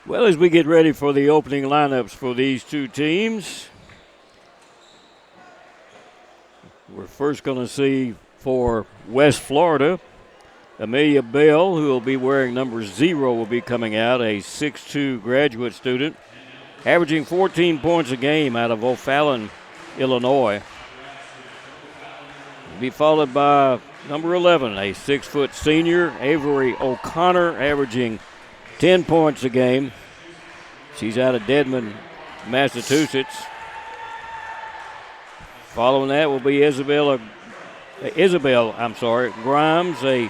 Well, as we get ready for the opening lineups for these two teams, we're first going to see for West Florida, Amelia Bell, who will be wearing number 0, will be coming out, a 6'2 graduate student, averaging 14 points a game out of O'Fallon, Illinois. Will be followed by number 11, a 6-foot senior, Avery O'Connor, averaging 10 points a game. She's out of Dedmon, Massachusetts. Following that will be Isabel Grimes, a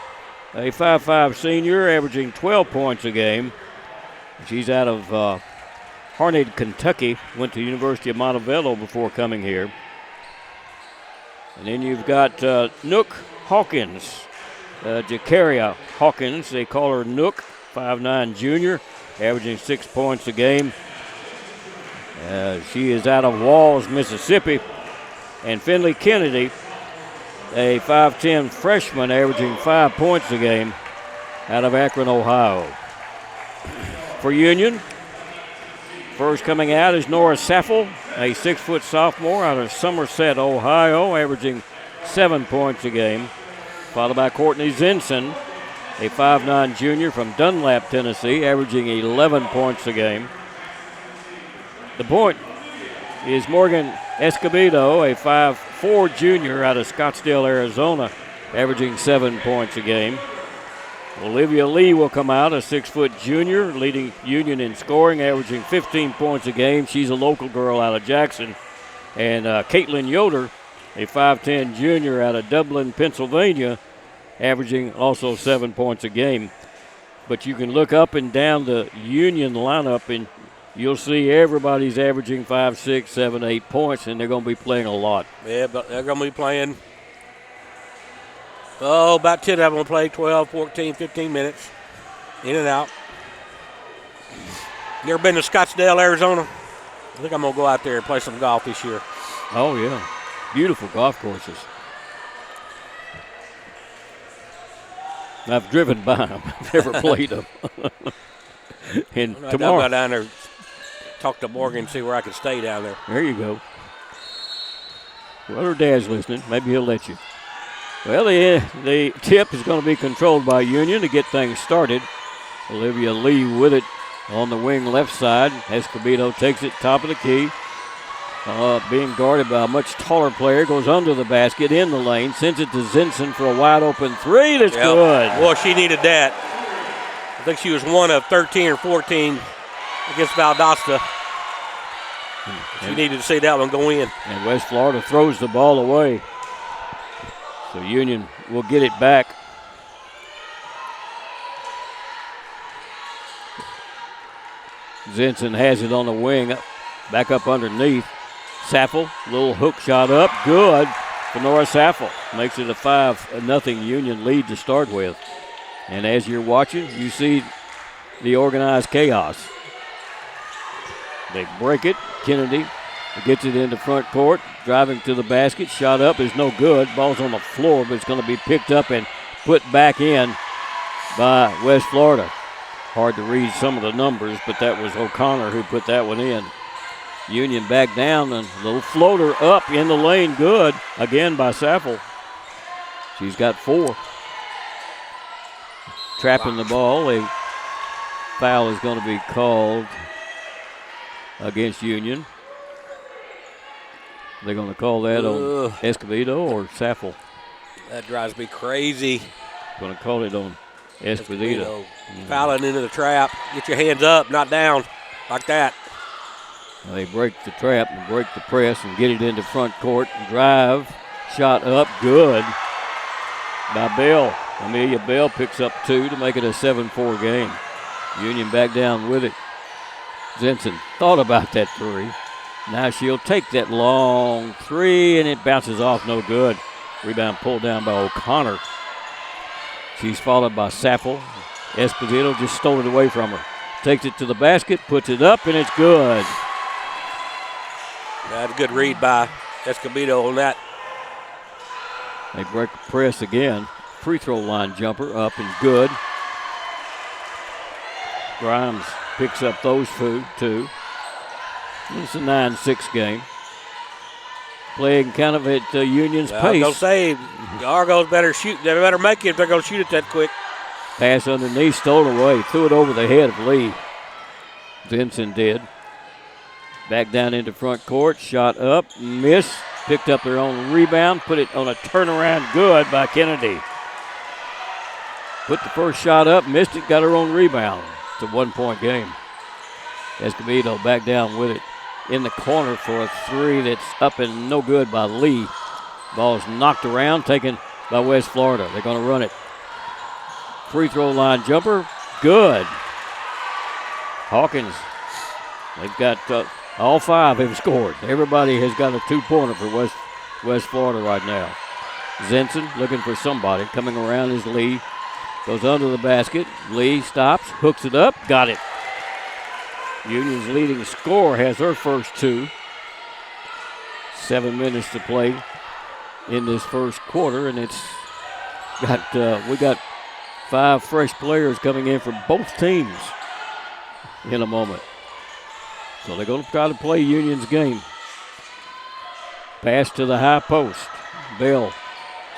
5'5 senior, averaging 12 points a game. She's out of Harned, Kentucky, went to the University of Montevideo before coming here. And then you've got Nook Hawkins, Jacaria Hawkins, they call her Nook, 5'9 junior, averaging 6 points a game. She is out of Walls, Mississippi. And Finley Kennedy, a 5'10 freshman, averaging 5 points a game, out of Akron, Ohio. For Union, first coming out is Nora Saffel, a 6-foot sophomore out of Somerset, Ohio, averaging 7 points a game. Followed by Courtney Zinson, a 5'9 junior from Dunlap, Tennessee, averaging 11 points a game. The point is Morgan Escobedo, a 5'4 junior out of Scottsdale, Arizona, averaging 7 points a game. Olivia Lee will come out, a 6-foot junior, leading Union in scoring, averaging 15 points a game. She's a local girl out of Jackson. And Caitlin Yoder, a 5'10 junior out of Dublin, Pennsylvania, averaging also 7 points a game. But you can look up and down the Union lineup, and you'll see everybody's averaging 5, 6, 7, 8 points, and they're going to be playing a lot. Yeah, but they're going to be playing, about 10 of them will play 12, 14, 15 minutes, in and out. You ever been to Scottsdale, Arizona? I think I'm going to go out there and play some golf this year. Oh, yeah. Beautiful golf courses. I've driven by them. I've never played them. And tomorrow, I'll go down there, talk to Morgan, and see where I can stay down there. There you go. Well, her dad's listening. Maybe he'll let you. Well, the tip is going to be controlled by Union to get things started. Olivia Lee with it on the wing left side. Escobedo takes it top of the key. Being guarded by a much taller player, goes under the basket in the lane, sends it to Zinson for a wide open three. That's good. Boy, she needed that. I think she was 1 of 13 or 14 against Valdosta. She needed to see that one go in. And West Florida throws the ball away. So Union will get it back. Zinson has it on the wing, back up underneath. Saffel, little hook shot up, good for Nora Saffel. Makes it a 5-0 Union lead to start with. And as you're watching, you see the organized chaos. They break it. Kennedy gets it into front court, driving to the basket. Shot up is no good. Ball's on the floor, but it's going to be picked up and put back in by West Florida. Hard to read some of the numbers, but that was O'Connor who put that one in. Union back down, and a little floater up in the lane, good, again by Saffel. She's got 4. Trapping the ball. A foul is going to be called against Union. They're going to call that on Escobedo or Saffel. That drives me crazy. Going to call it on Escobedo. Fouling into the trap. Get your hands up, not down, like that. They break the trap and break the press and get it into front court. Drive, shot up, good by Bell. Amelia Bell picks up 2 to make it a 7-4 game. Union back down with it. Zinson thought about that 3. Now she'll take that long 3, and it bounces off, no good. Rebound pulled down by O'Connor. She's followed by Saffel. Esposito just stole it away from her. Takes it to the basket, puts it up, and it's good. That's a good read by Escobedo on that. They break the press again. Free throw line jumper up and good. Grimes picks up those two. It's a 9-6 game. Playing kind of at Union's pace. I was going to say, the Argos better shoot. They better make it if they're going to shoot it that quick. Pass underneath, stole away, threw it over the head of Lee. Vincent did. Back down into front court, shot up, missed, picked up their own rebound, put it on a turnaround good by Kennedy. Put the first shot up, missed it, got her own rebound. It's a 1-point game. Escobedo back down with it in the corner for a three that's up and no good by Lee. Ball's knocked around, taken by West Florida. They're going to run it. Free throw line jumper, good. Hawkins, they've got all 5 have scored. Everybody has got a 2-pointer for West Florida right now. Zenson looking for somebody. Coming around is Lee. Goes under the basket. Lee stops, hooks it up, got it. Union's leading scorer has her first 2. 7 minutes to play in this first quarter, and it's got we got 5 fresh players coming in for both teams in a moment. So they're going to try to play Union's game. Pass to the high post. Bell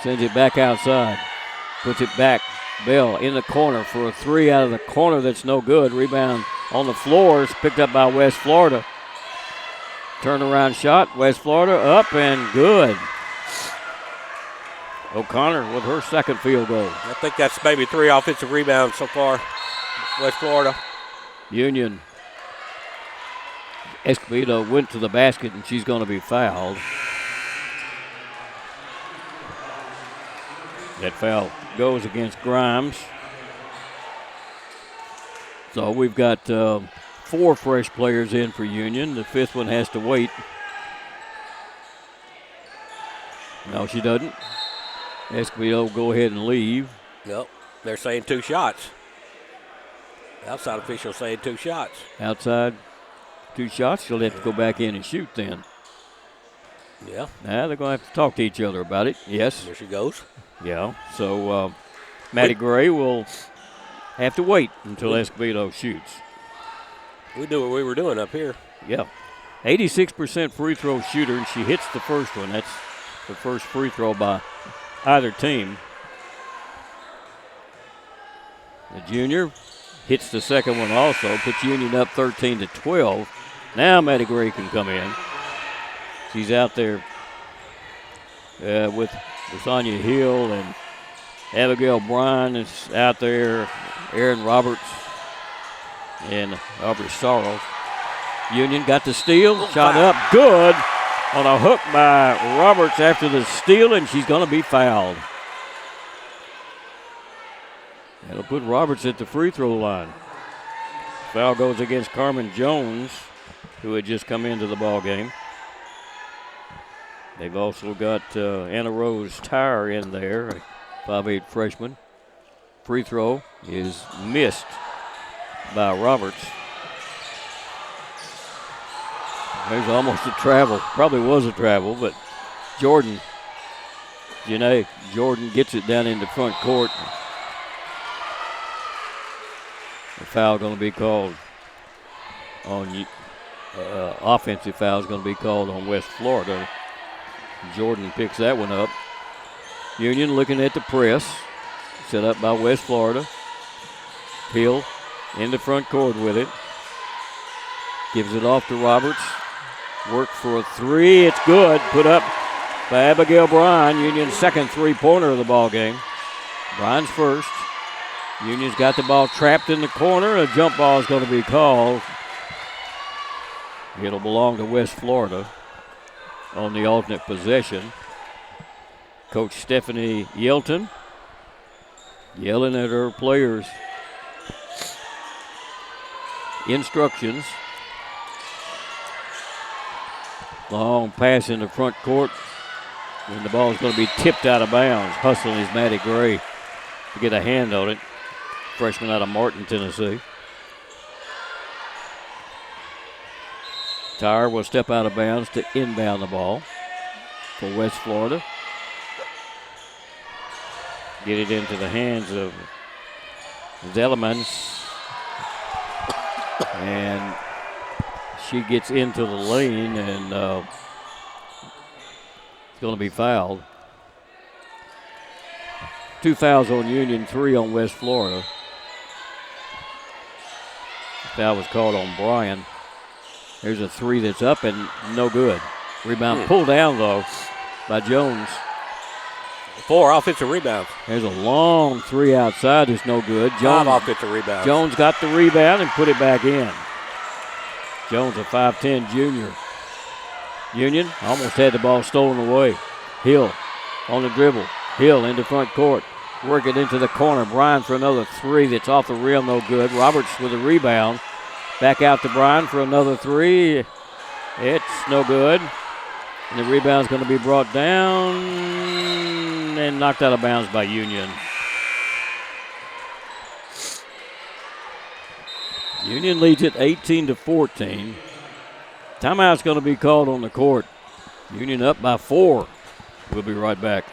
sends it back outside. Puts it back. Bell in the corner for a three out of the corner that's no good. Rebound on the floor is picked up by West Florida. Turnaround shot. West Florida up and good. O'Connor with her second field goal. I think that's maybe 3 offensive rebounds so far. West Florida. Union. Escobedo went to the basket and she's going to be fouled. That foul goes against Grimes. So we've got 4 fresh players in for Union. The 5th one has to wait. No, she doesn't. Escobedo will go ahead and leave. Nope, they're saying 2 shots. Outside official saying 2 shots. Outside, 2 shots. She'll have to go back in and shoot then. Yeah. Now they're going to have to talk to each other about it. Yes. There she goes. Yeah. So Maddie Gray will have to wait until Escobedo shoots. We knew what we were doing up here. Yeah. 86% free throw shooter, and she hits the first one. That's the first free throw by either team. The junior hits the second one also, puts Union up 13-12. Now Maddie Gray can come in. She's out there with Sonia Hill and Abigail Bryan is out there, Aaron Roberts and Aubrey Sorrells. Union got the steal, shot up, good on a hook by Roberts after the steal, and she's going to be fouled. That'll put Roberts at the free throw line. Foul goes against Carmen Jones, who had just come into the ball game. They've also got Anna Rose Tyre in there, a 5'8" freshman. Free throw is missed by Roberts. There's almost a travel. Probably was a travel, but Janae Jordan gets it down into front court. The foul going to be called on offensive foul is going to be called on West Florida. Jordan picks that one up. Union looking at the press, set up by West Florida. Hill in the front court with it. Gives it off to Roberts. Work for a three. It's good. Put up by Abigail Bryan. Union's second three-pointer of the ball game. Bryan's first. Union's got the ball trapped in the corner. A jump ball is going to be called. It'll belong to West Florida on the alternate possession. Coach Stephanie Yelton yelling at her players. Instructions. Long pass in the front court. And the ball is going to be tipped out of bounds. Hustling is Maddie Gray to get a hand on it. Freshman out of Martin, Tennessee. Tyre will step out of bounds to inbound the ball for West Florida. Get it into the hands of Zellemans. And she gets into the lane and it's going to be fouled. 2 fouls on Union, 3 on West Florida. Foul was called on Bryan. There's a 3 that's up and no good. Rebound pulled down, though, by Jones. 4 offensive rebounds. There's a long 3 outside that's no good. 5 offensive rebounds. Jones got the rebound and put it back in. Jones, a 5'10 junior. Union almost had the ball stolen away. Hill on the dribble. Hill into front court. Work it into the corner. Bryan for another 3 that's off the rim, no good. Roberts with a rebound. Back out to Bryan for another 3. It's no good. And the rebound's going to be brought down and knocked out of bounds by Union. Union leads it 18-14. Timeout's going to be called on the court. Union up by 4. We'll be right back.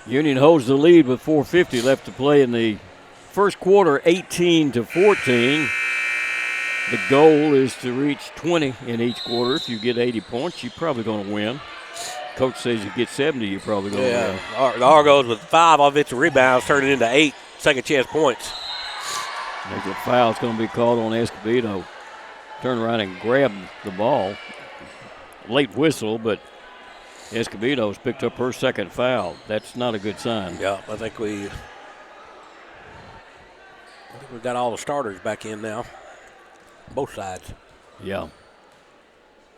Union holds the lead with 4:50 left to play in the first quarter, 18-14. The goal is to reach 20 in each quarter. If you get 80 points, you're probably going to win. Coach says you get 70, you're probably going to win. The Argos with 5 offensive rebounds turning into 8 second chance points. There's a foul. It's going to be called on Escobedo. Turned around and grabbed the ball. Late whistle, but Escobedo's picked up her second foul. That's not a good sign. Yeah, I think we've got all the starters back in now. Both sides. Yeah.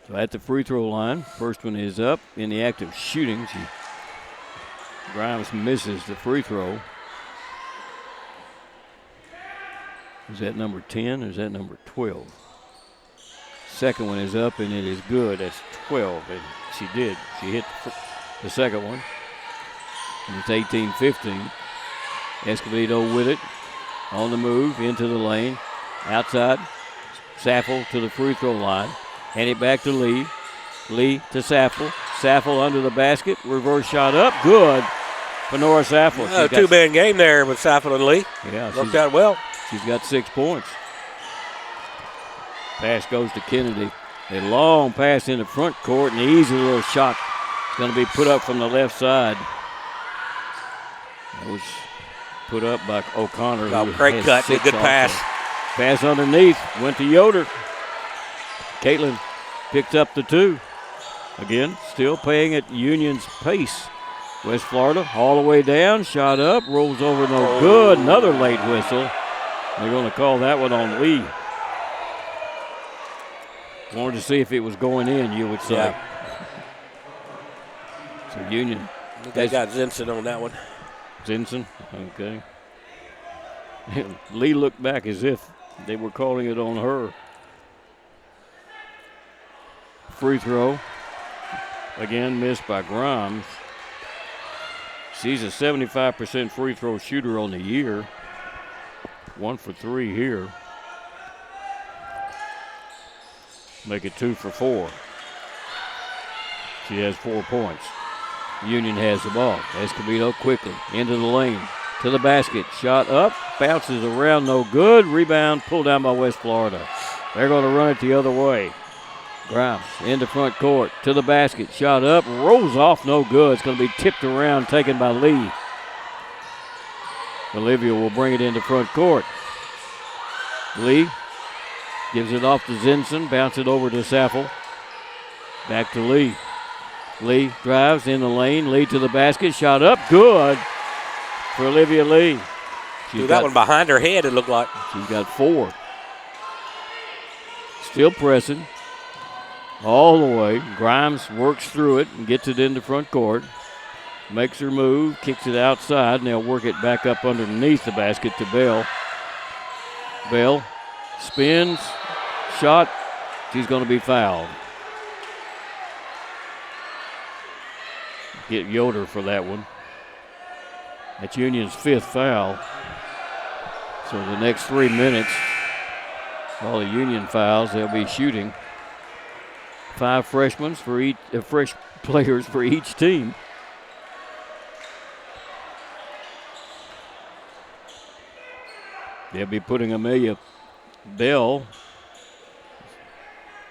So at the free throw line, first one is up in the act of shooting. Grimes misses the free throw. Is that number 10 or is that number 12? Second one is up and it is good. That's 12. And she did. She hit the second one. And it's 18-15. Escobedo with it. On the move, into the lane. Outside. Saffel to the free throw line. Hand it back to Lee. Lee to Saffel. Saffel under the basket. Reverse shot up. Good for Nora Saffel. A two-man game there with Saffel and Lee. Yeah. Worked out well. She's got 6 points. Pass goes to Kennedy. A long pass in the front court and an easy little shot. It's going to be put up from the left side. That was put up by O'Connor. Great cut. Good pass. Pass underneath. Went to Yoder. Caitlin picked up the 2. Again, still playing at Union's pace. West Florida all the way down. Shot up. Rolls over. No good. Another late whistle. They're going to call that one on Lee. Wanted to see if it was going in, you would say. Yeah. So Union. They got Zinson on that one. Zinson, okay. Lee looked back as if they were calling it on her. Free throw. Again, missed by Grimes. She's a 75% free throw shooter on the year. 1 for 3 here. Make it 2 for 4. She has 4 points. Union has the ball. Escobedo quickly into the lane. To the basket. Shot up. Bounces around. No good. Rebound pulled down by West Florida. They're going to run it the other way. Grimes into front court. To the basket. Shot up. Rolls off. No good. It's going to be tipped around. Taken by Lee. Olivia will bring it into front court. Lee gives it off to Zinson, bounce it over to Saffel. Back to Lee. Lee drives in the lane, Lee to the basket, shot up, good for Olivia Lee. Threw that one behind her head, it looked like. She's got 4. Still pressing all the way. Grimes works through it and gets it into front court. Makes her move, kicks it outside, and they'll work it back up underneath the basket to Bell. Bell spins, shot. She's going to be fouled. Get Yoder for that one. That's Union's 5th foul. So the next 3 minutes, all the Union fouls, they'll be shooting. 5 freshmen for each, fresh players for each team. They'll be putting Amelia Bell,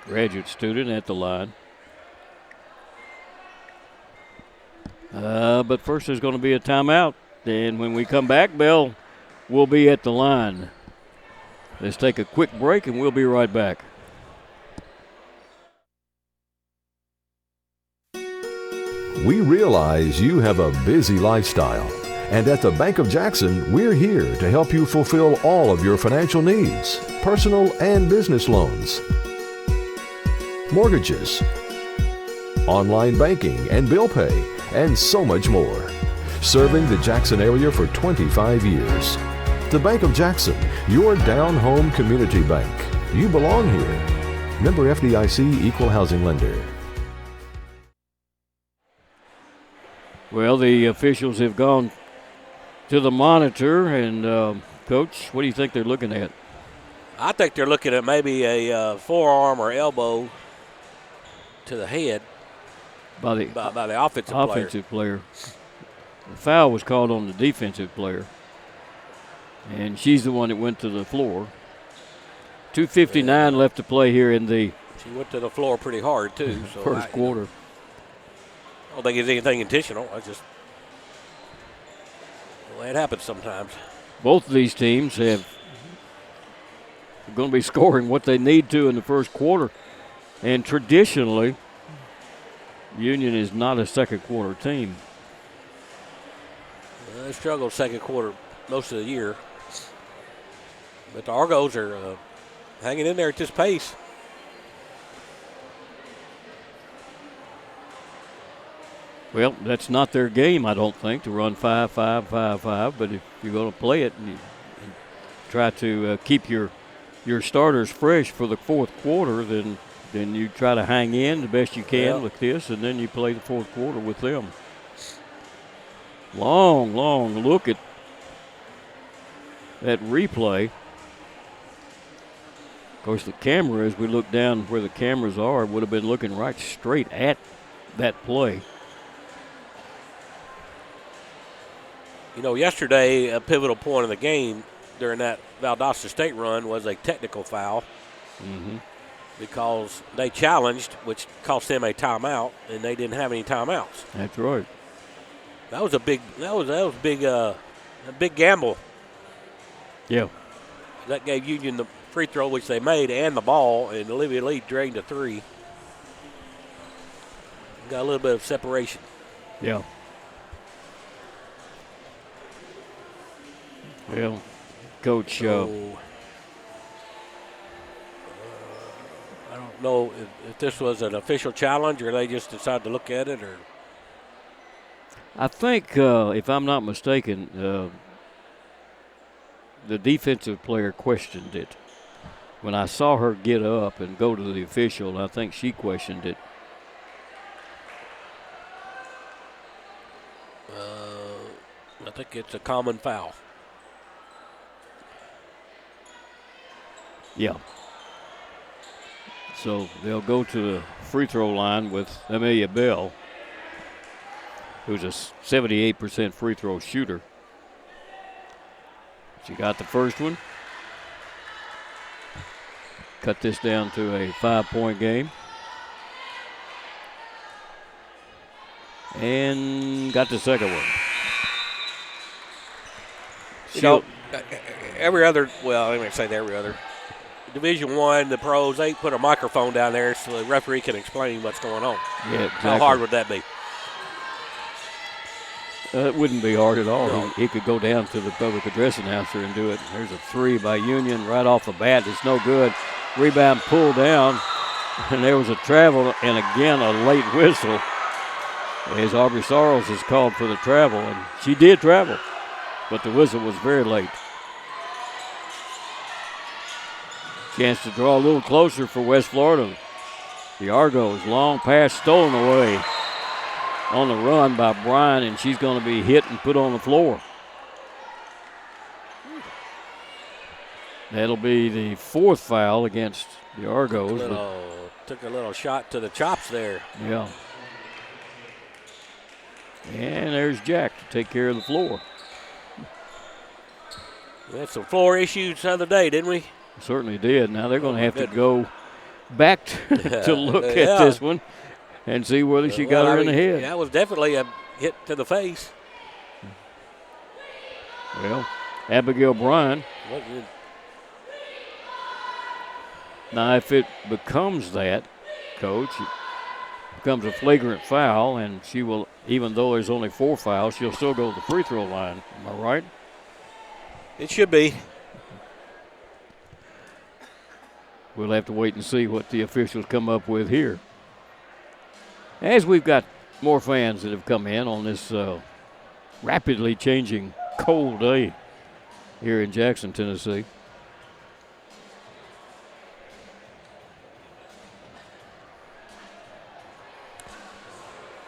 graduate student, at the line. But first there's going to be a timeout. And when we come back, Bell will be at the line. Let's take a quick break and we'll be right back. We realize you have a busy lifestyle. And at the Bank of Jackson, we're here to help you fulfill all of your financial needs, personal and business loans, mortgages, online banking and bill pay, and so much more. Serving the Jackson area for 25 years. The Bank of Jackson, your down-home community bank. You belong here. Member FDIC, Equal Housing Lender. Well, the officials have gone to the monitor, and Coach, what do you think they're looking at? I think they're looking at maybe a forearm or elbow to the head By the offensive player. The foul was called on the defensive player, and she's the one that went to the floor. 2:59 left to play here in the She went to the floor pretty hard, too. So first quarter. I don't think it's anything intentional. It happens sometimes. Both of these teams are going to be scoring what they need to in the first quarter. And traditionally, Union is not a second quarter team. They struggled second quarter most of the year. But the Argos are hanging in there at this pace. Well, that's not their game, I don't think, to run 5-5-5-5. But if you're going to play it and try to keep your starters fresh for the fourth quarter, then you try to hang in the best you can with this, and then you play the fourth quarter with them. Long look at that replay. Of course, the camera, as we look down where the cameras are, would have been looking right straight at that play. You know, yesterday, a pivotal point of the game during that Valdosta State run was a technical foul because they challenged, which cost them a timeout, and they didn't have any timeouts. That's right. That was a big gamble. Yeah. That gave Union the free throw, which they made, and the ball, and Olivia Lee drained a three. Got a little bit of separation. Yeah. Well, Coach. I don't know if this was an official challenge or they just decided to look at it. Or I think, if I'm not mistaken, the defensive player questioned it. When I saw her get up and go to the official, I think she questioned it. I think it's a common foul. Yeah. So they'll go to the free throw line with Amelia Bell, who's a 78% free throw shooter. She got the first one. Cut this down to a 5-point game. And got the second one. You know, every other, well, let me say every other. Division I, the pros, they put a microphone down there so the referee can explain what's going on. Yeah, exactly. How hard would that be? It wouldn't be hard at all. No. He could go down to the public address announcer and do it. There's a 3 by Union right off the bat. It's no good. Rebound pulled down, and there was a travel and again a late whistle as Aubrey Sorrells is called for the travel, and she did travel, but the whistle was very late. Chance to draw a little closer for West Florida. The Argos, long pass stolen away on the run by Bryan, and she's going to be hit and put on the floor. That'll be the 4th foul against the Argos. Took a little shot to the chops there. Yeah. And there's Jack to take care of the floor. We had some floor issues the other day, didn't we? Certainly did. Now they're going to have to go back to look at this one and see whether she got her in the head. That was definitely a hit to the face. Well, Abigail Bryan. Now, if it becomes that, Coach, it becomes a flagrant foul, and she will, even though there's only 4 fouls, she'll still go to the free throw line. Am I right? It should be. We'll have to wait and see what the officials come up with here. As we've got more fans that have come in on this rapidly changing cold day here in Jackson, Tennessee.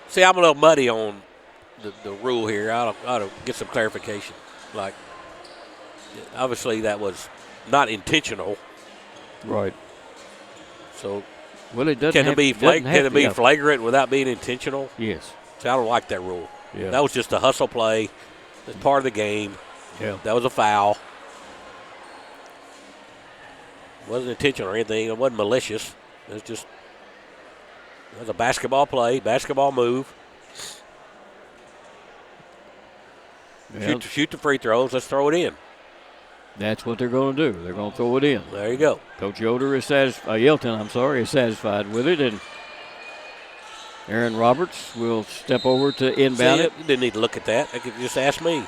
See, I'm a little muddy on the rule here. I ought to get some clarification. Like, obviously that was not intentional. Right. So, well, it doesn't. Can it be flagrant without being intentional? Yes. See, I don't like that rule. Yeah. That was just a hustle play. It's part of the game. Yeah. That was a foul. It wasn't intentional or anything. It wasn't malicious. It was a basketball play, basketball move. Yeah. Shoot the free throws. Let's throw it in. That's what they're going to do. They're going to throw it in. There you go. Coach Yelton is satisfied with it, and Aaron Roberts will step over to inbound it. You didn't need to look at that. They could just ask me.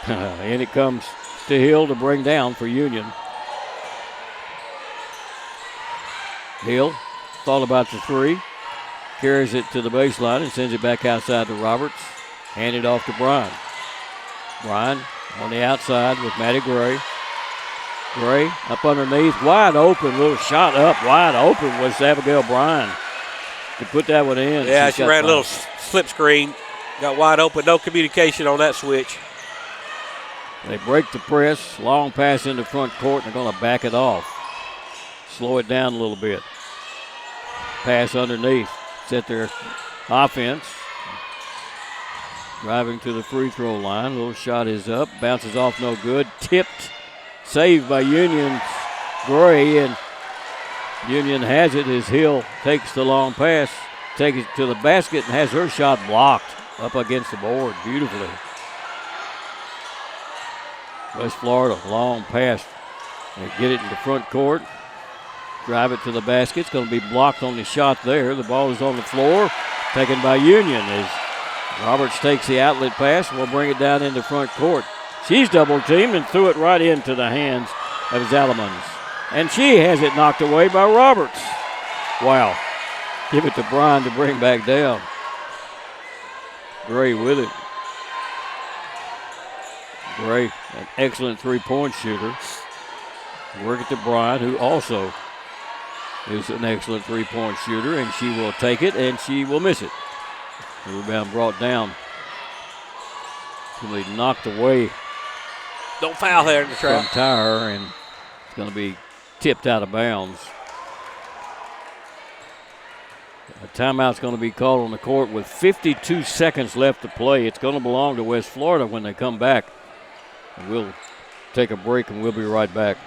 And it comes to Hill to bring down for Union. Hill thought about the 3, carries it to the baseline and sends it back outside to Roberts. Handed off to Bryan. Bryan on the outside with Maddie Gray. Gray up underneath, wide open, little shot up, wide open was Abigail Bryan to put that one in. Yeah, she ran a little slip screen, got wide open, no communication on that switch. They break the press, long pass into front court, and they're going to back it off. Slow it down a little bit. Pass underneath, set their offense. Driving to the free throw line. Little shot is up. Bounces off, no good. Tipped. Saved by Union Gray. And Union has it as Hill takes the long pass. Takes it to the basket and has her shot blocked up against the board beautifully. West Florida, long pass. They get it in the front court. Drive it to the basket. It's going to be blocked on the shot there. The ball is on the floor. Taken by Union as Roberts takes the outlet pass and will bring it down into front court. She's double teamed and threw it right into the hands of Zalamans. And she has it knocked away by Roberts. Wow. Give it to Bryan to bring back down. Gray with it. Gray, an excellent three-point shooter. Work it to Bryan, who also is an excellent three-point shooter, and she will take it and she will miss it. The rebound brought down. She'll be knocked away. Don't foul there in the trap. From Tyre, and it's going to be tipped out of bounds. A timeout's going to be called on the court with 52 seconds left to play. It's going to belong to West Florida when they come back. And we'll take a break and we'll be right back.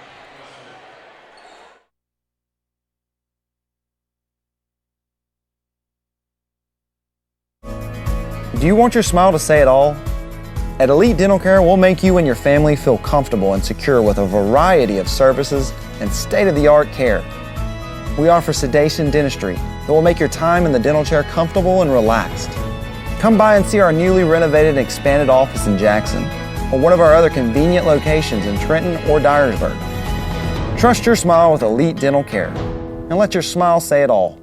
Do you want your smile to say it all? At Elite Dental Care, we'll make you and your family feel comfortable and secure with a variety of services and state-of-the-art care. We offer sedation dentistry that will make your time in the dental chair comfortable and relaxed. Come by and see our newly renovated and expanded office in Jackson, or one of our other convenient locations in Trenton or Dyersburg. Trust your smile with Elite Dental Care, and let your smile say it all.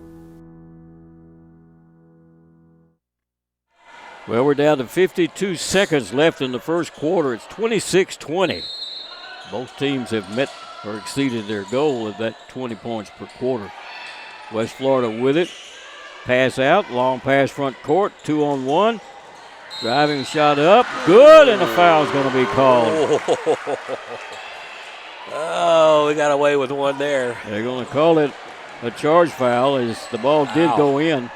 Well, we're down to 52 seconds left in the first quarter. It's 26-20. Both teams have met or exceeded their goal of that 20 points per quarter. West Florida with it. Pass out, long pass front court, 2-on-1. Driving shot up, good, and a foul's going to be called. Oh, we got away with one there. They're going to call it a charge foul as the ball did go in.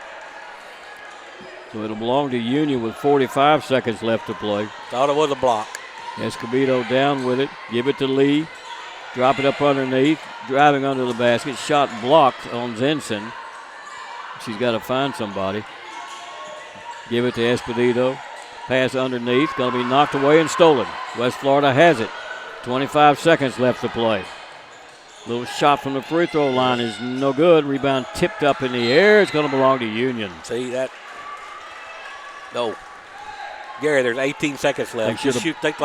So it'll belong to Union with 45 seconds left to play. Thought it was a block. Escobedo down with it. Give it to Lee. Drop it up underneath. Driving under the basket. Shot blocked on Zenson. She's got to find somebody. Give it to Escobedo. Pass underneath. Going to be knocked away and stolen. West Florida has it. 25 seconds left to play. Little shot from the free throw line is no good. Rebound tipped up in the air. It's going to belong to Union. See that? No. Gary, there's 18 seconds left. Just shoot, take the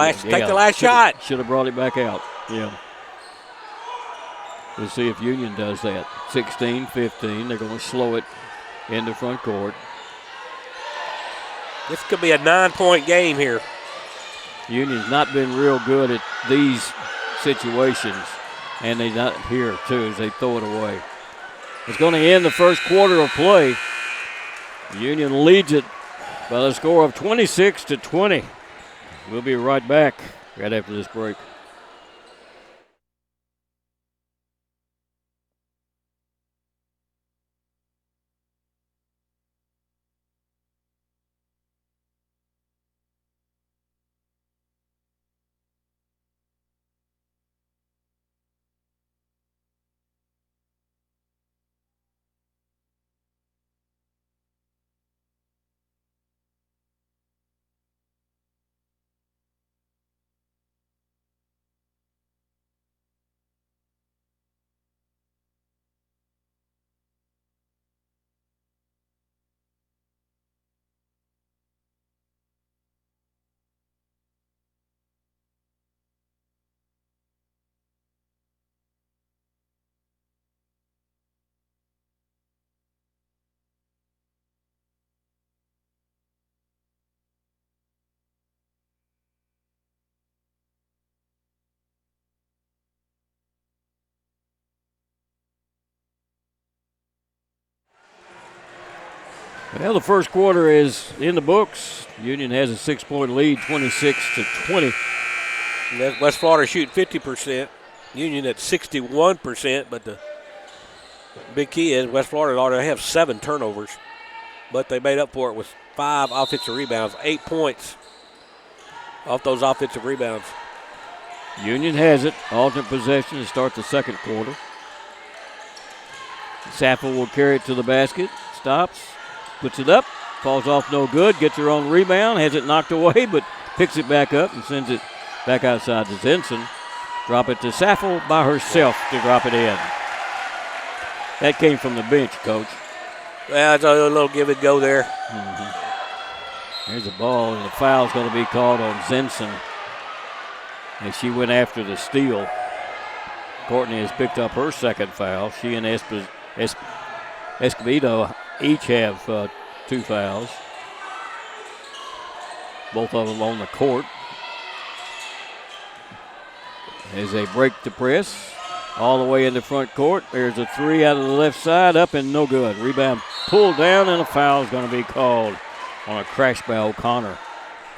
last shot. Should have brought it back out. Yeah. We'll see if Union does that. 16-15. They're going to slow it in the front court. This could be a 9-point game here. Union's not been real good at these situations, and they're not here, too, as they throw it away. It's going to end the first quarter of play. Union leads it by the score of 26-20. We'll be right back right after this break. Well, the first quarter is in the books. Union has a 6-point lead, 26-20. West Florida shooting 50%. Union at 61%, but the big key is West Florida ought to have 7 turnovers, but they made up for it with 5 offensive rebounds, 8 points off those offensive rebounds. Union has it. Alternate possession to start the second quarter. Sappho will carry it to the basket. Stops. Puts it up. Falls off no good. Gets her own rebound. Has it knocked away, but picks it back up and sends it back outside to Zenson. Drop it to Sappho by herself to drop it in. That came from the bench, Coach. Well, it's a little give and go there. Mm-hmm. There's a ball, and the foul's going to be called on Zenson. And she went after the steal. Courtney has picked up her second foul. She and Escobedo each have 2 fouls. Both of them on the court. As they break the press, all the way in the front court. There's a 3 out of the left side, up and no good. Rebound pulled down, and a foul is going to be called on a crash by O'Connor.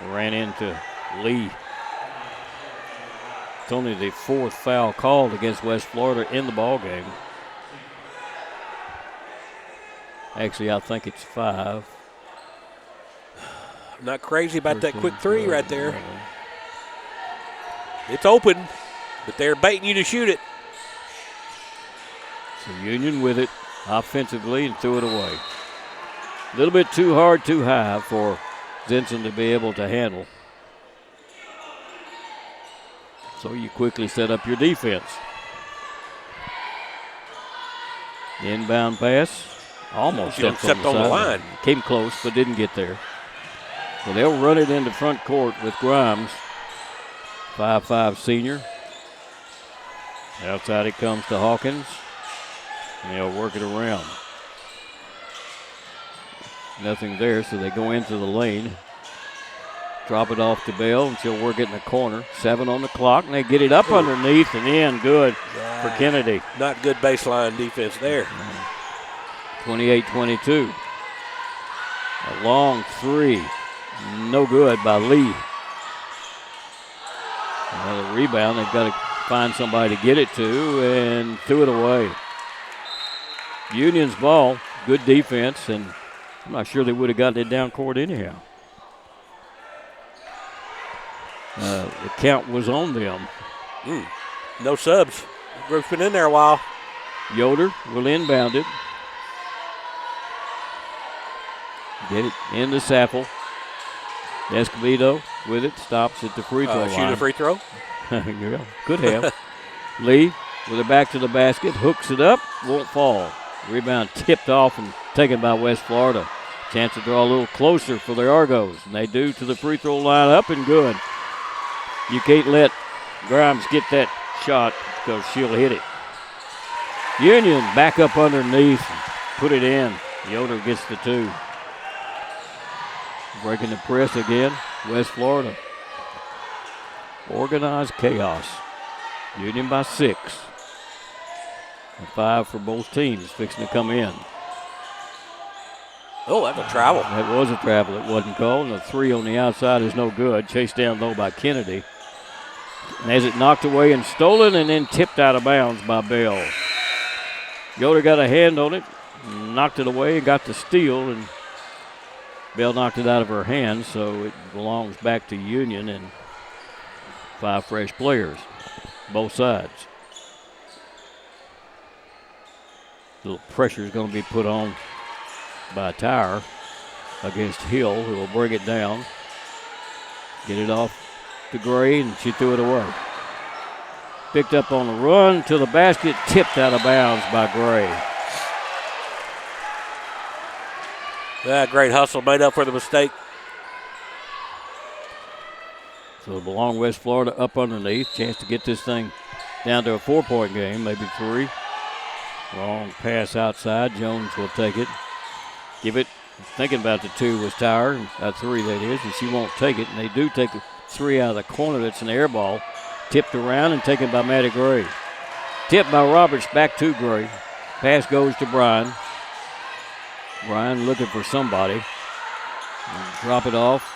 Ran into Lee. It's only the 4th foul called against West Florida in the ball game. Actually, I think it's 5. I'm not crazy about that quick 3 right there. It's open, but they're baiting you to shoot it. So Union with it offensively and threw it away. A little bit too hard, too high for Zenson to be able to handle. So you quickly set up your defense. Inbound pass. Almost stepped on the line. Came close, but didn't get there. So they'll run it into front court with Grimes, 5'5" senior. Outside it comes to Hawkins, and they'll work it around. Nothing there, so they go into the lane. Drop it off to Bell, and she'll work it in the corner. 7 on the clock, and they get it up underneath and in. Good for Kennedy. Not good baseline defense there. 28-22. A long three. No good by Lee. Another rebound. They've got to find somebody to get it to, and threw it away. Union's ball. Good defense, and I'm not sure they would have gotten it down court anyhow. The count was on them. No subs. The group's been in there a while. Yoder will inbound it. Get it into Sappel. Escobedo with it. Stops at the free throw line. Shoot a free throw? Yeah, could have. Lee with it back to the basket. Hooks it up. Won't fall. Rebound tipped off and taken by West Florida. Chance to draw a little closer for the Argos. And they do to the free throw line. Up and good. You can't let Grimes get that shot because she'll hit it. Union back up underneath. Put it in. Yoder gets the 2. Breaking the press again. West Florida. Organized chaos. Union by 6. And 5 for both teams fixing to come in. Oh, that's a travel. That was a travel. It wasn't called. And the 3 on the outside is no good. Chased down low by Kennedy. And as it knocked away and stolen and then tipped out of bounds by Bell. Yoder got a hand on it, knocked it away and got the steal, and Bell knocked it out of her hand, so it belongs back to Union and 5 fresh players, both sides. A little pressure is going to be put on by Tyre against Hill, who will bring it down. Get it off to Gray, and she threw it away. Picked up on the run to the basket, tipped out of bounds by Gray. Great hustle, made up for the mistake. So it belonged West Florida up underneath. Chance to get this thing down to a 4-point game, maybe 3. Long pass outside. Jones will take it. Give it. Thinking about the 2 was Tyre, 3 that is, and she won't take it. And they do take 3 out of the corner. That's an air ball. Tipped around and taken by Maddie Gray. Tipped by Roberts back to Gray. Pass goes to Bryan. Bryan looking for somebody. Drop it off.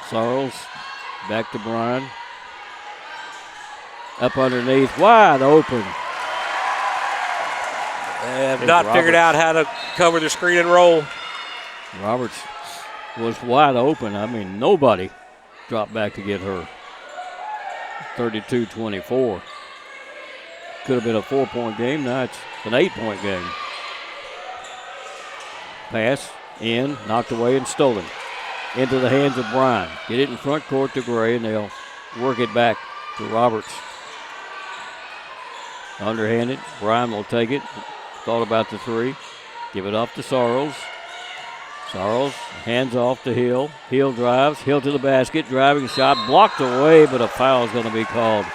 Sarles back to Bryan. Up underneath, wide open. They have not figured out how to cover the screen and roll. Roberts was wide open. I mean, nobody dropped back to get her. 32-24. Could have been a 4-point game. Now it's an 8-point game. Pass in, knocked away and stolen. Into the hands of Bryan. Get it in front court to Gray, and they'll work it back to Roberts. Underhanded. Bryan will take it. Thought about the 3. Give it off to Sarles. Sarles hands off to Hill. Hill drives. Hill to the basket. Driving shot. Blocked away, but a foul is going to be called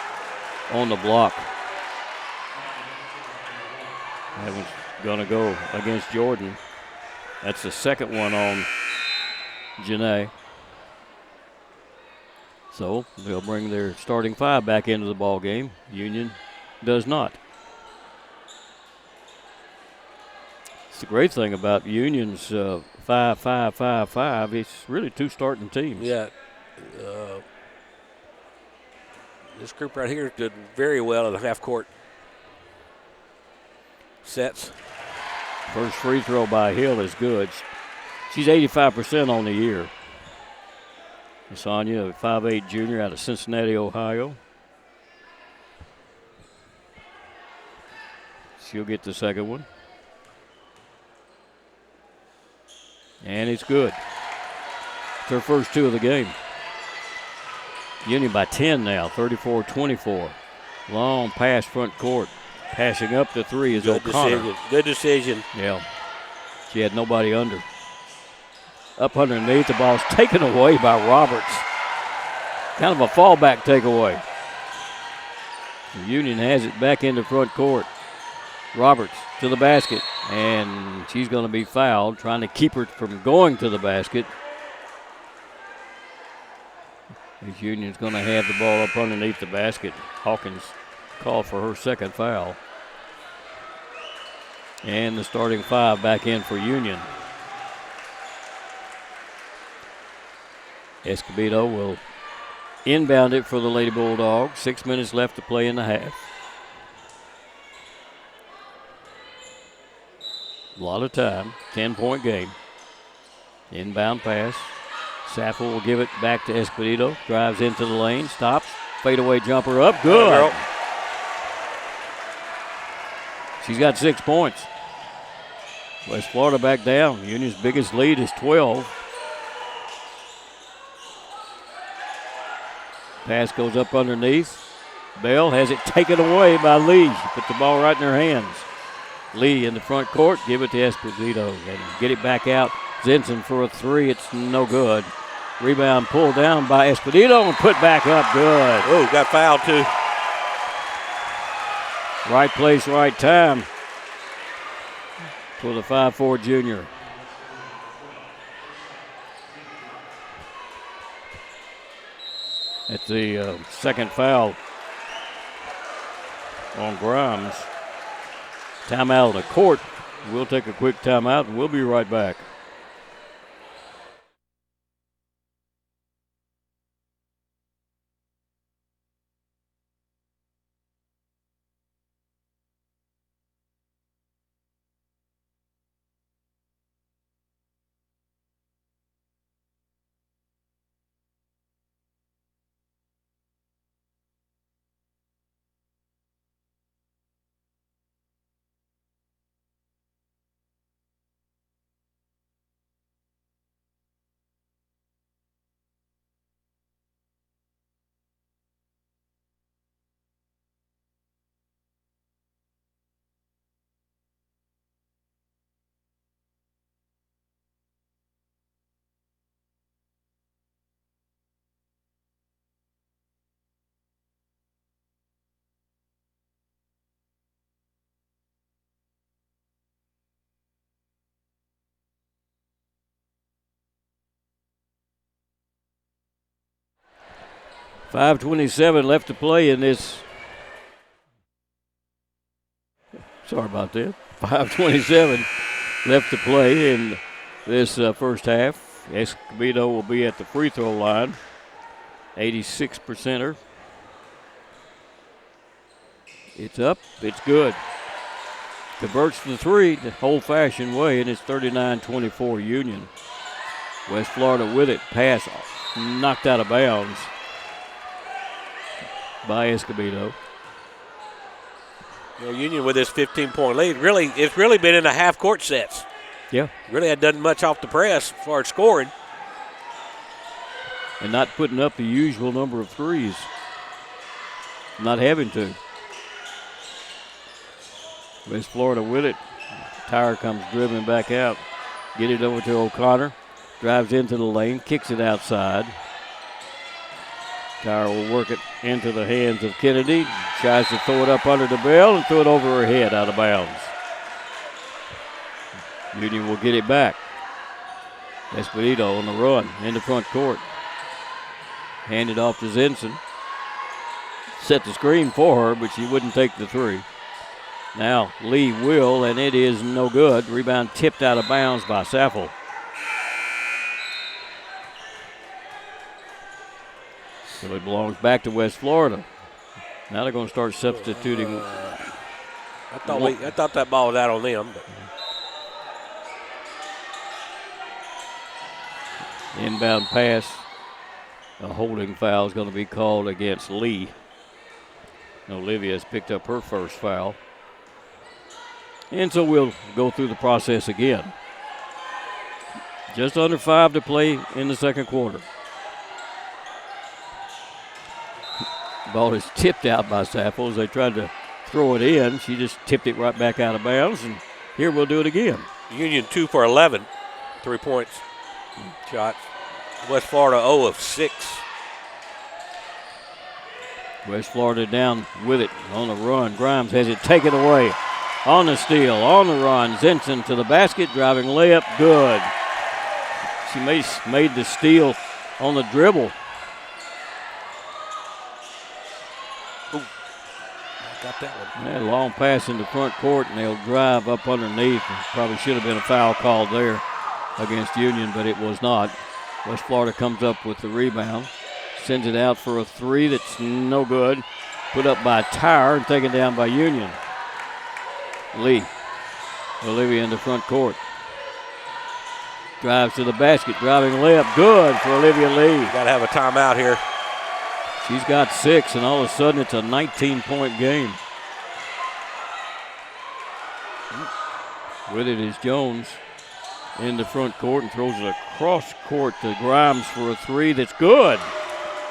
on the block. That was going to go against Jordan. That's the second one on Janae. So they'll bring their starting 5 back into the ball game. Union does not. It's the great thing about Union's 5-5-5-5. It's really 2 starting teams. Yeah. This group right here did very well in the half-court sets. First free throw by Hill is good. She's 85% on the year. Sonia, a 5'8" junior out of Cincinnati, Ohio. She'll get the second one. And it's good. It's her first 2 of the game. Union by 10 now, 34-24. Long pass front court. Passing up the three is O'Connor. Good decision. Yeah. She had nobody under. Up underneath, the ball's taken away by Roberts. Kind of a fallback takeaway. The Union has it back into front court. Roberts to the basket, and she's going to be fouled, trying to keep her from going to the basket. This Union's going to have the ball up underneath the basket. Hawkins called for her second foul. And the starting five back in for Union. Escobedo will inbound it for the Lady Bulldogs. 6 minutes left to play in the half. A lot of time. 10-point game. Inbound pass. Saffel will give it back to Escobedo. Drives into the lane. Stops. Fadeaway jumper up. Good. She's got 6 points. West Florida back down. Union's biggest lead is 12. Pass goes up underneath. Bell has it taken away by Lee. She put the ball right in her hands. Lee in the front court. Give it to Esposito and get it back out. Zinson for a three. It's no good. Rebound pulled down by Esposito and put back up. Good. Oh, got fouled too. Right place, right time for the 5'4" junior. That's the second foul on Grimes. Timeout on the court. We'll take a quick timeout and we'll be right back. .5:27 left to play in this. Sorry about that. 5:27 left to play in this first half. Escobedo will be at the free throw line. 86%er. It's up. It's good. Converts the three the old-fashioned way, and it's 39-24 Union. West Florida with it. Pass knocked out of bounds by Escobedo. You know, Union with this 15-point lead, it's really been in the half-court sets. Yeah. Really hadn't done much off the press as far as scoring. And not putting up the usual number of threes. Not having to. West Florida with it. Tyre comes dribbling back out. Get it over to O'Connor. Drives into the lane, kicks it outside. Tyre will work it into the hands of Kennedy. Tries to throw it up under the bell and throw it over her head out of bounds. Union will get it back. Esposito on the run in the front court. Handed off to Zinson. Set the screen for her, but she wouldn't take the three. Now Lee will, and it is no good. Rebound tipped out of bounds by Saffel. So it belongs back to West Florida. Now they're going to start substituting. I thought that ball was out on them. But. Inbound pass. A holding foul is going to be called against Lee. Olivia has picked up her first foul. And so we'll go through the process again. Just under 5 to play in the second quarter. Ball is tipped out by Sapples. They tried to throw it in. She just tipped it right back out of bounds, and here we'll do it again. Union 2 for 11, 3 points shots. West Florida 0 of 6. West Florida down with it on the run. Grimes has it taken away. On the steal, on the run. Zinson to the basket, driving layup, good. She made the steal on the dribble. Ooh, got that one. Yeah, long pass in the front court, and they'll drive up underneath. Probably should have been a foul called there against Union, but it was not. West Florida comes up with the rebound, sends it out for a three that's no good. Put up by Tyre and taken down by Union. Lee. Olivia in the front court. Drives to the basket, driving layup, good for Olivia Lee. Got to have a timeout here. She's got 6, and all of a sudden it's a 19-point game. With it is Jones in the front court and throws it across court to Grimes for a three that's good.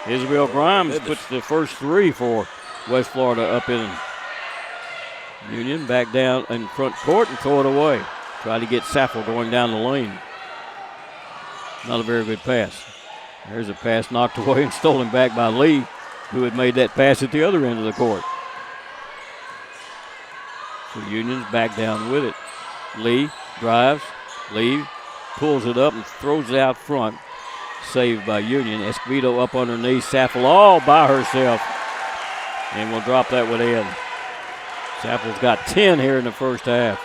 Isabel Grimes puts the first three for West Florida up in Union. Back down in front court and throw it away. Try to get Sappel going down the lane. Not a very good pass. There's a pass knocked away and stolen back by Lee, who had made that pass at the other end of the court. So Union's back down with it. Lee drives. Lee pulls it up and throws it out front. Saved by Union. Escobedo up underneath. Sappel all by herself. And we'll drop that one in. Sappel's got 10 here in the first half.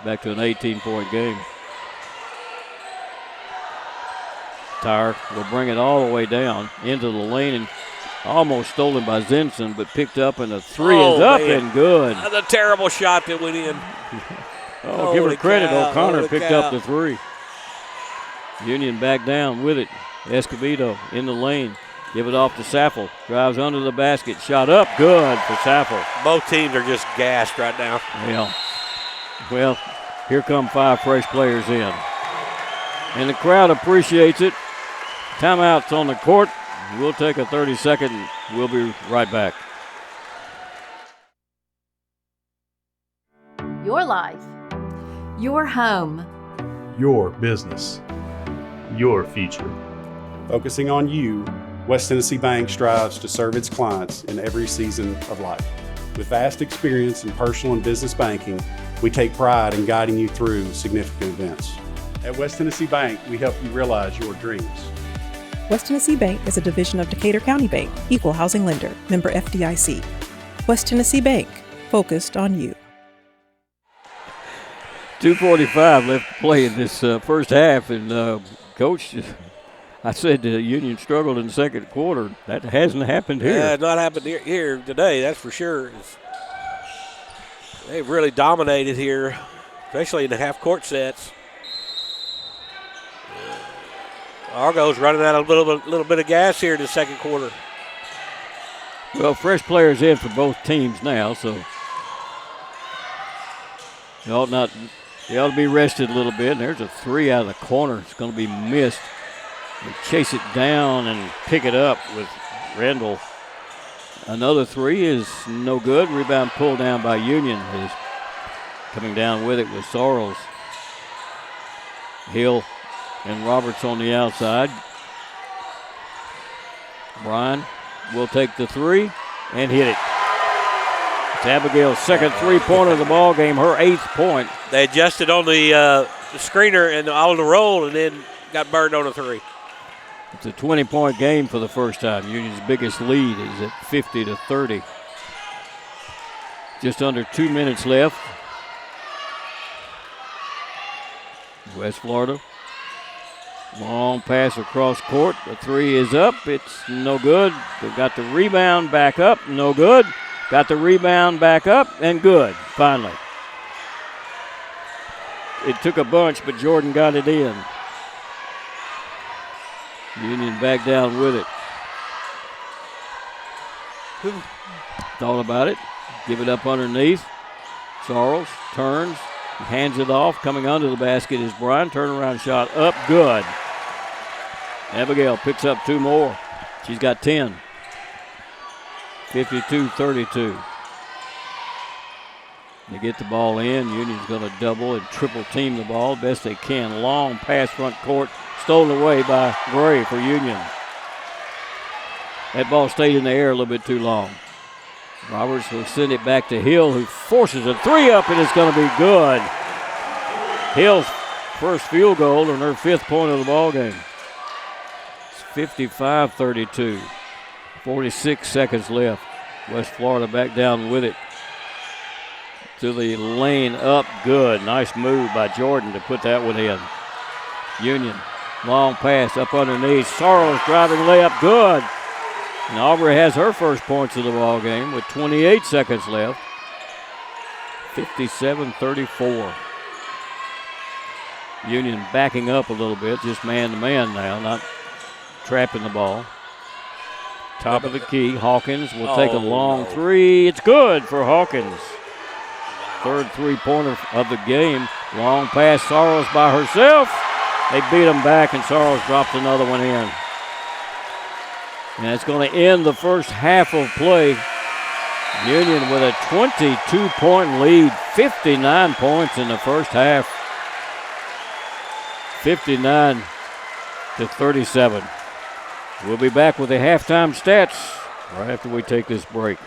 Back to an 18-point game. Tyre will bring it all the way down into the lane and almost stolen by Zinson, but picked up, and the three is up and good. That's a terrible shot that went in. Give her credit. Cow. O'Connor picked up the three. Union back down with it. Escobedo in the lane. Give it off to Sappel. Drives under the basket. Shot up. Good for Sappel. Both teams are just gassed right now. Yeah. Well, here come 5 fresh players in. And the crowd appreciates it. Timeout's on the court. We'll take a 30-second and we'll be right back. Your life. Your home. Your business. Your future. Focusing on you, West Tennessee Bank strives to serve its clients in every season of life. With vast experience in personal and business banking, we take pride in guiding you through significant events. At West Tennessee Bank, we help you realize your dreams. West Tennessee Bank is a division of Decatur County Bank, equal housing lender, member FDIC. West Tennessee Bank, focused on you. 2:45 left to play in this first half, and Coach, I said the Union struggled in the second quarter. That hasn't happened here. Yeah, it's not happened here today, that's for sure. They've really dominated here, especially in the half-court sets. Argo's running out a little bit of gas here in the second quarter. Well, fresh players in for both teams now, so they ought to be rested a little bit. And there's a three out of the corner. It's going to be missed. They chase it down and pick it up with Randall. Another three is no good. Rebound pulled down by Union. Is coming down with it with Sorrells. Hill and Roberts on the outside. Bryan will take the three and hit it. It's Abigail's second three-pointer of the ball game, her 8th point. They adjusted on the screener and on the roll and then got burned on a three. It's a 20-point game for the first time. Union's biggest lead is at 50-30. Just under 2 minutes left. West Florida. Long pass across court. The three is up. It's no good. They've got the rebound back up. No good. Got the rebound back up and good, finally. It took a bunch, but Jordan got it in. Union back down with it. Thought about it. Give it up underneath. Sorrells turns, hands it off. Coming under the basket is Bryan. Turnaround shot up, good. Abigail picks up 2 more. She's got 10. 52-32. They get the ball in. Union's going to double and triple team the ball best they can. Long pass front court, stolen away by Gray for Union. That ball stayed in the air a little bit too long. Roberts will send it back to Hill, who forces a three up, and it's going to be good. Hill's first field goal and her 5th point of the ball game. It's 55-32. 46 seconds left. West Florida back down with it. To the lane up, good. Nice move by Jordan to put that one in. Union, long pass up underneath. Sorrells driving layup, good. And Aubrey has her first points of the ball game with 28 seconds left. 57-34. Union backing up a little bit, just man-to-man now, not trapping the ball. Top of the key, Hawkins will take a long three. It's good for Hawkins. 3rd three-pointer of the game. Long pass, Sorrells by herself. They beat him back, and Sorrells dropped another one in. And it's going to end the first half of play. Union with a 22-point lead, 59 points in the first half. 59-37. We'll be back with the halftime stats right after we take this break.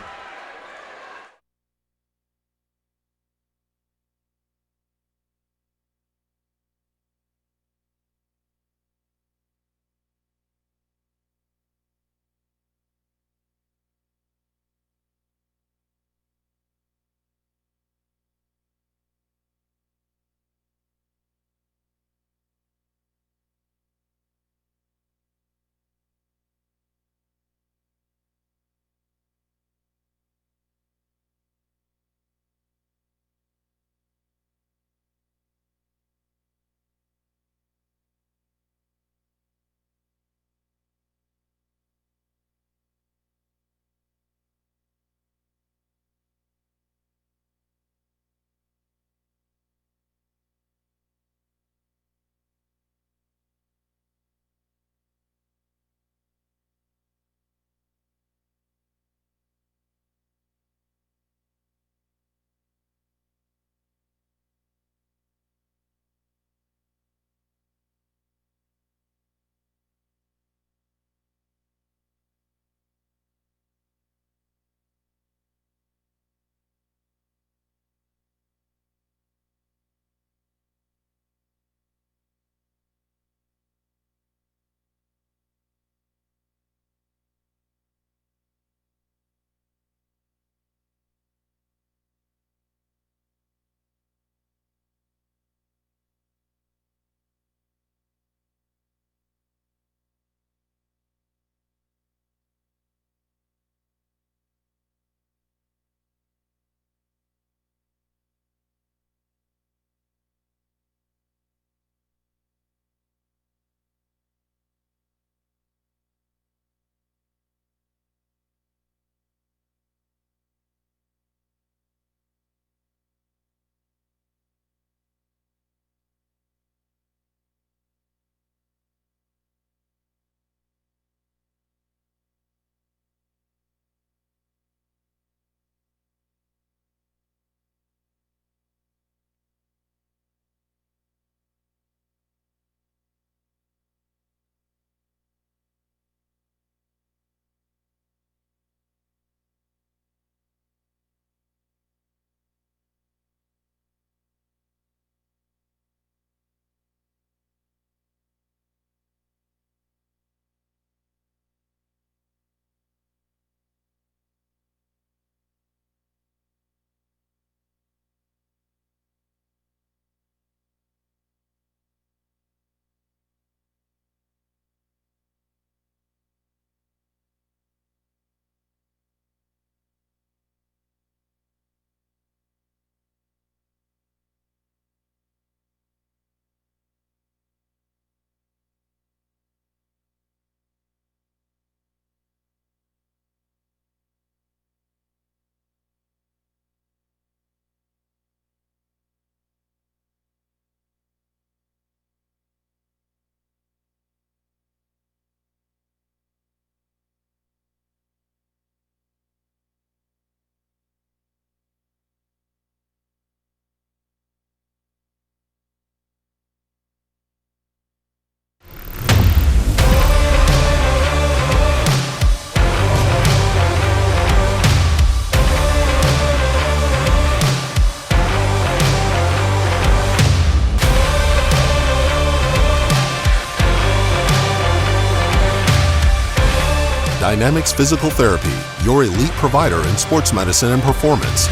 Dynamics Physical Therapy, your elite provider in sports medicine and performance.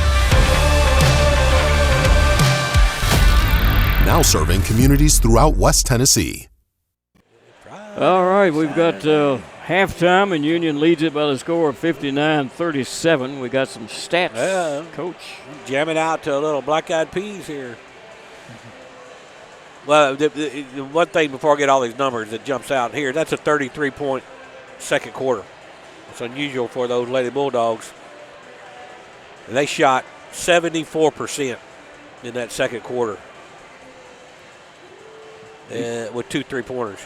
Now serving communities throughout West Tennessee. All right, we've got halftime, and Union leads it by the score of 59-37. We got some stats, Coach. Jamming out to a little black-eyed peas here. Well, the one thing before I get all these numbers that jumps out here, that's a 33-point second quarter. It's unusual for those Lady Bulldogs. And they shot 74% in that second quarter with 2 3-pointers.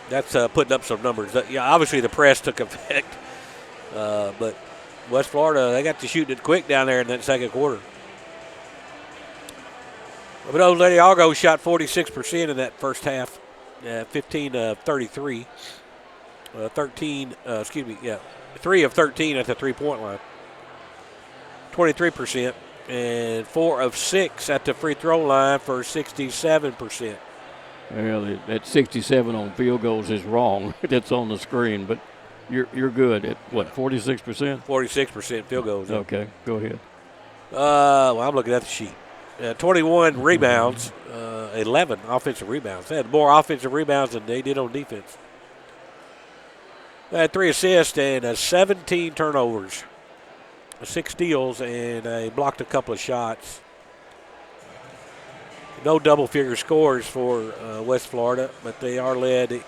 That's putting up some numbers. Obviously the press took effect, but West Florida, they got to shooting it quick down there in that second quarter. But those Lady Argos shot 46% in that first half, 15 of 33. 3 of 13 at the 3-point line. 23%, and 4 of 6 at the free throw line for 67%. Well, that 67 on field goals is wrong. That's on the screen, but you're good at what, 46%? 46% field goals. Okay, go ahead. Well, I'm looking at the sheet. 21 rebounds, 11 offensive rebounds. They had more offensive rebounds than they did on defense. They had 3 assists and 17 turnovers, 6 steals, and they blocked a couple of shots. No double-figure scores for West Florida, but they are led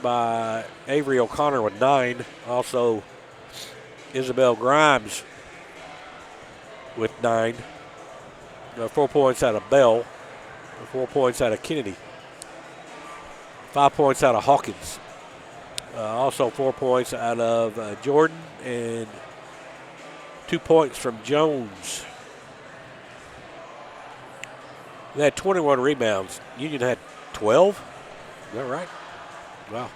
by Avery O'Connor with 9. Also, Isabel Grimes with 9. 4 points out of Bell. 4 points out of Kennedy. 5 points out of Hawkins. Also 4 points out of Jordan and 2 points from Jones. They had 21 rebounds. Union had 12. Is that right? Wow.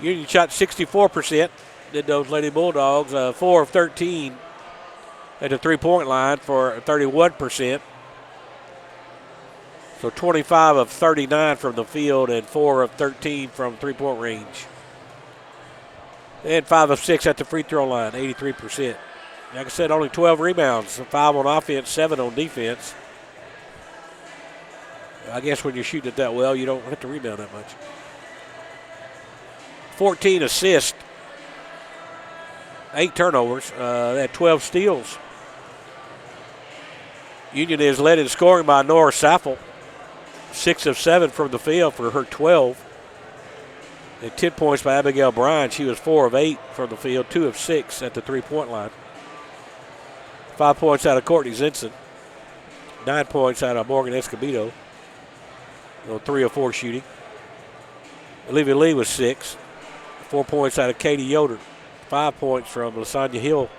Union shot 64%. Did those Lady Bulldogs 4 of 13 at the 3-point line for 31%. So 25 of 39 from the field and 4 of 13 from 3-point range. And 5 of 6 at the free throw line, 83%. Like I said, only 12 rebounds, 5 on offense, 7 on defense. I guess when you're shooting it that well, you don't have to rebound that much. 14 assists, 8 turnovers. They had 12 steals. Union is led in scoring by Nora Saffel, 6 of 7 from the field for her 12. And 10 points by Abigail Bryan. She was 4 of 8 from the field, 2 of 6 at the 3-point line. 5 points out of Courtney Zinson. 9 points out of Morgan Escobedo. 3 of 4 shooting. Olivia Lee was 6. 4 points out of Katie Yoder. 5 points from Lasagna Hill.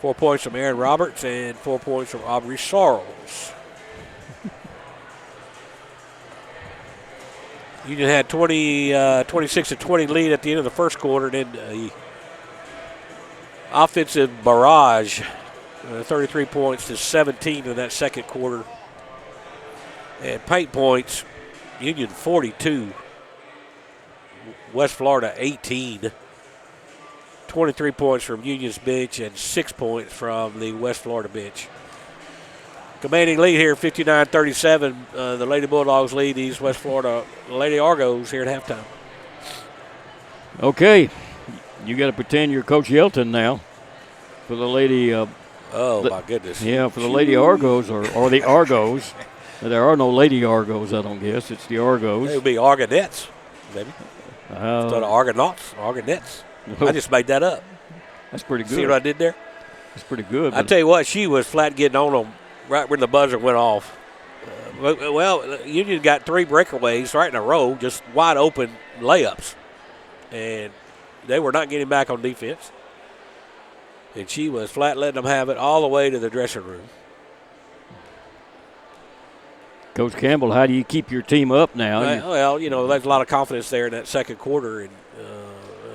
4 points from Aaron Roberts and 4 points from Aubrey Sorrells. Union had 26-20 lead at the end of the first quarter, and then the offensive barrage, 33 points to 17 in that second quarter. And paint points, Union 42, West Florida 18. 23 points from Union's bench and 6 points from the West Florida bench. Commanding lead here, 59-37. The Lady Bulldogs lead these West Florida Lady Argos here at halftime. Okay, you got to pretend you're Coach Yelton now for the Lady. My goodness. Yeah, for the Lady Argos or the Argos. There are no Lady Argos, I don't guess. It's the Argos. It would be Argonettes, maybe. Instead of Argonauts, Argonettes. I just made that up. That's pretty good. See what I did there? That's pretty good. I tell you what, she was flat getting on them right when the buzzer went off. Union got 3 breakaways right in a row, just wide open layups. And they were not getting back on defense. And she was flat letting them have it all the way to the dressing room. Coach Campbell, how do you keep your team up now? Well, there's a lot of confidence there in that second quarter. And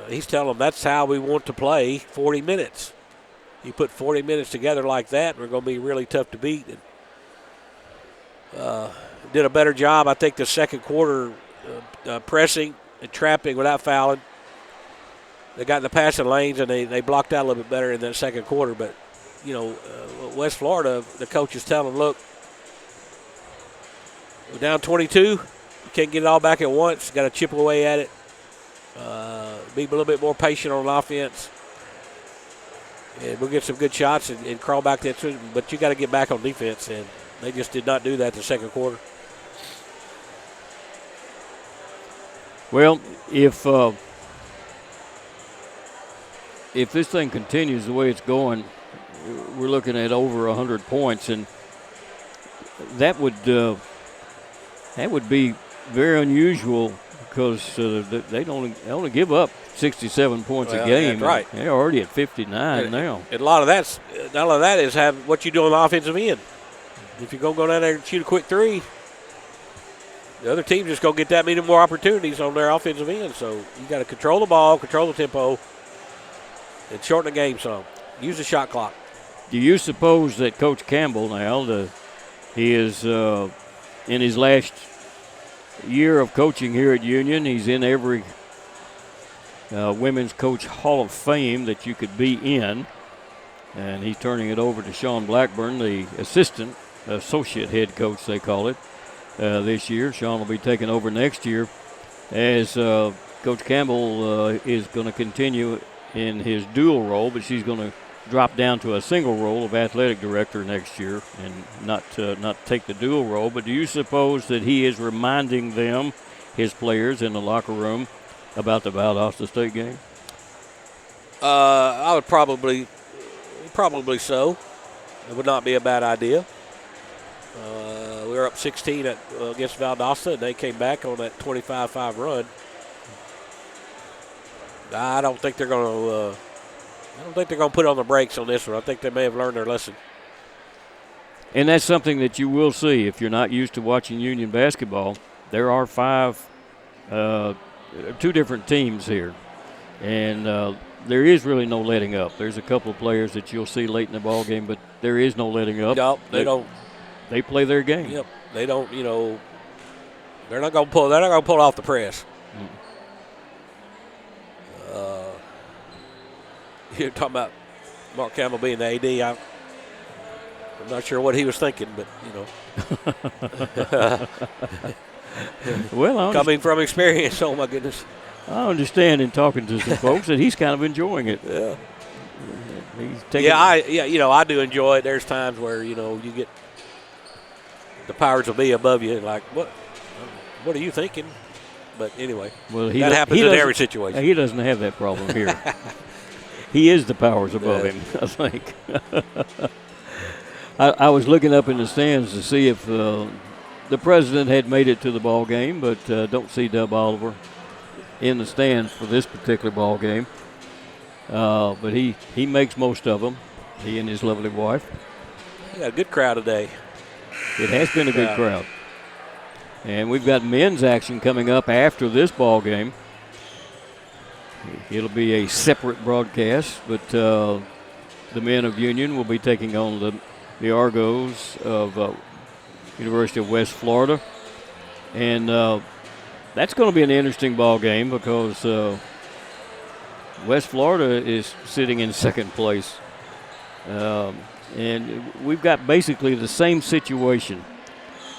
he's telling them that's how we want to play 40 minutes. You put 40 minutes together like that, we're going to be really tough to beat. And, did a better job, I think, the second quarter pressing and trapping without fouling. they got in the passing lanes and they blocked out a little bit better in that second quarter. But, West Florida, the coaches tell them, look, we're down 22. You can't get it all back at once. Got to chip away at it. Be a little bit more patient on offense. And we'll get some good shots and crawl back there. But you got to get back on defense. And they just did not do that the second quarter. Well, if this thing continues the way it's going, we're looking at over 100 points, and that would be very unusual because they only give up 67 points a game. That's right. They're already at 59 now. And a lot of that is have what you do on the offensive end. If you're going to go down there and shoot a quick three, the other team's just going to get that many more opportunities on their offensive end. So you got to control the ball, control the tempo, and shorten the game some. Use the shot clock. Do you suppose that Coach Campbell now, he is in his last year of coaching here at Union? He's in every Women's Coach Hall of Fame that you could be in. And he's turning it over to Sean Blackburn, the associate head coach, they call it, this year. Sean will be taking over next year as Coach Campbell is going to continue in his dual role, but she's going to drop down to a single role of athletic director next year and not take the dual role. But do you suppose that he is reminding them, his players in the locker room, about the Valdosta State game? I would probably so. It would not be a bad idea. We were up 16 against Valdosta, and they came back on that 25-5 run. I don't think they're going to put on the brakes on this one. I think they may have learned their lesson. And that's something that you will see if you're not used to watching Union basketball. There are two different teams here, and there is really no letting up. There's a couple of players that you'll see late in the ball game, but there is no letting up. No, they don't. They play their game. Yep, they don't. They're not going to pull. They're not going to pull off the press. You're talking about Mark Campbell being the AD. I'm not sure what he was thinking, but well, coming from experience, oh my goodness. I understand in talking to some folks that he's kind of enjoying it. Yeah. I do enjoy it. There's times where you get the powers will be above you, like what are you thinking? But anyway, that happens in every situation. He doesn't have that problem here. He is the powers above him, I think. I was looking up in the stands to see if the president had made it to the ball game, but don't see Dub Oliver in the stands for this particular ball game. But he makes most of them, he and his lovely wife. Yeah, a good crowd today. It has been a good crowd. And we've got men's action coming up after this ball game. It'll be a separate broadcast, but the men of Union will be taking on the Argos of University of West Florida. And that's going to be an interesting ball game because West Florida is sitting in second place. And we've got basically the same situation.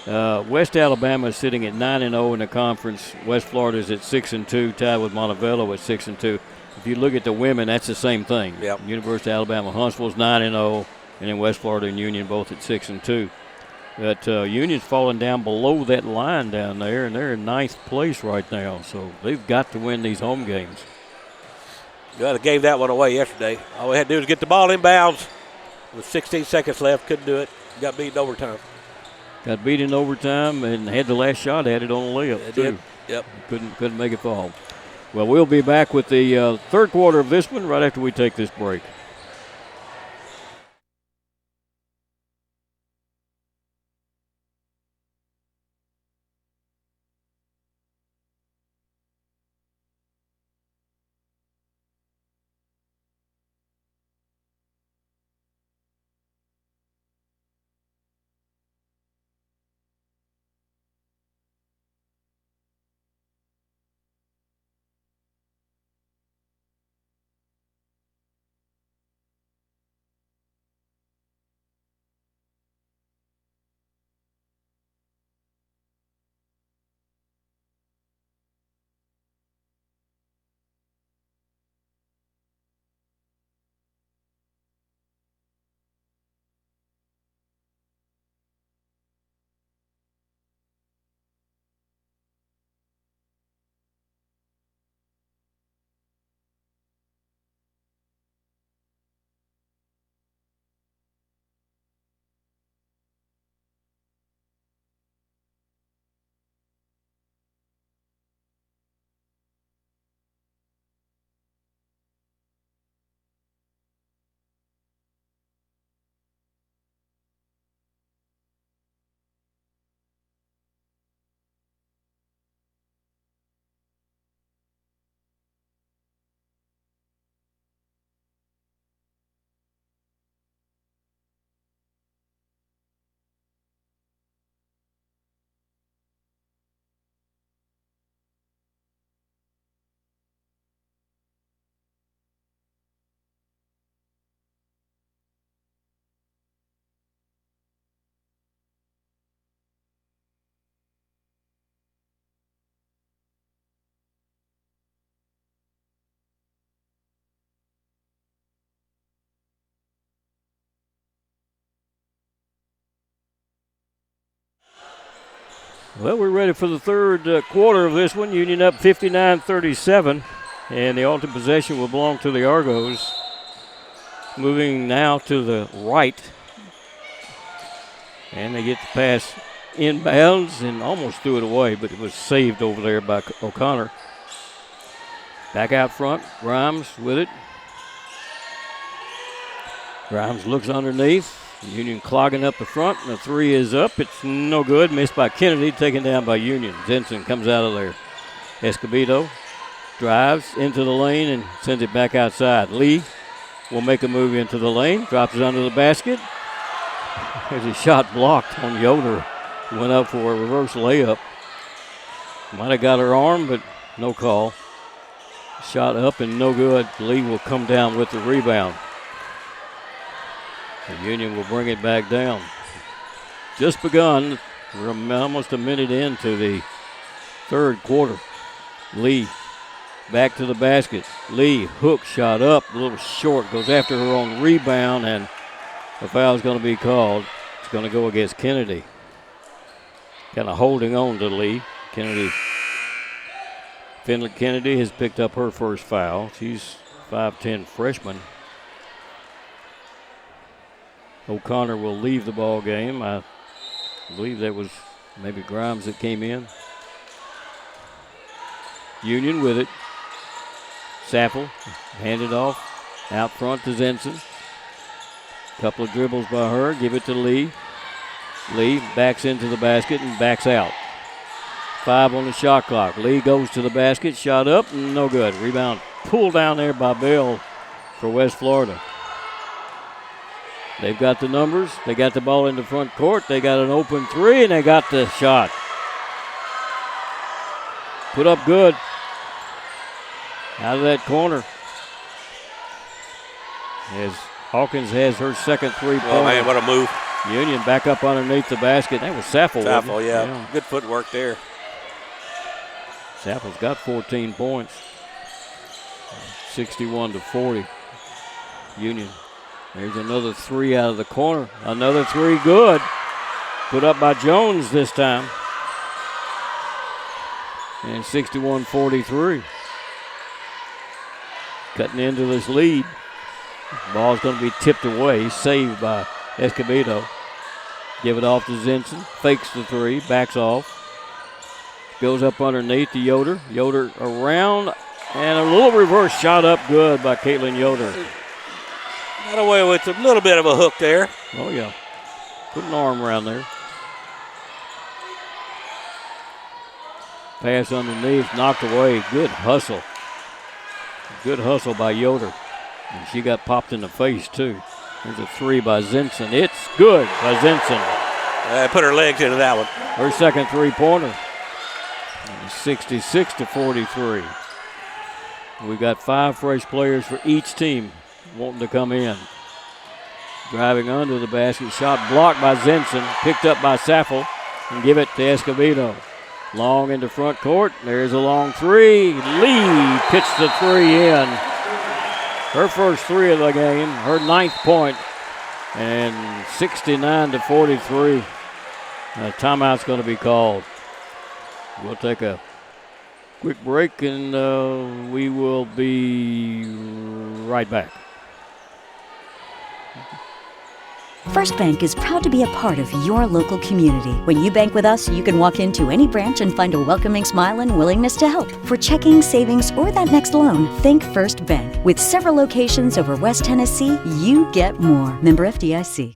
West Alabama is sitting at 9-0 in the conference. West Florida is at 6-2, tied with Montevallo at 6-2. If you look at the women, that's the same thing. Yep. University of Alabama Huntsville is 9-0, and then West Florida and Union both at 6-2. But Union's falling down below that line down there, and they're in ninth place right now. So they've got to win these home games. Well, they gave that one away yesterday. All we had to do was get the ball inbounds with 16 seconds left. Couldn't do it. Got beat in overtime. Got beat in overtime and had the last shot at it on a layup, too. Did. Yep. Couldn't make it fall. Well, we'll be back with the third quarter of this one right after we take this break. Well, we're ready for the third quarter of this one. Union up 59-37, and the ultimate possession will belong to the Argos. Moving now to the right, and they get the pass inbounds and almost threw it away, but it was saved over there by O'Connor. Back out front, Grimes with it. Grimes looks underneath. Union clogging up the front, and the three is up. It's no good. Missed by Kennedy, taken down by Union. Zenson comes out of there. Escobedo drives into the lane and sends it back outside. Lee will make a move into the lane, drops it under the basket. There's a shot blocked on Yoder. Went up for a reverse layup. Might have got her arm, but no call. Shot up and no good. Lee will come down with the rebound. The Union will bring it back down. Just begun. We're almost a minute into the third quarter. Lee back to the basket. Lee, hook shot up, a little short, goes after her own rebound, and a foul is going to be called. It's going to go against Kennedy. Kind of holding on to Lee. Finley Kennedy has picked up her first foul. She's 5'10" freshman. O'Connor will leave the ball game. I believe that was maybe Grimes that came in. Union with it. Sappel handed off out front to Zenson. Couple of dribbles by her. Give it to Lee. Lee backs into the basket and backs out. 5 on the shot clock. Lee goes to the basket. Shot up. No good. Rebound pulled down there by Bell for West Florida. They've got the numbers. They got the ball in the front court. They got an open three, and they got the shot. Put up good. Out of that corner. As Hawkins has her second three-pointer. Oh, man, what a move. Union back up underneath the basket. That was Sappel. Sappel, yeah. Good footwork there. Sappel's got 14 points. 61-40. Union. There's another three out of the corner. Another three, good. Put up by Jones this time. And 61-43. Cutting into this lead. Ball's going to be tipped away. Saved by Escobedo. Give it off to Zenson. Fakes the three. Backs off. Goes up underneath to Yoder. Yoder around. And a little reverse shot up good by Caitlin Yoder. Got away with a little bit of a hook there. Oh, yeah. Put an arm around there. Pass underneath, knocked away. Good hustle. Good hustle by Yoder. And she got popped in the face, too. There's a three by Zenson. It's good by Zenson. Put her legs into that one. Her second three-pointer. 66-43. We got 5 fresh players for each team wanting to come in. Driving under the basket. Shot blocked by Zenson. Picked up by Sappel. And give it to Escobedo. Long into front court. There's a long three. Lee pitched the three in. Her first three of the game. Her 9th point. And 69-43. A timeout's going to be called. We'll take a quick break and we will be right back. First Bank is proud to be a part of your local community. When you bank with us, you can walk into any branch and find a welcoming smile and willingness to help. For checking, savings, or that next loan, think First Bank. With several locations over West Tennessee, you get more. Member FDIC.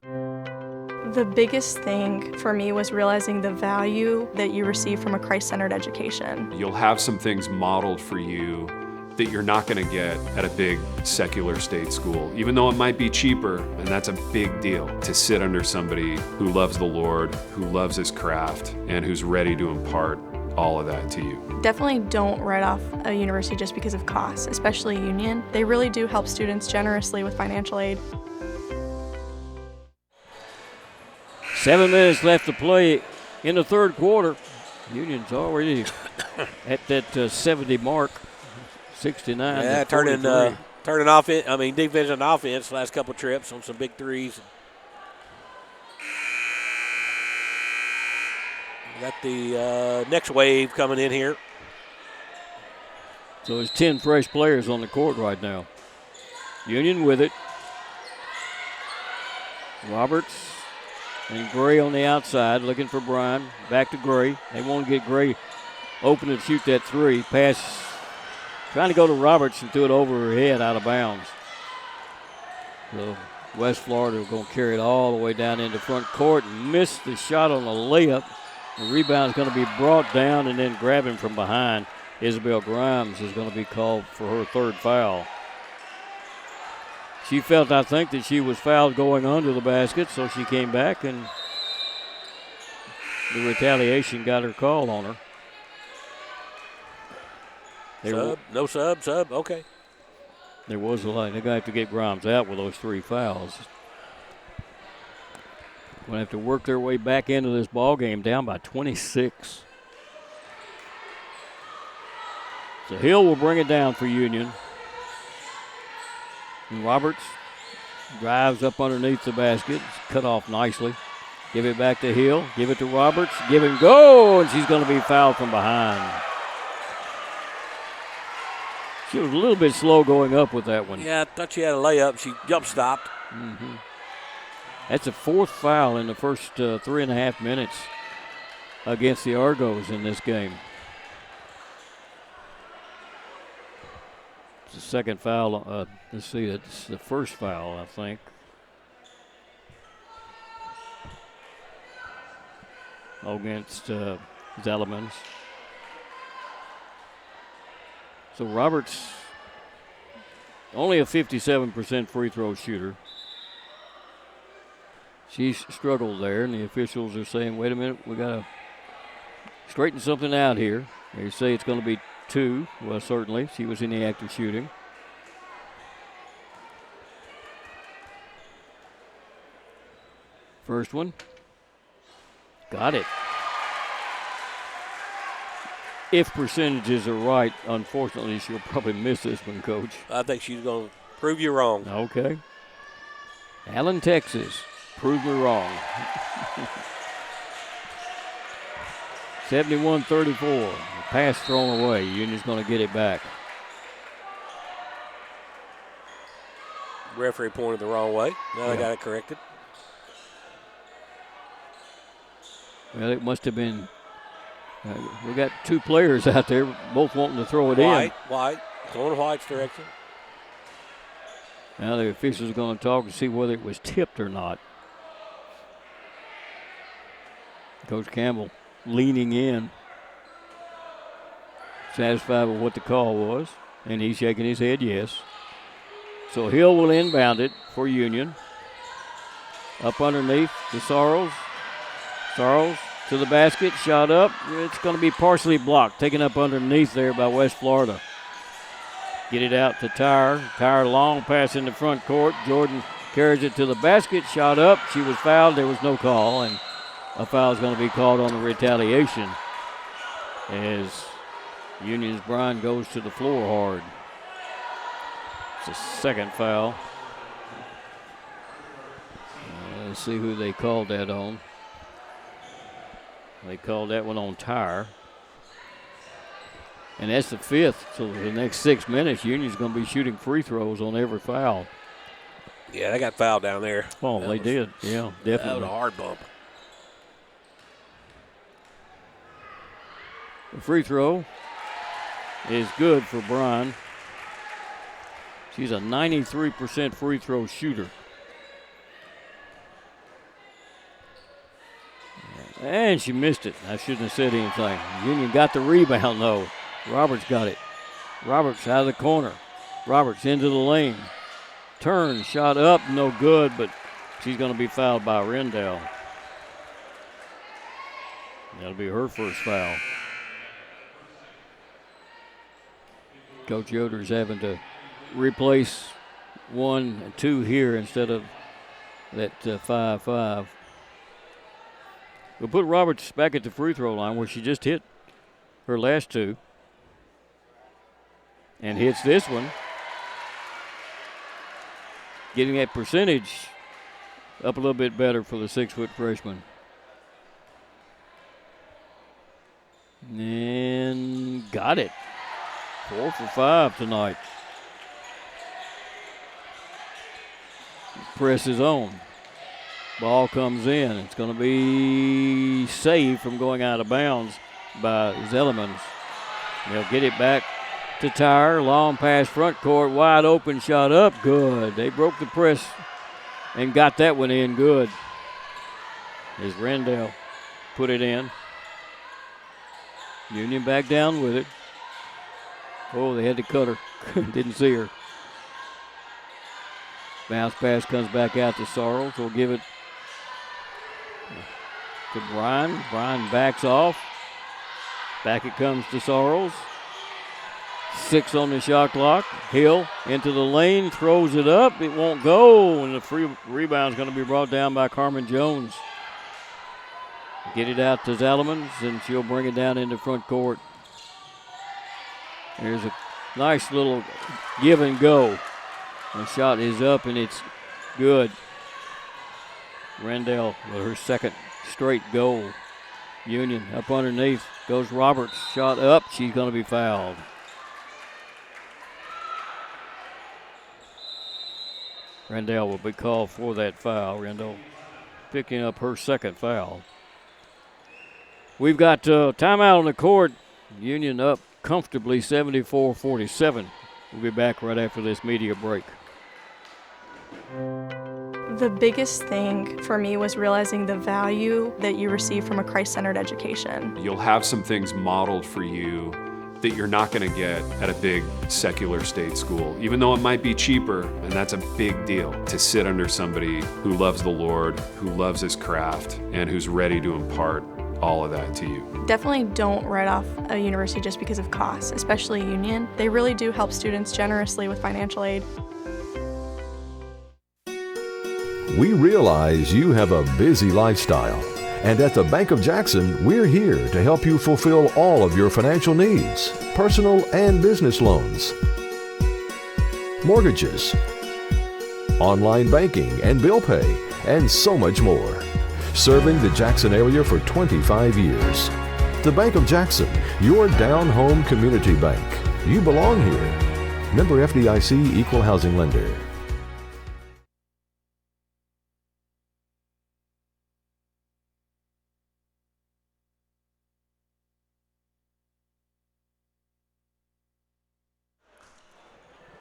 The biggest thing for me was realizing the value that you receive from a Christ-centered education. You'll have some things modeled for you that you're not going to get at a big secular state school, even though it might be cheaper, and that's a big deal to sit under somebody who loves the Lord, who loves his craft, and who's ready to impart all of that to you. Definitely don't write off a university just because of costs, especially Union. They really do help students generously with financial aid. 7 minutes left to play in the third quarter. Union's already at that 70 mark. 69. Yeah, turning offense. I mean, defense and offense last couple trips on some big threes. We got the next wave coming in here. So there's 10 fresh players on the court right now. Union with it. Roberts and Gray on the outside looking for Bryan. Back to Gray. They want to get Gray open to shoot that three. Pass trying to go to Roberts and threw it over her head out of bounds. So West Florida going to carry it all the way down into front court and miss the shot on the layup. The rebound is going to be brought down and then grabbing from behind. Isabel Grimes is going to be called for her third foul. She felt, I think, that she was fouled going under the basket, so she came back and the retaliation got her call on her. Sub, okay. There was a lot. They're going to have to get Grimes out with those 3 fouls. Going to have to work their way back into this ball game down by 26. So Hill will bring it down for Union. And Roberts drives up underneath the basket. It's cut off nicely. Give it back to Hill. Give it to Roberts. Give and go. And she's going to be fouled from behind. She was a little bit slow going up with that one. Yeah, I thought she had a layup. She jump stopped. Mm-hmm. That's a 4th foul in the first 3.5 minutes against the Argos in this game. It's the second foul. Let's see, it's the first foul, I think. Against Zelemans. So Roberts, only a 57% free throw shooter. She's struggled there, and the officials are saying, wait a minute, we got to straighten something out here. They say it's going to be 2. Well, certainly. She was in the act of shooting. First one. Got it. If percentages are right, unfortunately, she'll probably miss this one, Coach. I think she's going to prove you wrong. Okay. Allen, Texas. Prove me wrong. 71-34. Pass thrown away. Union's going to get it back. Referee pointed the wrong way. Now they got it corrected. Well, it must have been. We got 2 players out there, both wanting to throw it in. White. Going White's direction. Now the officials are going to talk and see whether it was tipped or not. Coach Campbell leaning in, satisfied with what the call was, and he's shaking his head yes. So Hill will inbound it for Union. Up underneath to Sarles. Sarles to the basket, shot up. It's going to be partially blocked, taken up underneath there by West Florida. Get it out to Tyre. Tyre long pass in the front court. Jordan carries it to the basket, shot up. She was fouled. There was no call, and a foul is going to be called on the retaliation as Union's Bryan goes to the floor hard. It's a second foul. Let's see who they called that on. They called that one on Tyre. And that's the 5th. So the next 6 minutes, Union's going to be shooting free throws on every foul. Yeah, they got fouled down there. Oh, they did. Yeah, definitely. That was a hard bump. The free throw is good for Bryan. She's a 93% free throw shooter. And she missed it. I shouldn't have said anything. Union got the rebound, though. Roberts got it. Roberts out of the corner. Roberts into the lane. Turn, shot up, no good, but she's going to be fouled by Rendell. That'll be her first foul. Coach Yoder's having to replace 1 and 2 here instead of that 5-5. We'll put Roberts back at the free throw line where she just hit her last 2. And hits this one. Getting that percentage up a little bit better for the 6-foot freshman. And got it. 4 for 5 tonight. Press is on. Ball comes in. It's going to be saved from going out of bounds by Zellermans. They'll get it back to Tyre. Long pass front court. Wide open shot up. Good. They broke the press and got that one in good. As Rendell put it in. Union back down with it. Oh, they had to cut her. Didn't see her. Bounce pass comes back out to Sorrells. We'll give it to Bryan. Bryan backs off. Back it comes to Sorrells. 6 on the shot clock. Hill into the lane, throws it up. It won't go, and the free rebound is going to be brought down by Carmen Jones. Get it out to Zellermans, and she'll bring it down into front court. There's a nice little give and go. The shot is up, and it's good. Rendell with her second straight goal. Union up underneath. Goes Roberts. Shot up. She's going to be fouled. Rendell will be called for that foul. Rendell picking up her second foul. We've got timeout on the court. Union up comfortably 74-47. We'll be back right after this media break. The biggest thing for me was realizing the value that you receive from a Christ-centered education. You'll have some things modeled for you that you're not going to get at a big secular state school, even though it might be cheaper, and that's a big deal to sit under somebody who loves the Lord, who loves his craft, and who's ready to impart all of that to you. Definitely don't write off a university just because of costs, especially Union. They really do help students generously with financial aid. We realize you have a busy lifestyle, and at the Bank of Jackson, we're here to help you fulfill all of your financial needs, personal and business loans, mortgages, online banking and bill pay, and so much more. Serving the Jackson area for 25 years. The Bank of Jackson, your down-home community bank. You belong here. Member FDIC, Equal Housing Lender.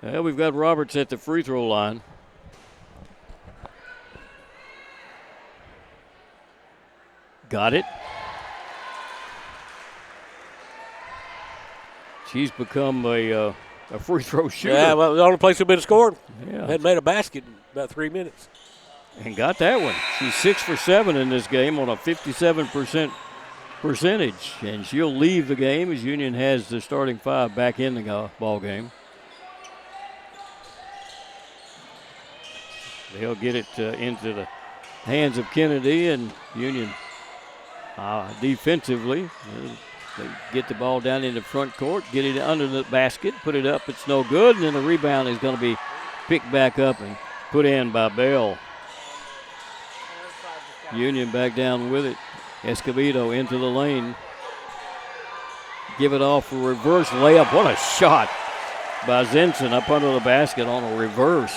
Well, we've got Roberts at the free throw line. Got it. She's become a free throw shooter. Yeah, well, the only place we've been scored. Yeah. Hadn't made a basket in about 3 minutes. And got that one. She's 6 for 7 in this game on a 57% percentage. And she'll leave the game as Union has the starting 5 back in the ball game. They'll get it into the hands of Kennedy, and Union defensively, they get the ball down in the front court, get it under the basket, put it up, it's no good, and then the rebound is going to be picked back up and put in by Bell. Union back down with it. Escobedo into the lane. Give it off for reverse layup. What a shot by Zinson up under the basket on a reverse.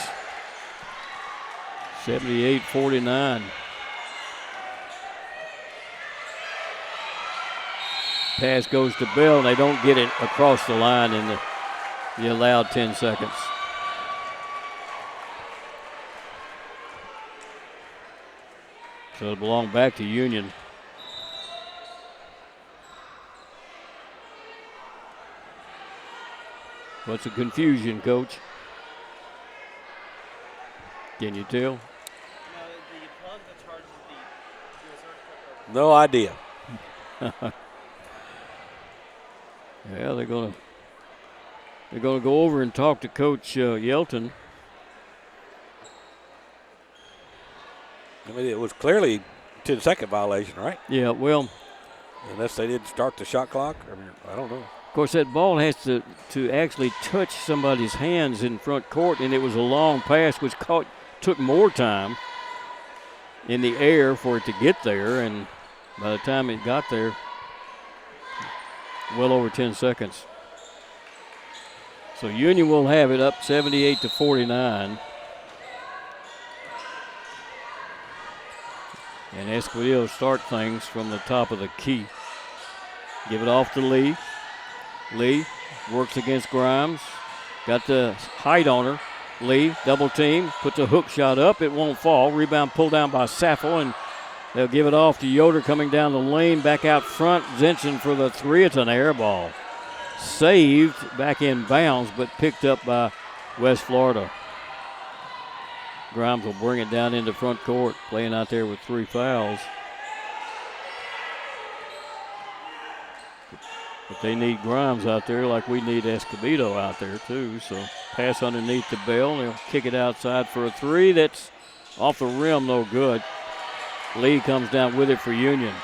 78-49. Pass goes to Bell, and they don't get it across the line in the allowed 10 seconds. So it'll belong back to Union. What's the confusion, Coach? Can you tell? No idea. Yeah, they're gonna go over and talk to Coach Yelton. I mean, it was clearly a 10-second violation, right? Yeah, well, unless they didn't start the shot clock. I don't know. Of course, that ball has to actually touch somebody's hands in front court, and it was a long pass, which took more time in the air for it to get there, and by the time it got there, well over 10 seconds. So Union will have it up 78-49. And Escondido start things from the top of the key. Give it off to Lee. Lee works against Grimes. Got the height on her. Lee, double team, puts a hook shot up. It won't fall. Rebound pulled down by Saffel, and they'll give it off to Yoder coming down the lane. Back out front, Zinsen for the three. It's an air ball. Saved back in bounds, but picked up by West Florida. Grimes will bring it down into front court, playing out there with 3 fouls. But they need Grimes out there like we need Escobedo out there too. So pass underneath the Bell. They'll kick it outside for a 3. That's off the rim, no good. Lee comes down with it for Union.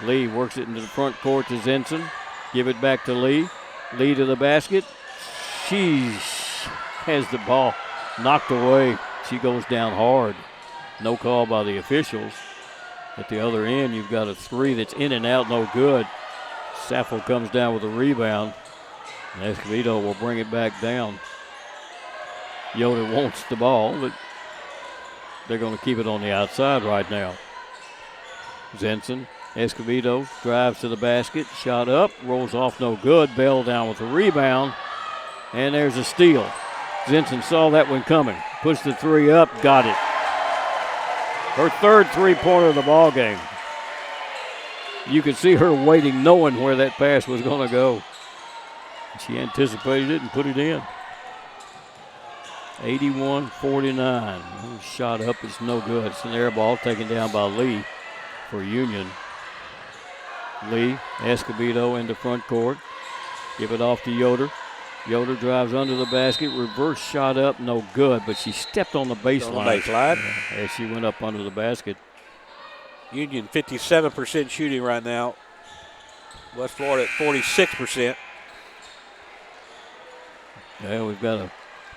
Lee works it into the front court to Zinsen. Give it back to Lee. Lee to the basket. She has the ball knocked away. She goes down hard. No call by the officials. At the other end, you've got a 3 that's in and out, no good. Saffel comes down with a rebound. And Escobedo will bring it back down. Yoder wants the ball, but they're going to keep it on the outside right now. Zinsen, Escobedo drives to the basket. Shot up, rolls off, no good. Bell down with the rebound. And there's a steal. Zinsen saw that one coming. Puts the 3 up, got it. Her third three-pointer of the ball game. You could see her waiting, knowing where that pass was going to go. She anticipated it and put it in. 81-49. Shot up, it's no good. It's an air ball taken down by Lee for Union. Lee, Escobedo into front court. Give it off to Yoder. Yoder drives under the basket. Reverse shot up, no good, but she stepped on the baseline. As she went up under the basket. Union 57% shooting right now. West Florida at 46%. Yeah, we've got a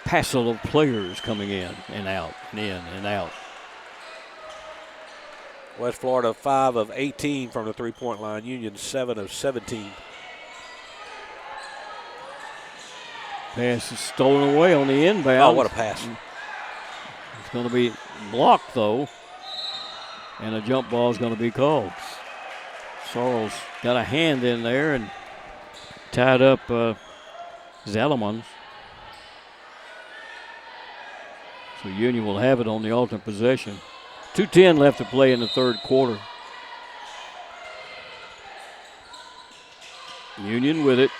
passel of players coming in and out, and in and out. West Florida 5 of 18 from the three-point line. Union 7 of 17. Pass is stolen away on the inbound. Oh, what a pass. It's going to be blocked, though. And a jump ball is going to be called. Sorrells got a hand in there and tied up Zalamans. So Union will have it on the alternate possession. 2:10 left to play in the third quarter. Union with it.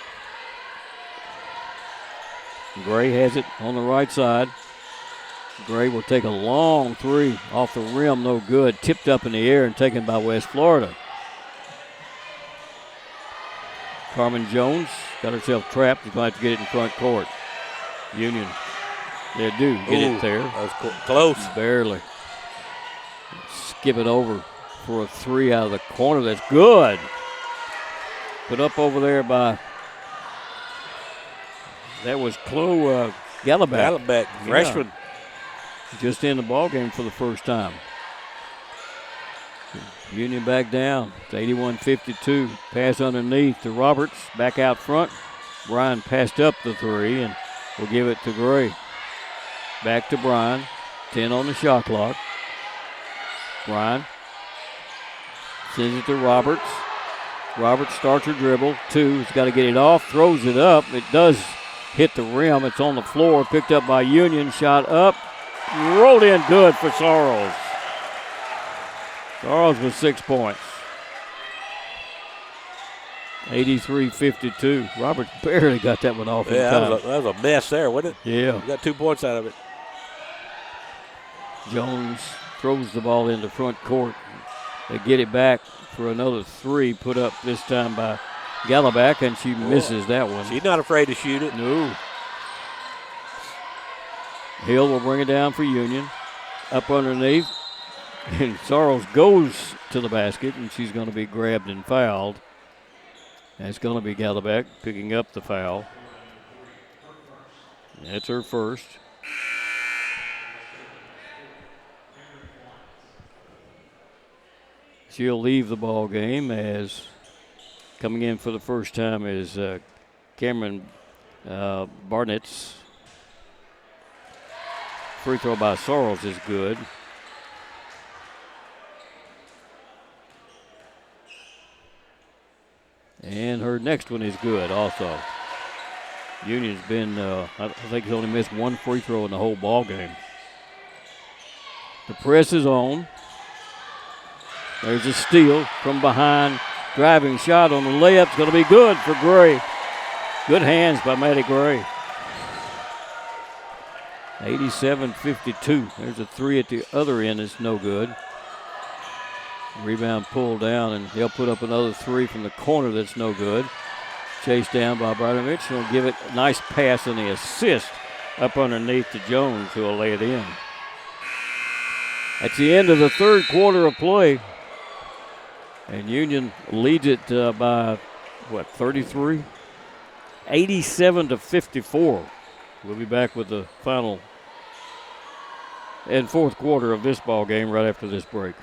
Gray has it on the right side. Gray will take a long 3 off the rim, no good. Tipped up in the air and taken by West Florida. Carmen Jones got herself trapped. She's going to have to get it in front court. Union, they do get it there. That was close. Barely. Skip it over for a 3 out of the corner. That's good. Put up over there by, that was Chloe Gallabak. Gallabak, freshman. Yeah. Just in the ball game for the first time. Union back down. It's 81-52. Pass underneath to Roberts. Back out front. Bryan passed up the 3 and will give it to Gray. Back to Bryan. 10 on the shot clock. Bryan sends it to Roberts. Roberts starts her dribble. 2. He's got to get it off. Throws it up. It does hit the rim. It's on the floor. Picked up by Union. Shot up. Rolled in good for Sorrells. Sorrells with 6 points. 83-52. Roberts barely got that one off in time. That was a mess there, wasn't it? Yeah. You got 2 points out of it. Jones throws the ball into front court. They get it back for another 3 put up this time by Gallabak, and she misses that one. She's not afraid to shoot it. No. Hill will bring it down for Union. Up underneath. And Sorrells goes to the basket, and she's going to be grabbed and fouled. And it's going to be Gallabak picking up the foul. That's her first. She'll leave the ball game as Coming in for the first time is Cameron Barnett's. Free throw by Sorrells is good. And her next one is good also. Union's been, I think he's only missed one free throw in the whole ball game. The press is on. There's a steal from behind. Driving shot on the layup. It's going to be good for Gray. Good hands by Maddie Gray. 87-52. There's a three at the other end. It's no good. Rebound pulled down, and they'll put up another three from the corner that's no good. Chased down by Brodovich. He'll give it a nice pass and the assist up underneath to Jones, who will lay it in. That's the end of the third quarter of play. And Union leads it by, 33? 87-54. We'll be back with the final and fourth quarter of this ball game right after this break.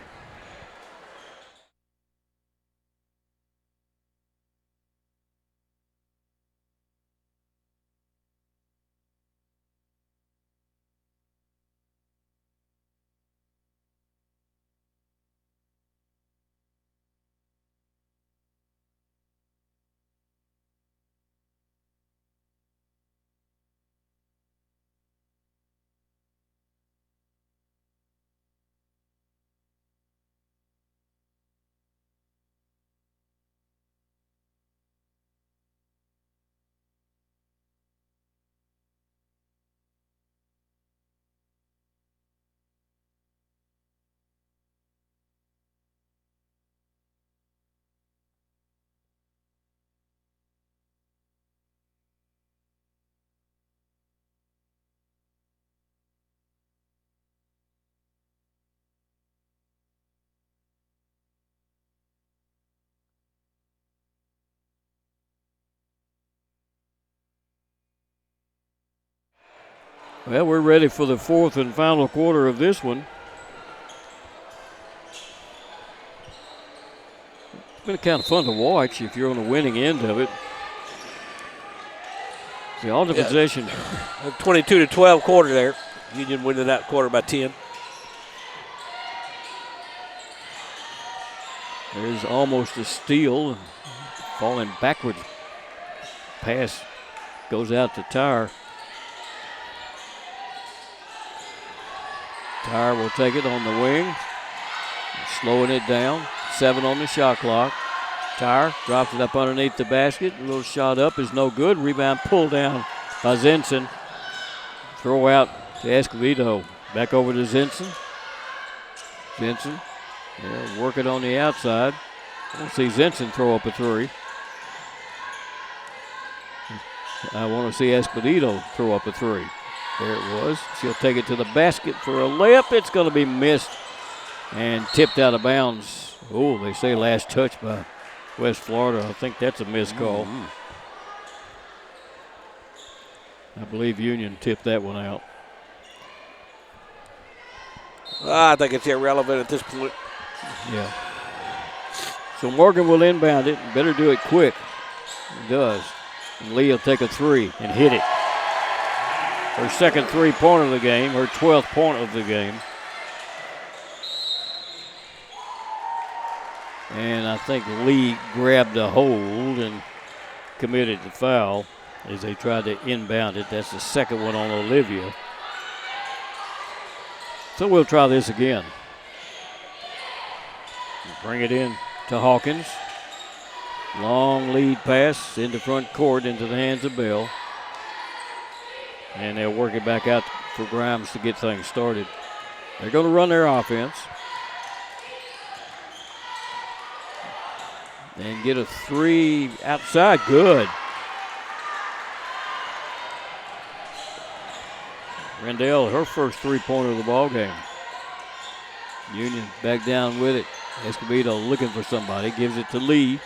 Well, we're ready for the fourth and final quarter of this one. It's been kind of fun to watch if you're on the winning end of it. The all the possession. 22-12 quarter there. Union winning that quarter by 10. There's almost a steal. Falling backwards. Pass goes out to Tyre. Tyre will take it on the wing. Slowing it down. 7 on the shot clock. Tyre drops it up underneath the basket. A little shot up is no good. Rebound pulled down by Zinson. Throw out to Escobedo. Back over to Zinson. Zinson working on the outside. I want to see Zinson throw up a three. I want to see Escobedo throw up a three. There it was. She'll take it to the basket for a layup. It's going to be missed and tipped out of bounds. Oh, they say last touch by West Florida. I think that's a missed call. I believe Union tipped that one out. I think it's irrelevant at this point. Yeah. So Morgan will inbound it. Better do it quick. He does. And Lee will take a three and hit it. Her second three-point of the game, her 12th point of the game. And I think Lee grabbed a hold and committed the foul as they tried to inbound it. That's the second one on Olivia. So we'll try this again. Bring it in to Hawkins. Long lead pass into front court into the hands of Bell. And they'll work it back out for Grimes to get things started. They're going to run their offense. And get a three outside. Good. Rendell, her first three-pointer of the ball game. Union back down with it. Escobedo looking for somebody. Gives it to Lee.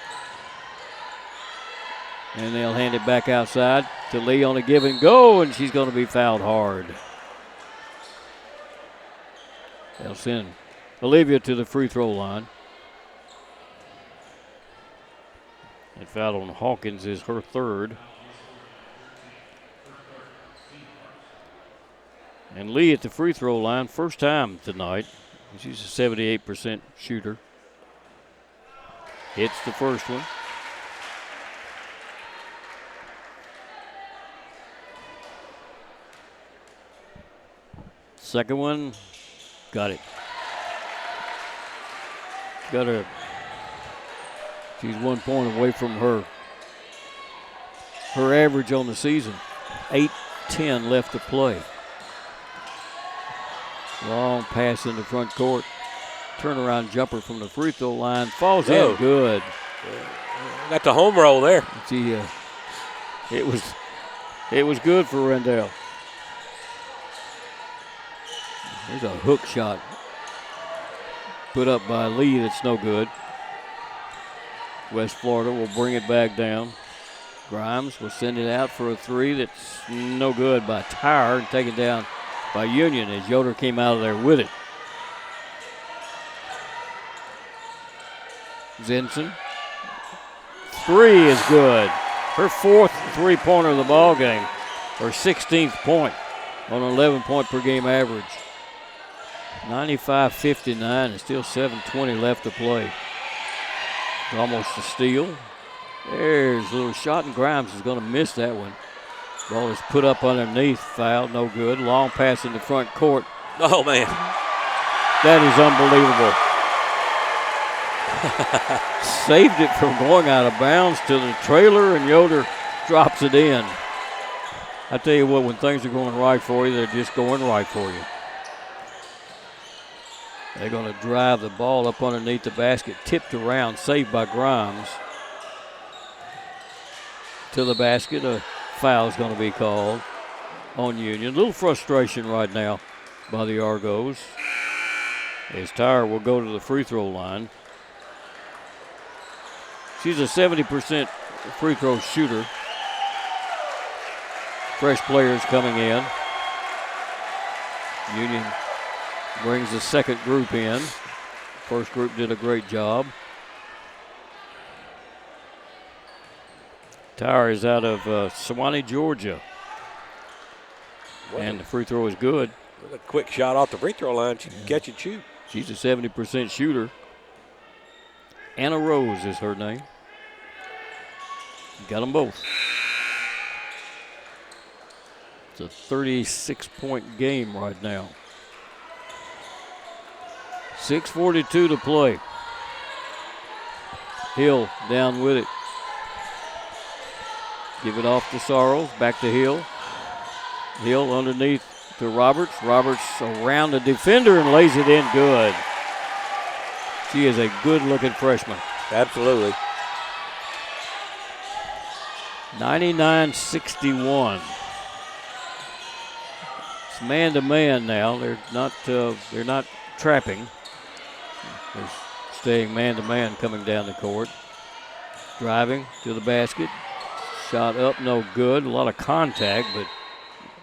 And they'll hand it back outside to Lee on a give and go, and she's going to be fouled hard. They'll send Olivia to the free throw line. That foul on Hawkins is her third. And Lee at the free throw line, first time tonight. She's a 78% shooter. Hits the first one. Second one, got it. She's 1 point away from her average on the season. 8:10 left to play. Long pass in the front court. Turnaround jumper from the free throw line. Falls in good. Got the home roll there. It was good for Rendell. There's a hook shot put up by Lee that's no good. West Florida will bring it back down. Grimes will send it out for a three that's no good by Tyre and taken down by Union as Yoder came out of there with it. Zinson. Three is good. Her fourth three-pointer of the ball game. Her 16th point on an 11-point per game average. 95-59 and still 7:20 left to play. Almost a steal. There's a little shot, and Grimes is going to miss that one. Ball is put up underneath. Foul, no good. Long pass in the front court. Oh, man. That is unbelievable. Saved it from going out of bounds to the trailer, and Yoder drops it in. I tell you what, when things are going right for you, they're just going right for you. They're going to drive the ball up underneath the basket, tipped around, saved by Grimes. To the basket, a foul is going to be called on Union. A little frustration right now by the Argos. As Tyre will go to the free throw line. She's a 70% free throw shooter. Fresh players coming in. Union brings the second group in. First group did a great job. Tyre is out of Sewanee, Georgia. And the free throw is good. A quick shot off the free throw line. She can catch and shoot. She's a 70% shooter. Anna Rose is her name. Got them both. It's a 36-point game right now. 6:42 to play. Hill down with it. Give it off to Sorrells. Back to Hill. Hill underneath to Roberts. Roberts around the defender and lays it in good. She is a good-looking freshman. Absolutely. 99-61. It's man-to-man now. They're not trapping. They're staying man-to-man coming down the court. Driving to the basket. Shot up, no good. A lot of contact, but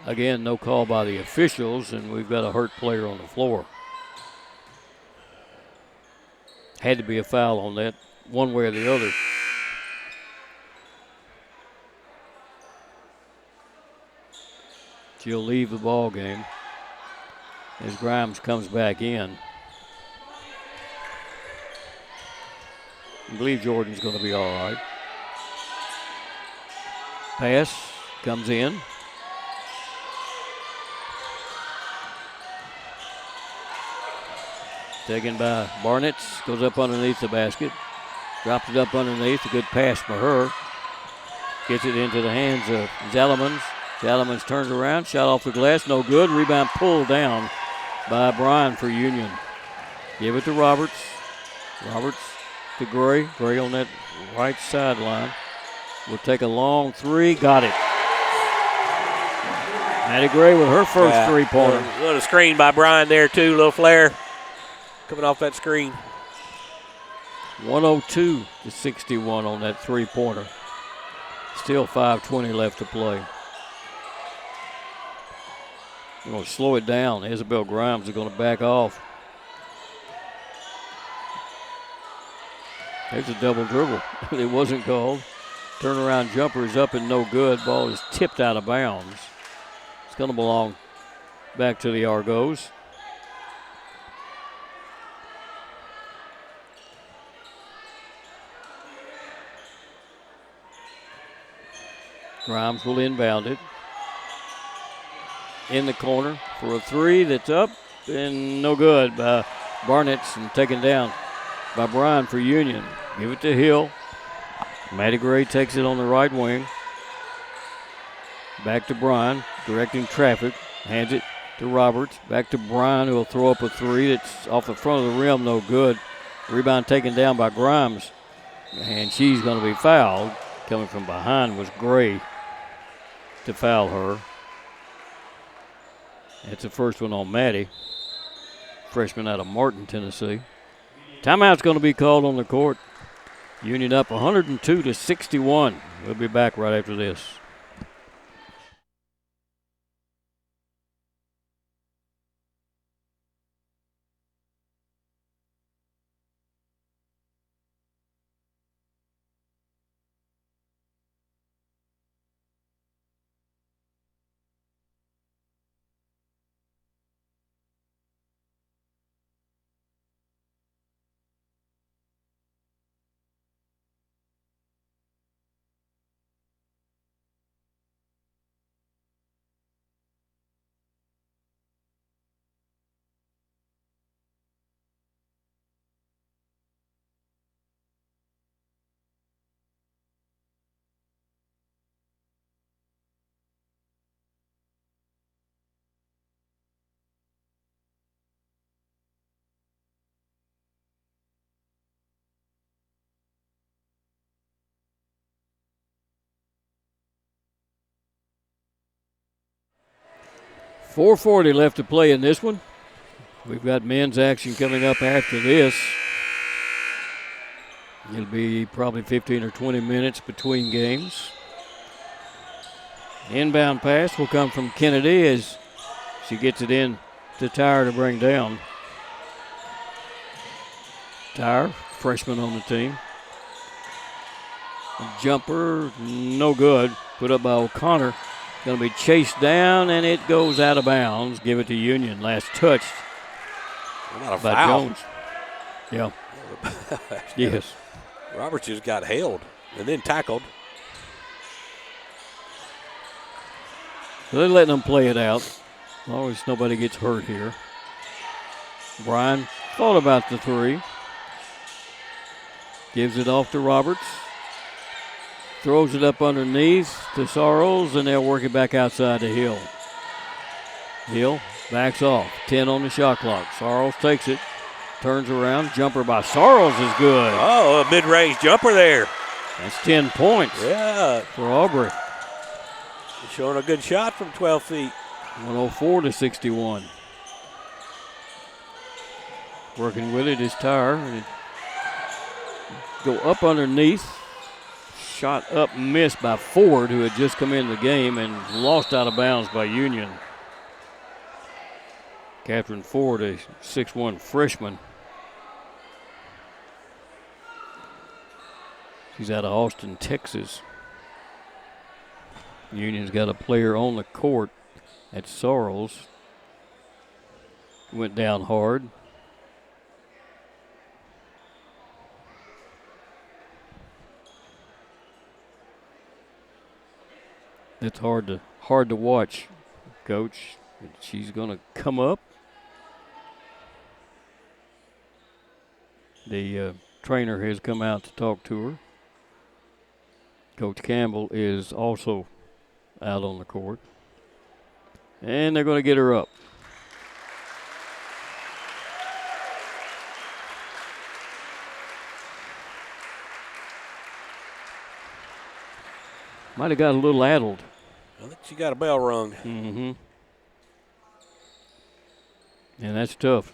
again, no call by the officials, and we've got a hurt player on the floor. Had to be a foul on that, one way or the other. She'll leave the ball game as Grimes comes back in. I believe Jordan's going to be all right. Pass comes in. Taken by Barnett, goes up underneath the basket. Drops it up underneath, a good pass for her. Gets it into the hands of Zalemans. Zalemans turns around, shot off the glass, no good. Rebound pulled down by Bryan for Union. Give it to Roberts. Roberts to Gray. Gray on that right sideline. Will take a long three, got it. Maddie Gray with her first three-pointer. A little screen by Bryan there too, little flare coming off that screen. 102-61 on that three-pointer. Still 5:20 left to play. We're going to slow it down. Isabel Grimes is going to back off. There's a double dribble. It wasn't called. Turnaround jumper is up and no good. Ball is tipped out of bounds. It's going to belong back to the Argos. Grimes will inbound it. In the corner for a three that's up and no good by Barnett's and taken down by Bryan for Union. Give it to Hill. Matty Gray takes it on the right wing. Back to Bryan, directing traffic. Hands it to Roberts. Back to Bryan, who will throw up a three that's off the front of the rim, no good. Rebound taken down by Grimes. And she's going to be fouled. Coming from behind was Gray to foul her. It's the first one on Maddie, freshman out of Martin, Tennessee. Timeout's going to be called on the court. Union up 102-61. We'll be back right after this. .440 left to play in this one. We've got men's action coming up after this. It'll be probably 15 or 20 minutes between games. Inbound pass will come from Kennedy as she gets it in to Tyre to bring down. Tyre, freshman on the team. A jumper, no good. Put up by O'Connor. Going to be chased down, and it goes out of bounds. Give it to Union. Last touched by foul. Jones. Yeah. Yes. Roberts just got held and then tackled. So they're letting them play it out. As long as nobody gets hurt here. Bryan thought about the three. Gives it off to Roberts. Throws it up underneath to Sorrells, and they'll work it back outside to Hill. Hill backs off. 10 on the shot clock. Sorrells takes it. Turns around. Jumper by Sorrells is good. Oh, a mid-range jumper there. That's 10 points. Yeah. For Aubrey. Showing a good shot from 12 feet. 104-61. Working with it is Tyre. And it go up underneath. Shot up, missed by Ford, who had just come in the game and lost out of bounds by Union. Catherine Ford, a 6'1" freshman. She's out of Austin, Texas. Union's got a player on the court at Sorrells. Went down hard. It's hard to watch, Coach. She's going to come up. The trainer has come out to talk to her. Coach Campbell is also out on the court. And they're going to get her up. Might have got a little addled. I think she got a bell rung. Mm-hmm. And that's tough.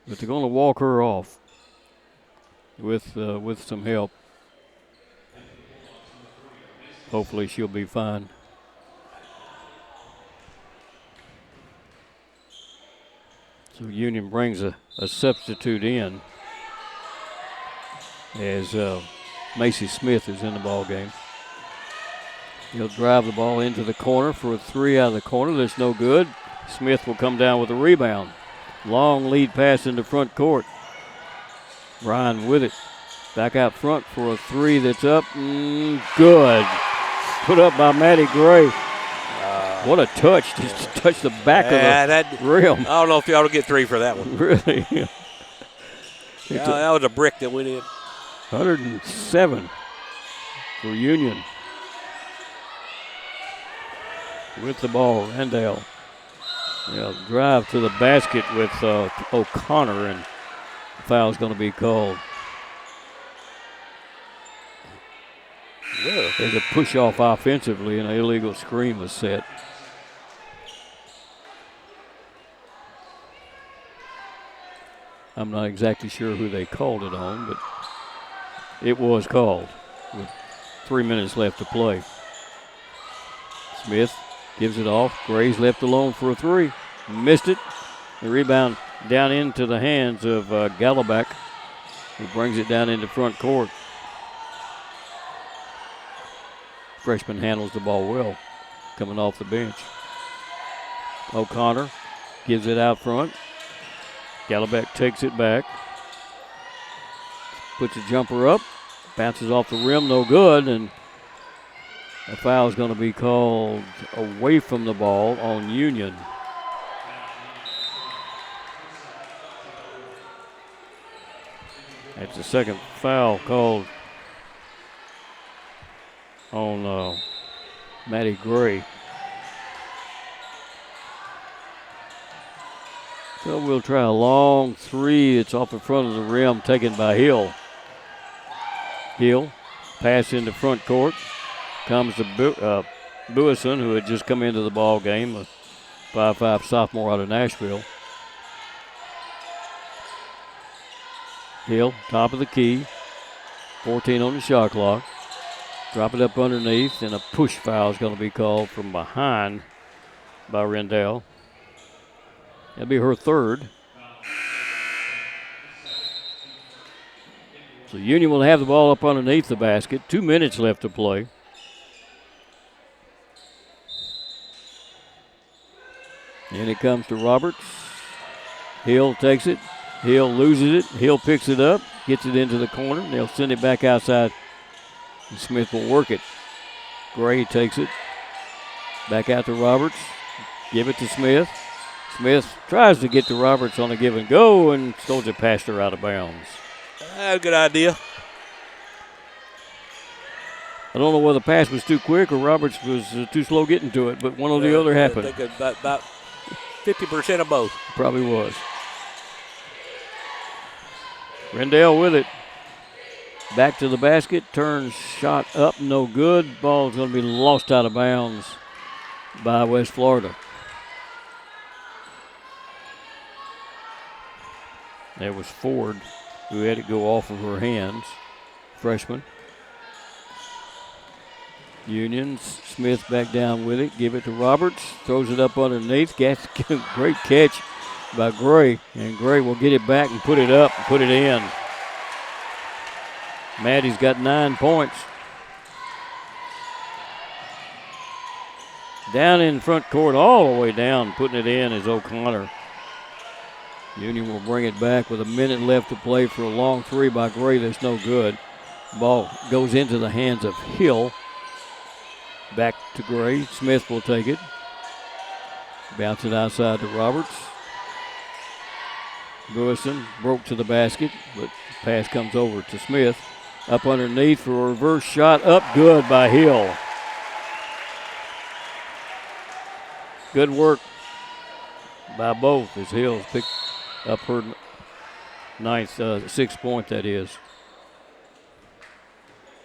But they're going to walk her off with some help. Hopefully she'll be fine. So Union brings a substitute in. as Macy Smith is in the ball game. He'll drive the ball into the corner for a three out of the corner. That's no good. Smith will come down with a rebound. Long lead pass into front court. Ryan with it. Back out front for a three that's up. Good. Put up by Maddie Gray. What a touch. Just touched the back of the rim. I don't know if you ought to get 3 for that one. Really? Yeah, that was a brick that went in. 107 for Union. With the ball, Randall. Drive to the basket with O'Connor, and the foul's going to be called. Yeah. There's a push-off offensively, and an illegal screen was set. I'm not exactly sure who they called it on, but it was called with 3 minutes left to play. Smith gives it off. Gray's left alone for a three. Missed it. The rebound down into the hands of Gallowback, who brings it down into front court. Freshman handles the ball well, coming off the bench. O'Connor gives it out front. Gallowback takes it back. Puts a jumper up. Bounces off the rim, no good, and a foul is going to be called away from the ball on Union. That's the second foul called on Maddie Gray. So we'll try a long three. It's off the front of the rim, taken by Hill. Hill, pass into front court. Comes to Buison, who had just come into the ball game, a 5'5" sophomore out of Nashville. Hill, top of the key, 14 on the shot clock. Drop it up underneath, and a push foul is going to be called from behind by Rendell. That'll be her third. So Union will have the ball up underneath the basket. 2 minutes left to play. And it comes to Roberts. Hill takes it. Hill loses it. Hill picks it up, gets it into the corner. They'll send it back outside. And Smith will work it. Gray takes it. Back out to Roberts. Give it to Smith. Smith tries to get to Roberts on a give and go and throws it past her out of bounds. Good idea. I don't know whether the pass was too quick or Roberts was too slow getting to it, but one or the other happened. I think about 50% of both. Probably was. Rendell with it. Back to the basket. Turns, shot up, no good. Ball's going to be lost out of bounds by West Florida. There was Ford, who had it go off of her hands. Freshman. Union, Smith back down with it. Give it to Roberts. Throws it up underneath. Great catch by Gray. And Gray will get it back and put it up and put it in. Maddie's got 9 points. Down in front court, all the way down, putting it in is O'Connor. Union will bring it back with a minute left to play for a long three by Gray. That's no good. Ball goes into the hands of Hill. Back to Gray. Smith will take it. Bounce it outside to Roberts. Buison broke to the basket, but pass comes over to Smith. Up underneath for a reverse shot. Up good by Hill. Good work by both as Hill's picked up her ninth, 6th point, that is.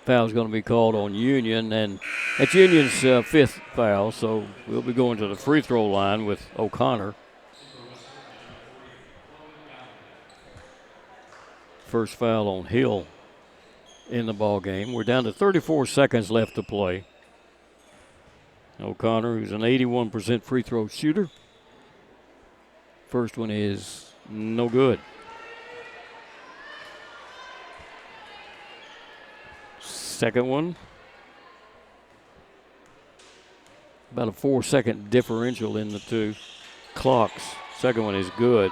Foul's going to be called on Union, and that's Union's 5th foul, so we'll be going to the free throw line with O'Connor. First foul on Hill in the ball game. We're down to 34 seconds left to play. O'Connor, who's an 81% free throw shooter. First one is no good. second one. About a 4-second differential in the two clocks. Second one is good.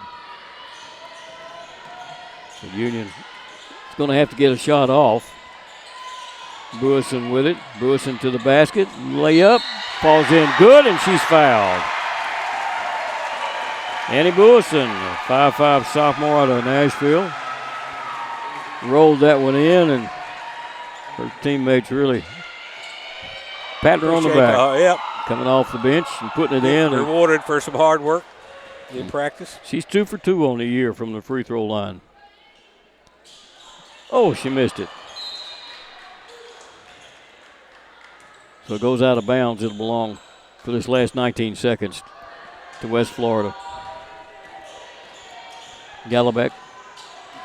So Union is going to have to get a shot off. Buison with it. Buison to the basket. Layup. Falls in good, and she's fouled. Annie Buison, 5'5" sophomore out of Nashville. Rolled that one in, and her teammates really patting her on the back. Yep. Coming off the bench and putting it in. Rewarded for some hard work in practice. She's 2 for 2 on the year from the free throw line. Oh, she missed it. So it goes out of bounds. It'll belong for this last 19 seconds to West Florida. Gallowback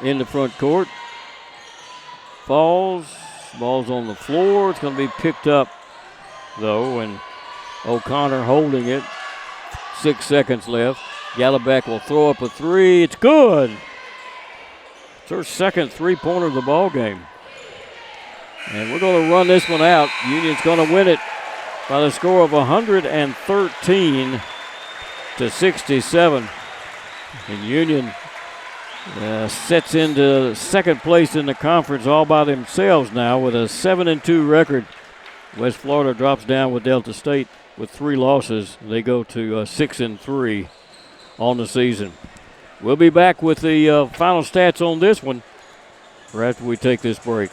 in the front court. Falls. Ball's on the floor. It's going to be picked up, though, and O'Connor holding it. 6 seconds left. Gallowback will throw up a three. It's good. It's her second three-pointer of the ball game. And we're going to run this one out. Union's going to win it by the score of 113-67. And Union sets into second place in the conference all by themselves now with a 7-2 record. West Florida drops down with Delta State with 3 losses. They go to 6-3 on the season. We'll be back with the final stats on this one right after we take this break.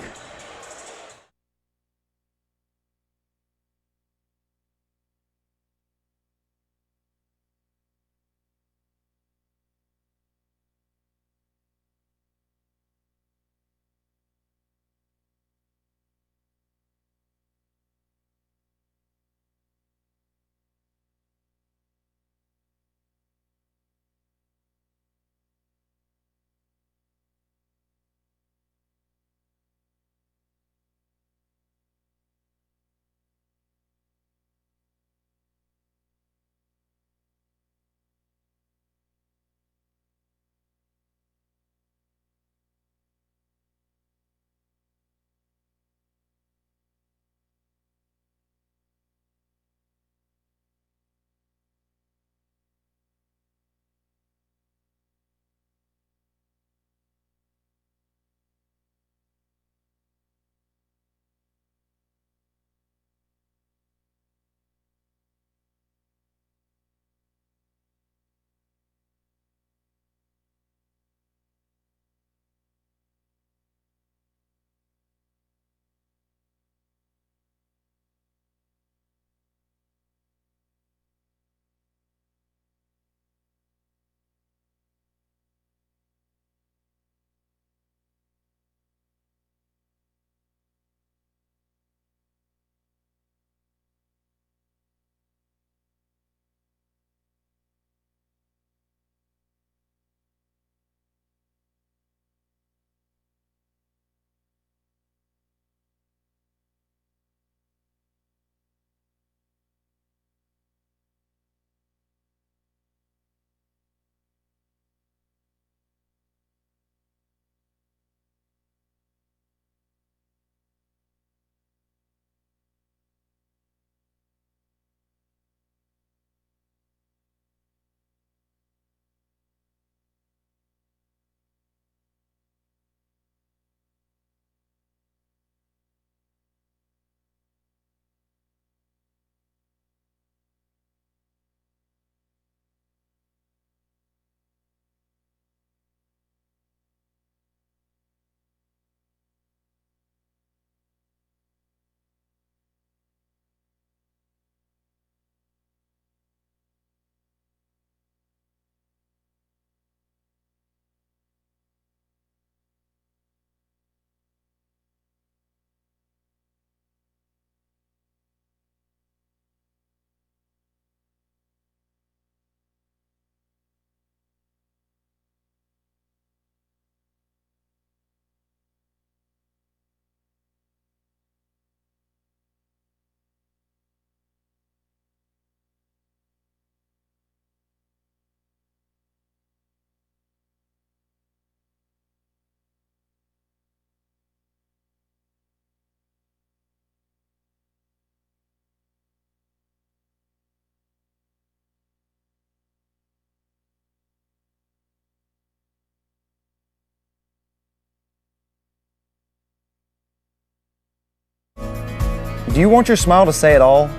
Do you want your smile to say it all?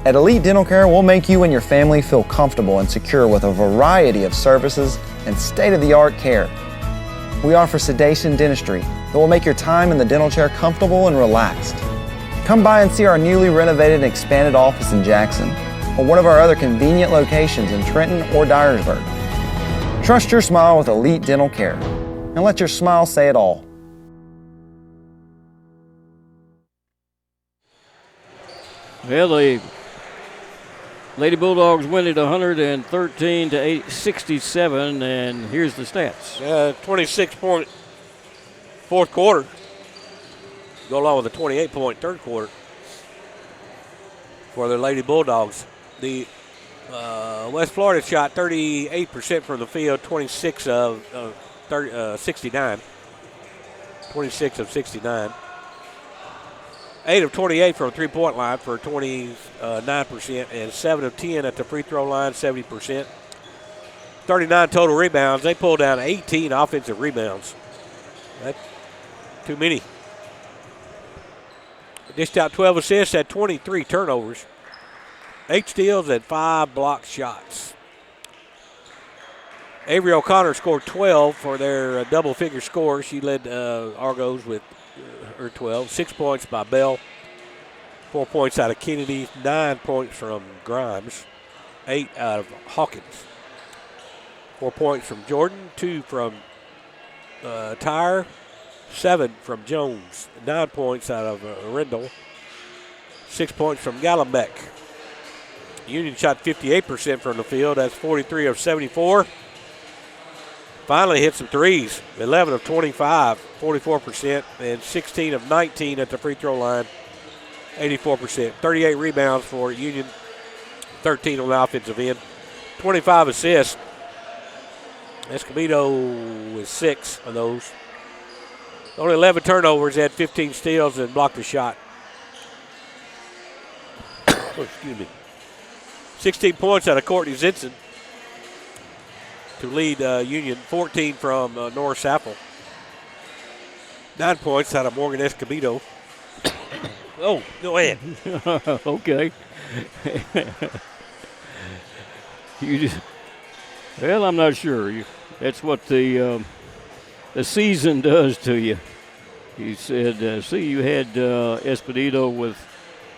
At Elite Dental Care, we'll make you and your family feel comfortable and secure with a variety of services and state-of-the-art care. We offer sedation dentistry that will make your time in the dental chair comfortable and relaxed. Come by and see our newly renovated and expanded office in Jackson or one of our other convenient locations in Trenton or Dyersburg. Trust your smile with Elite Dental Care and let your smile say it all. Well, the Lady Bulldogs win it 113-67, and here's the stats. 26-point fourth quarter. Go along with a 28-point third quarter for the Lady Bulldogs. The West Florida shot 38% from the field, 26 of 69. 26 of 69. 8 of 28 from a three-point line for 29%, and 7 of 10 at the free throw line, 70%. 39 total rebounds. They pulled down 18 offensive rebounds. That's too many. Dished out 12 assists, had 23 turnovers, 8 steals, and 5 blocked shots. Avery O'Connor scored 12 for their double-figure score. She led Argos with her 12. 6 points by Bell, 4 points out of Kennedy, 9 points from Grimes, 8 out of Hawkins. 4 points from Jordan, 2 from Tyre, 7 from Jones, 9 points out of Rendell, 6 points from Gallenbeck. Union shot 58% from the field. That's 43 of 74. Finally hit some threes, 11 of 25, 44%, and 16 of 19 at the free throw line, 84%. 38 rebounds for Union, 13 on the offensive end, 25 assists. Escobedo with 6 of those. Only 11 turnovers, had 15 steals and blocked a shot. Excuse me. 16 points out of Courtney Zinson to lead Union, 14 from Norris Apple. 9 points out of Morgan Escobedo. Oh, go ahead. Okay. Well, I'm not sure. That's what the season does to you. He said, see, you had Escobedo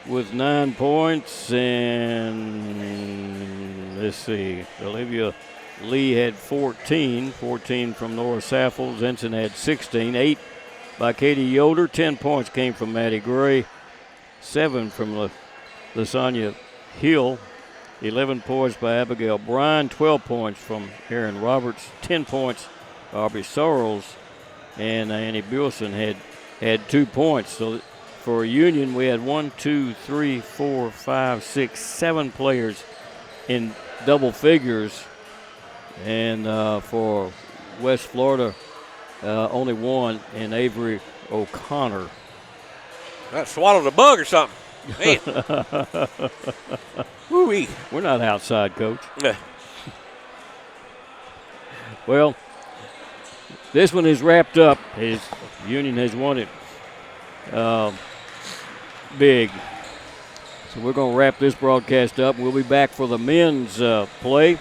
with 9 points, and let's see, Olivia Lee had 14 from Nora Saffel. Zenson had 16, 8 by Katie Yoder. 10 points came from Maddie Gray, 7 from Lasagna Hill, 11 points by Abigail Bryan, 12 points from Erin Roberts, 10 points by Aubrey Sorrells, and Annie Bilson had 2 points. So for Union, we had 7 players in double figures. And for West Florida, only 1 in Avery O'Connor. That swallowed a bug or something. Man. Woo-wee. We're not outside, Coach. Yeah. Well, this one is wrapped up. Union has won it big. So we're going to wrap this broadcast up. We'll be back for the men's play.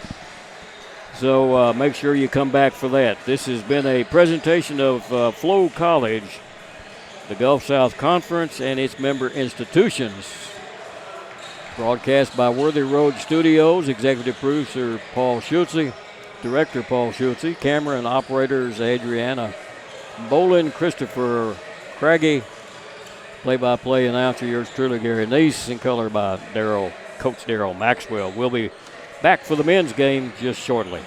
So make sure you come back for that. This has been a presentation of Flow College, the Gulf South Conference, and its member institutions. Broadcast by Worthy Road Studios, executive producer Paul Schultze, director Paul Schultze, camera and operators Adriana Bolin, Christopher Craggy, play-by-play announcer yours truly Gary Neese, and color by Coach Darryl Maxwell. We'll be back for the men's game just shortly.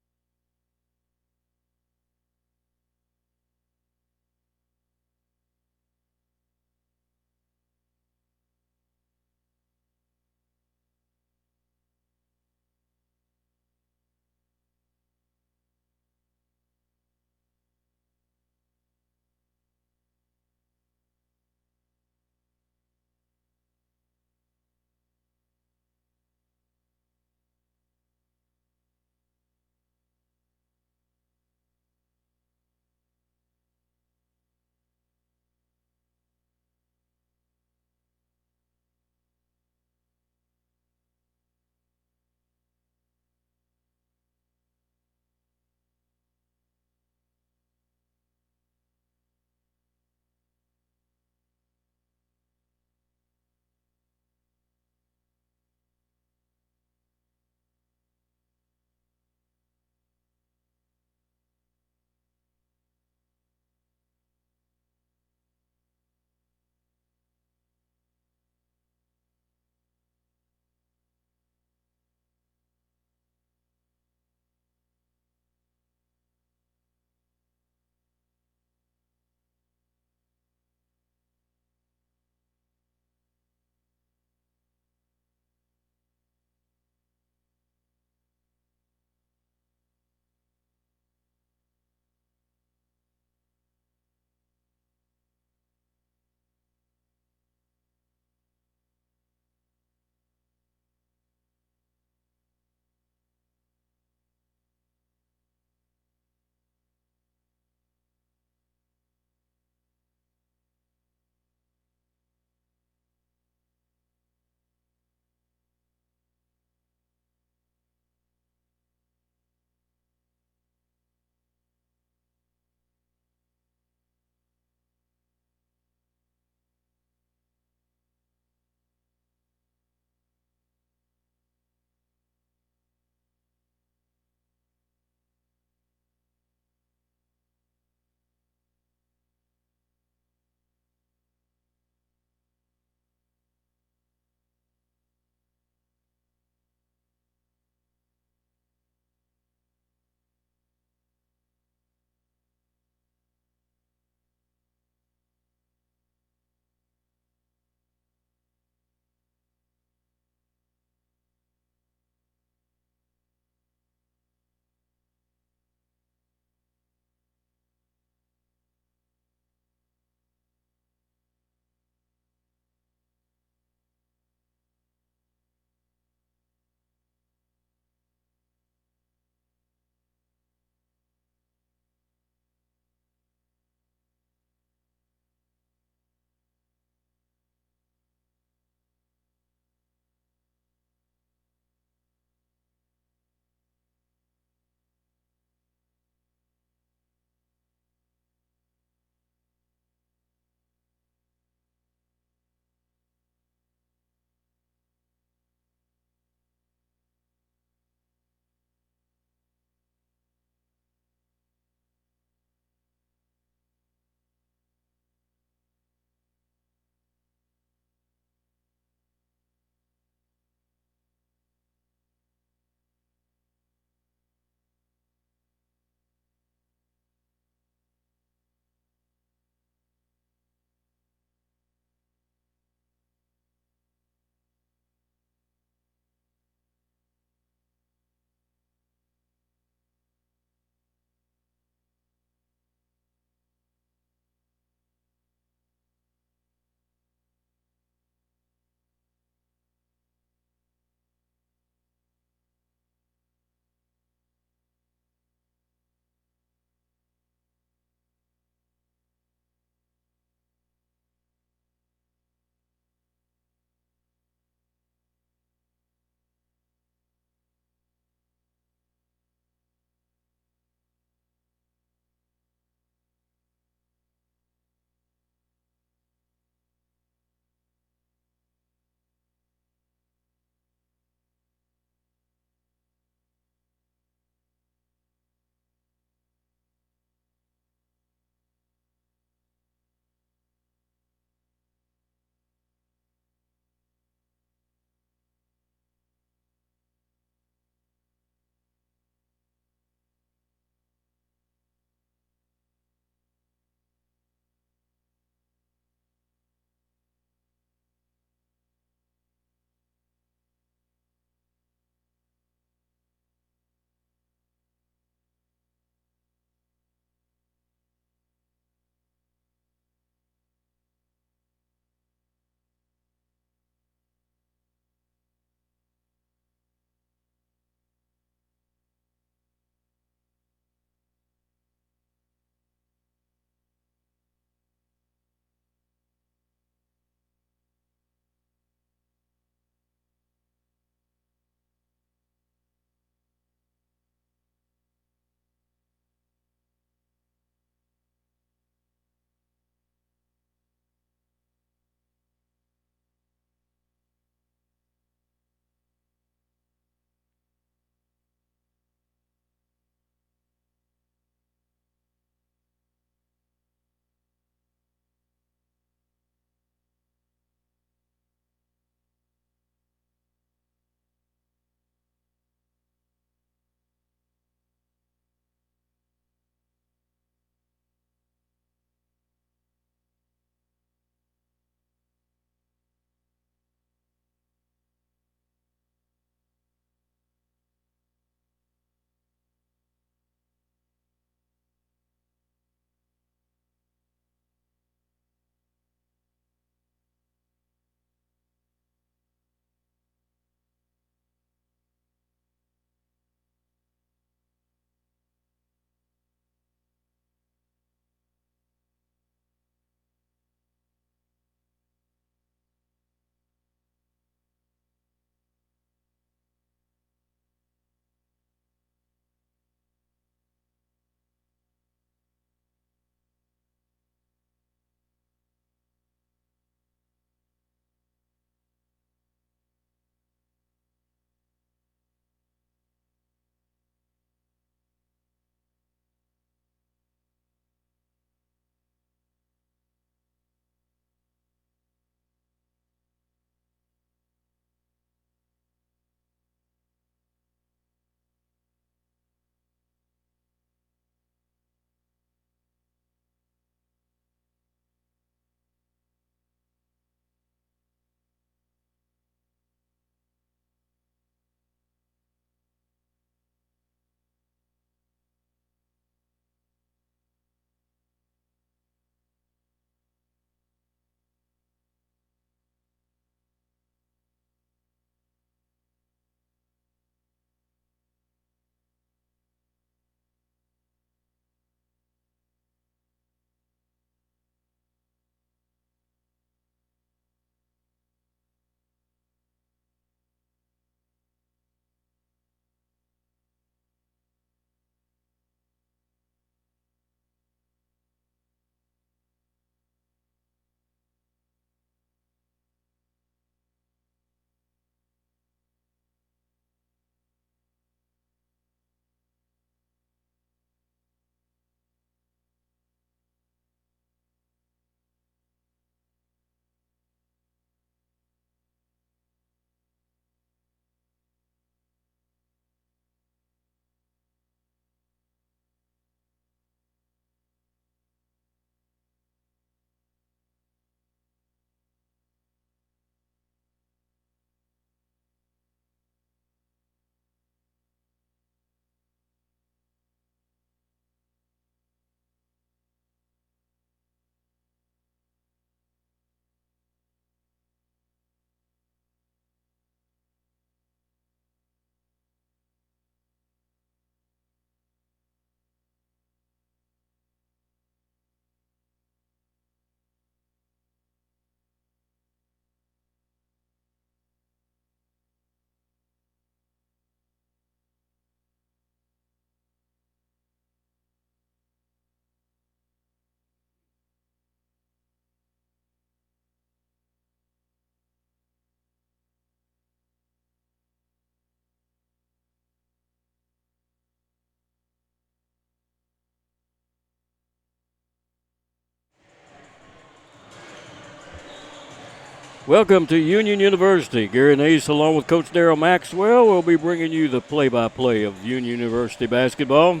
Welcome to Union University. Gary Nace along with Coach Darrell Maxwell will be bringing you the play-by-play of Union University basketball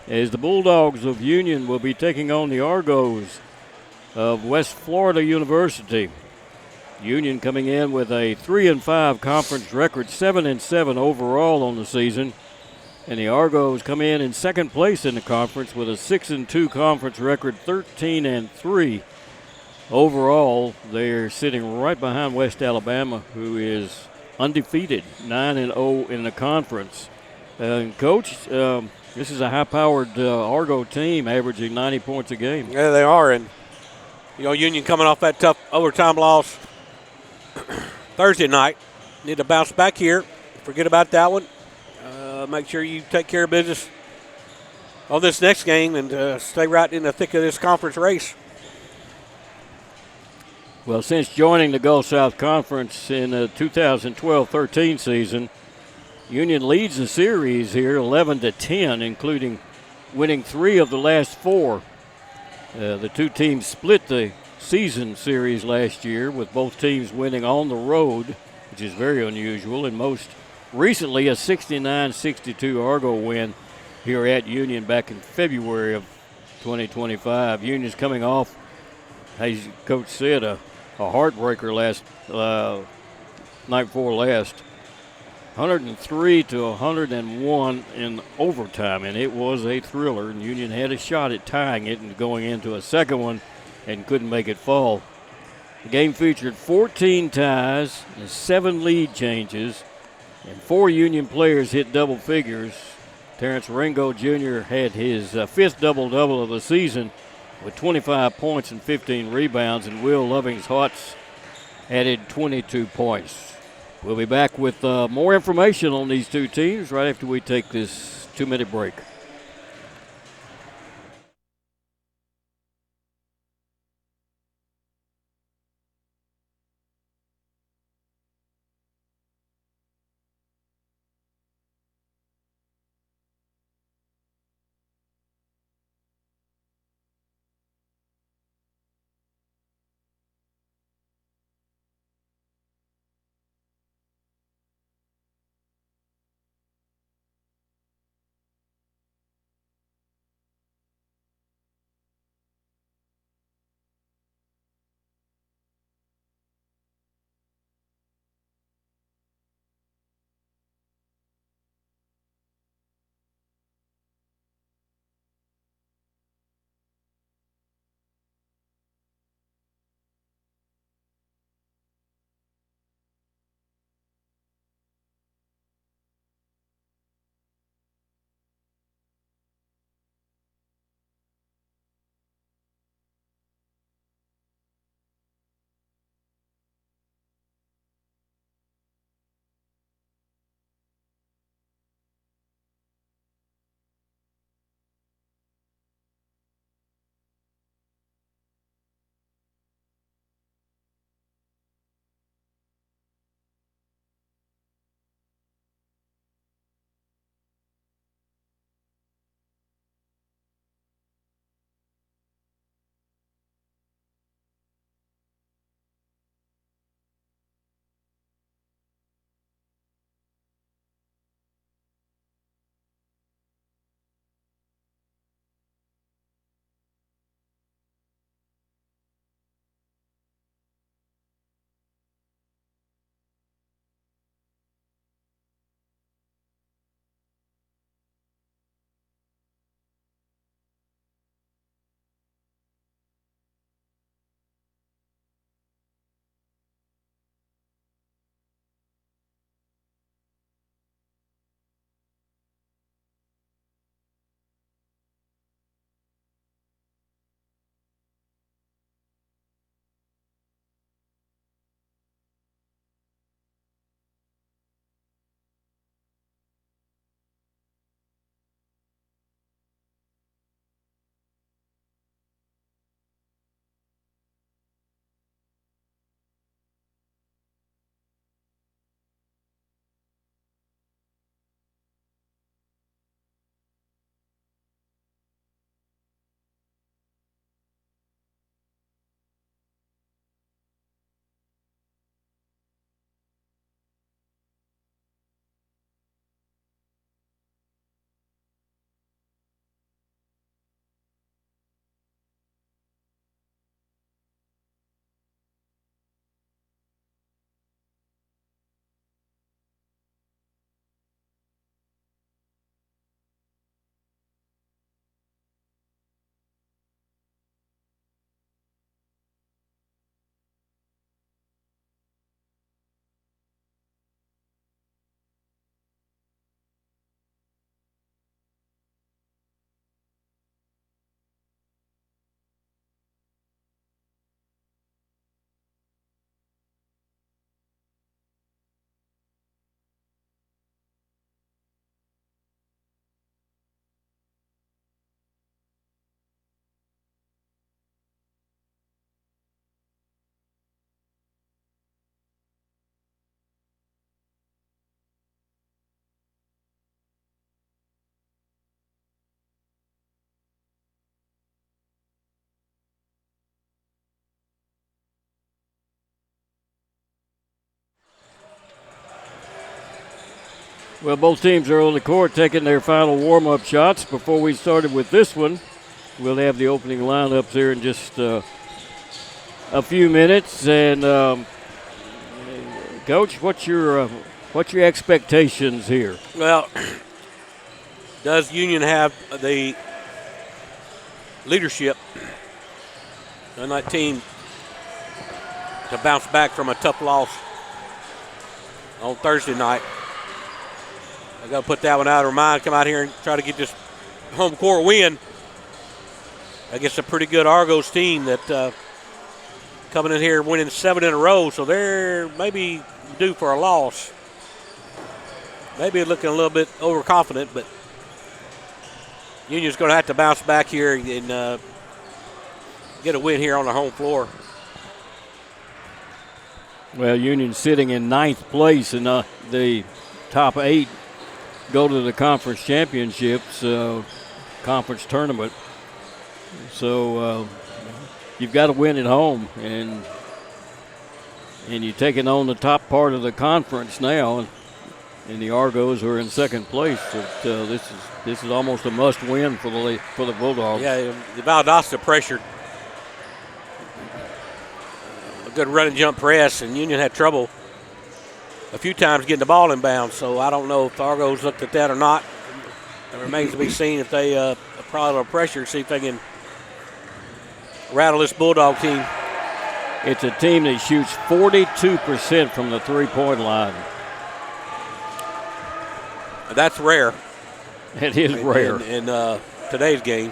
as the Bulldogs of Union will be taking on the Argos of West Florida University. Union coming in with a 3-5 conference record, 7-7 overall on the season. And the Argos come in second place in the conference with a 6-2 conference record, 13-3. Overall, they're sitting right behind West Alabama, who is undefeated, 9-0 in the conference. Coach, this is a high-powered Argo team averaging 90 points a game. Yeah, they are. And, Union coming off that tough overtime loss Thursday night. Need to bounce back here. Forget about that one. Make sure you take care of business on this next game and stay right in the thick of this conference race. Well, since joining the Gulf South Conference in the 2012-13 season, Union leads the series here 11-10, including winning 3 of the last 4. The two teams split the season series last year, with both teams winning on the road, which is very unusual, and most recently a 69-62 Argo win here at Union back in February of 2025. Union's coming off, as Coach said, a heartbreaker last night before last, 103-101 in overtime, and it was a thriller. And Union had a shot at tying it and going into a second one, and couldn't make it fall. The game featured 14 ties and 7 lead changes, and 4 Union players hit double figures. Terrence Ringo Jr. had his 5th double-double of the season, with 25 points and 15 rebounds, and Will Loving's Hawks added 22 points. We'll be back with more information on these two teams right after we take this 2-minute break. Well, both teams are on the court taking their final warm-up shots. Before we started with this one, we'll have the opening lineups here in just a few minutes. And Coach, what's your expectations here? Well, does Union have the leadership on that team to bounce back from a tough loss on Thursday night? I got to put that one out of our mind. Come out here and try to get this home court win against a pretty good Argos team that coming in here winning 7 in a row, so they're maybe due for a loss. Maybe looking a little bit overconfident, but Union's going to have to bounce back here and get a win here on the home floor. Well, Union sitting in 9th place in the top 8 go to the conference championships, conference tournament. So you've got to win at home, and you're taking on the top part of the conference now, and the Argos are in 2nd place. So, this is almost a must-win for the Bulldogs. Yeah, the Valdosta pressured a good run and jump press, and Union had trouble a few times getting the ball inbound. So I don't know if the Argos looked at that or not. It remains to be seen if they apply a little pressure, see if they can rattle this Bulldog team. It's a team that shoots 42% from the three-point line. That's rare. It is rare. In today's game.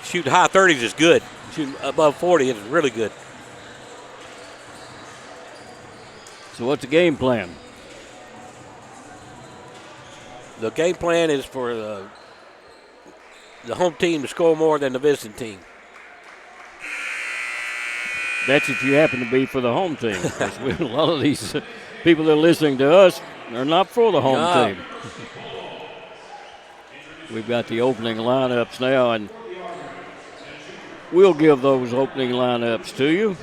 Shooting high 30s is good. Shooting above 40 is really good. So what's the game plan? The game plan is for the home team to score more than the visiting team. That's if you happen to be for the home team. A lot of these people that are listening to us are not for the home team. We've got the opening lineups now, and we'll give those opening lineups to you.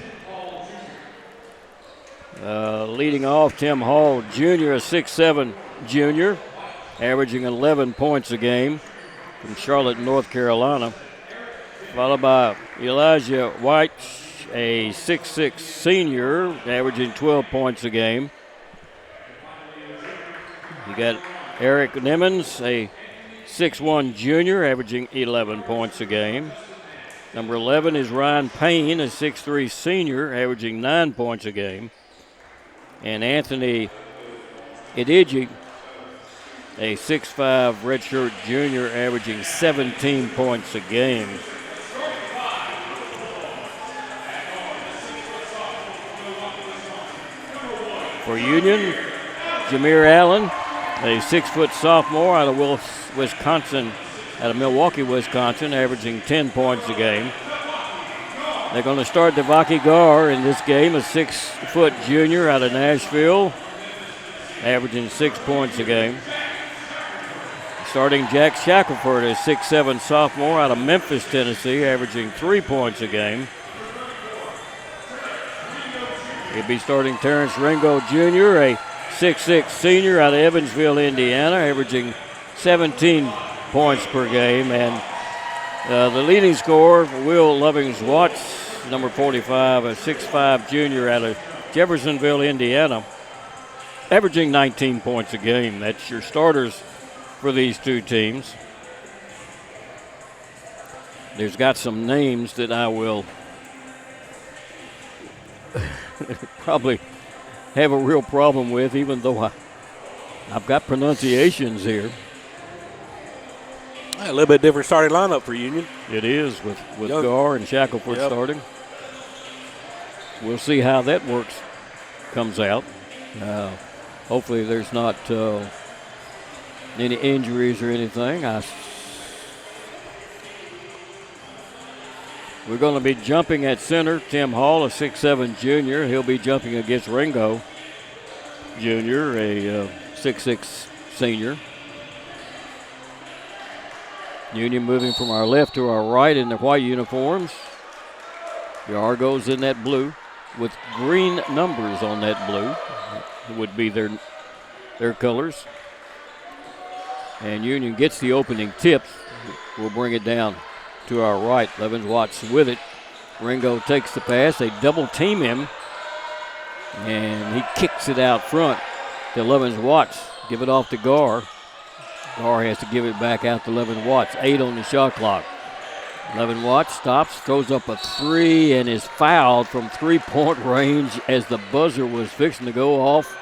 Leading off, Tim Hall Jr., a 6'7 junior, averaging 11 points a game from Charlotte, North Carolina. Followed by Elijah White, a 6'6 senior, averaging 12 points a game. You got Eric Nimmons, a 6'1 junior, averaging 11 points a game. Number 11 is Ryan Payne, a 6'3 senior, averaging 9 points a game. And Anthony Idiji, a 6'5 redshirt junior, averaging 17 points a game. For Union, Jameer Allen, a 6-foot sophomore out of Milwaukee, Wisconsin, averaging 10 points a game. They're going to start Devaki Gar in this game, a 6-foot junior out of Nashville, averaging 6 points a game. Starting Jack Shackelford, a 6'7 sophomore out of Memphis, Tennessee, averaging 3 points a game. He'll be starting Terrence Ringo Jr., a 6'6 senior out of Evansville, Indiana, averaging 17 points per game. And the leading scorer, Will Lovings-Watts, number 45, a 6'5 junior out of Jeffersonville, Indiana, averaging 19 points a game. That's your starters for these two teams. There's got some names that I will probably have a real problem with, even though I've got pronunciations here. A little bit different starting lineup for Union. It is, with Gar and Shackelford starting. We'll see how that comes out. Hopefully there's not any injuries or anything. We're going to be jumping at center. Tim Hall, a 6'7 junior. He'll be jumping against Ringo Jr., a 6'6 senior. Union moving from our left to our right in the white uniforms. The Argos in that blue. with green numbers on that blue. It would be their colors. And Union gets the opening tip. We'll bring it down to our right. Levens Watts with it. Ringo takes the pass. They double team him. And he kicks it out front to Levens Watts. Give it off to Gar. Gar has to give it back out to Levens Watts. 8 on the shot clock. Levens Watts stops, throws up a 3, and is fouled from 3-point range as the buzzer was fixing to go off.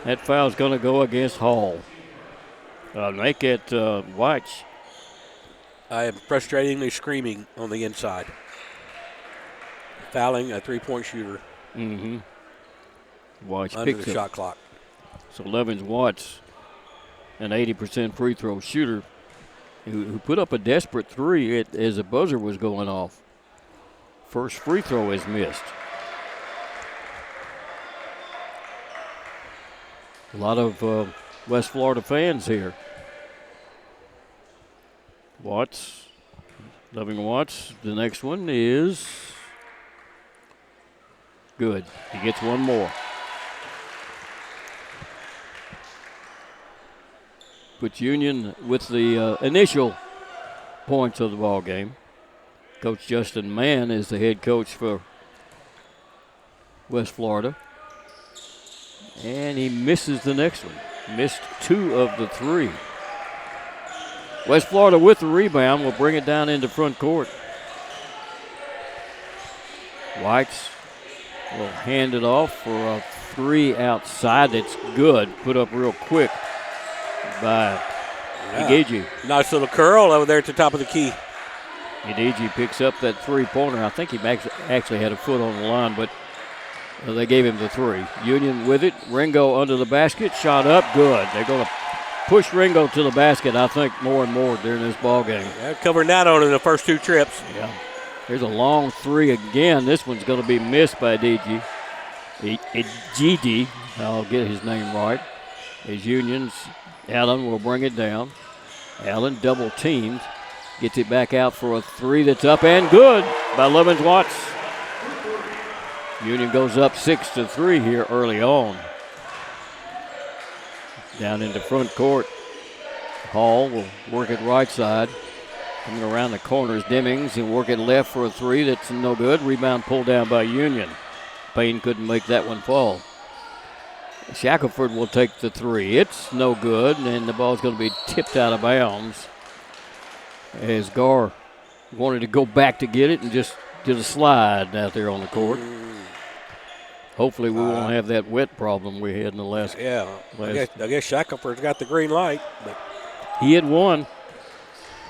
That foul's going to go against Hall. Make it Watts. I am frustratingly screaming on the inside. Fouling a 3-point shooter. Mm-hmm. Watts under picks the up. shot clock. So Levens Watts, an 80% free throw shooter, who put up a desperate 3 as the buzzer was going off. First free throw is missed. A lot of West Florida fans here. Watts, Levens Watts. The next one is good. He gets one more. Puts Union with the initial points of the ball game. Coach Justin Mann is the head coach for West Florida. And he misses the next one. Missed 2 of the 3. West Florida with the rebound will bring it down into front court. Whites will hand it off for a 3 outside. That's good. Put up real quick by Igiji. Nice little curl over there at the top of the key. Igiji picks up that 3-pointer. I think he actually had a foot on the line, but they gave him the 3. Union with it. Ringo under the basket. Shot up. Good. They're going to push Ringo to the basket, I think, more and more during this ball game. Yeah, covering that on in the first 2 trips. Yeah. There's a long 3 again. This one's going to be missed by Igiji. I'll get his name right. As Union's Allen will bring it down. Allen double teamed. Gets it back out for a 3 that's up and good by Levens Watts. Union goes up 6-3 here early on. Down into front court. Hall will work it right side. Coming around the corners, Demings. He'll work it left for a 3 that's no good. Rebound pulled down by Union. Payne couldn't make that one fall. Shackelford will take the 3. It's no good, and the ball's going to be tipped out of bounds as Gar wanted to go back to get it and just did a slide out there on the court. Hopefully we won't have that wet problem we had in the last. Yeah, I guess Shackelford's got the green light. But he had won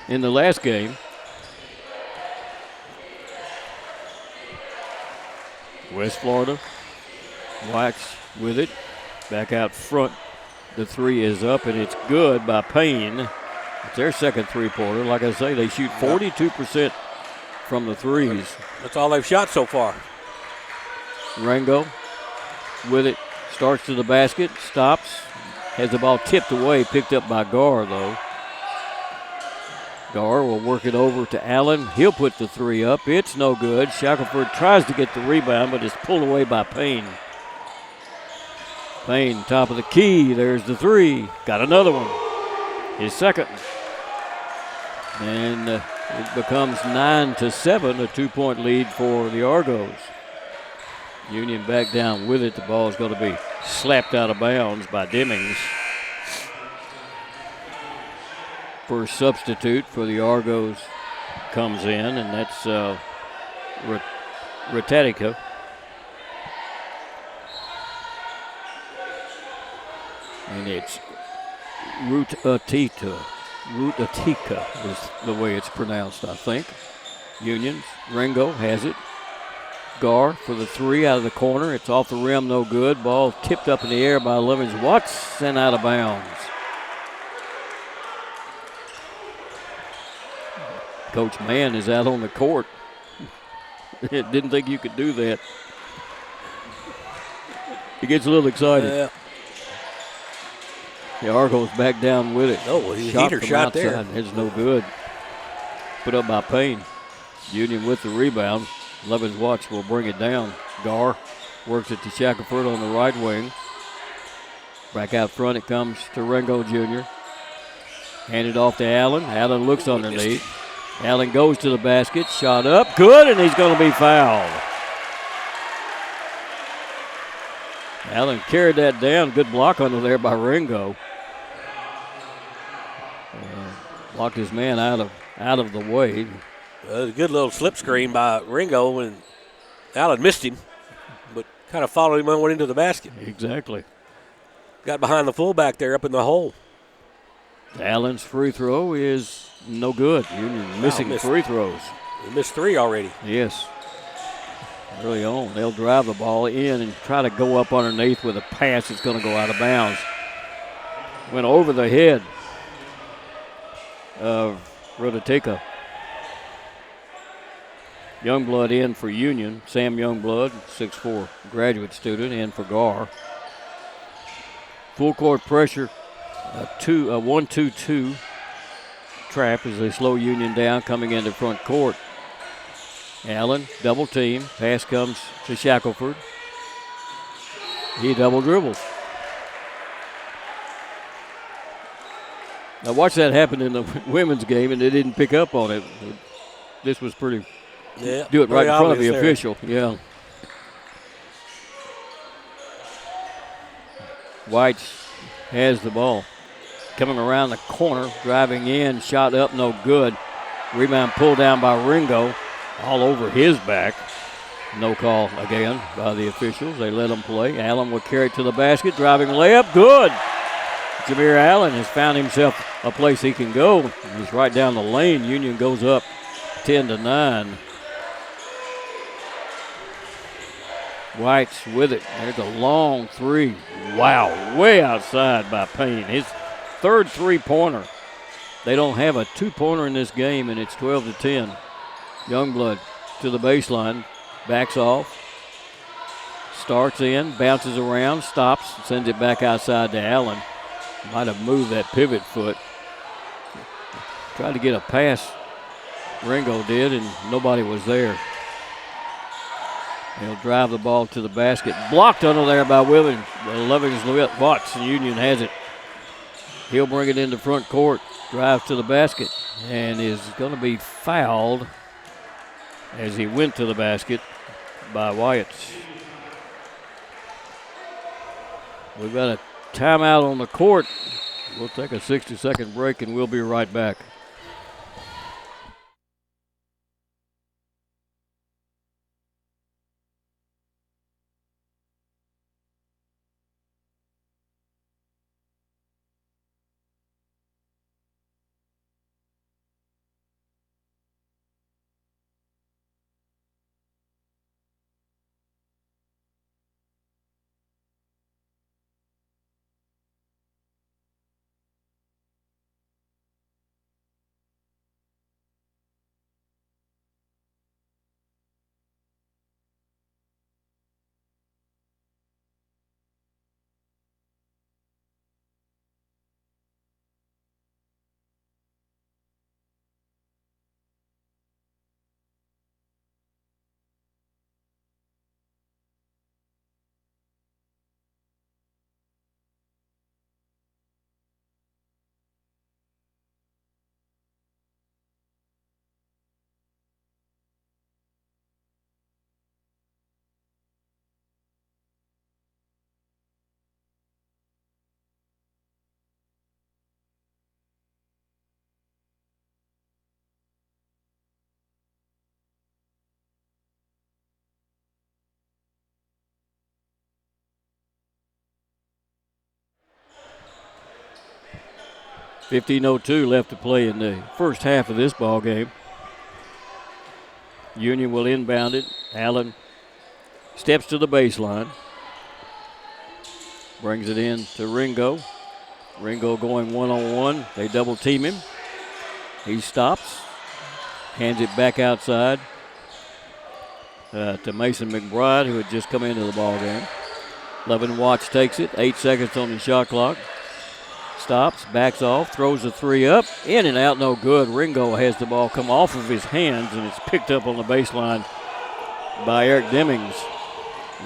in the last game. West Florida, Wax with it. Back out front. The 3 is up, and it's good by Payne. It's their second 3-pointer. Like I say, they shoot 42% from the 3s. That's all they've shot so far. Rango with it. Starts to the basket. Stops. Has the ball tipped away. Picked up by Gar, though. Gar will work it over to Allen. He'll put the 3 up. It's no good. Shackelford tries to get the rebound, but it's pulled away by Payne. Payne, top of the key. There's the 3. Got another one. His second. And it becomes 9-7, a 2-point lead for the Argos. Union back down with it. The ball is going to be slapped out of bounds by Demings. First substitute for the Argos comes in, and that's Ratatica. And it's Rutatika is the way it's pronounced, I think. Union, Ringo has it. Gar for the 3 out of the corner. It's off the rim, no good. Ball tipped up in the air by Levens Watts and out of bounds. Coach Mann is out on the court. Didn't think you could do that. He gets a little excited. Yeah. The Argos back down with it. Oh, heater shot there. It's no good. Put up by Payne. Union with the rebound. Levens Watts will bring it down. Gar works it to Shackelford on the right wing. Back out front it comes to Ringo Jr. Handed off to Allen. Allen looks underneath. Allen goes to the basket. Shot up. Good, and he's going to be fouled. Allen carried that down. Good block under there by Ringo. Blocked his man out of the way. A good little slip screen by Ringo, and Allen missed him, but kind of followed him and went into the basket. Exactly. Got behind the fullback there up in the hole. Allen's free throw is no good. Union missing free throws. He missed 3 already. Yes. Early on. They'll drive the ball in and try to go up underneath with a pass that's going to go out of bounds. Went over the head of Rodatica. Youngblood in for Union. Sam Youngblood, 6'4" graduate student, in for Gar. Full court pressure, a 1-2-2 trap as they slow Union down coming into front court. Allen, double team. Pass comes to Shackelford. He double dribbles. I watched that happen in the women's game, and they didn't pick up on it. This was pretty. Yeah, do it right in front of the there. official. Yeah. Whites has the ball. Coming around the corner, driving in, shot up, no good. Rebound pulled down by Ringo, all over his back. No call again by the officials. They let him play. Allen will carry it to the basket, driving layup, good. Jameer Allen has found himself a place he can go. He's right down the lane. Union goes up 10-9. White's with it. There's a long three. Wow, way outside by Payne. His third three-pointer. They don't have a two-pointer in this game, and it's 12-10. Youngblood to the baseline, backs off, starts in, bounces around, stops, sends it back outside to Allen. Might have moved that pivot foot. Tried to get a pass, Ringo did, and nobody was there. He'll drive the ball to the basket. Blocked under there by Lovings Watts. Union has it. He'll bring it into front court. Drive to the basket. And is going to be fouled as he went to the basket by Wyatt. We've got a timeout on the court. We'll take a 60-second break and we'll be right back. .15:02 left to play in the first half of this ball game. Union will inbound it. Allen steps to the baseline. Brings it in to Ringo. Ringo going one-on-one. They double team him. He stops. Hands it back outside to Mason McBride, who had just come into the ball game. Loving Watts takes it. 8 seconds on the shot clock. Stops, backs off, throws a three up, in and out, no good. Ringo has the ball come off of his hands, and it's picked up on the baseline by Eric Demings.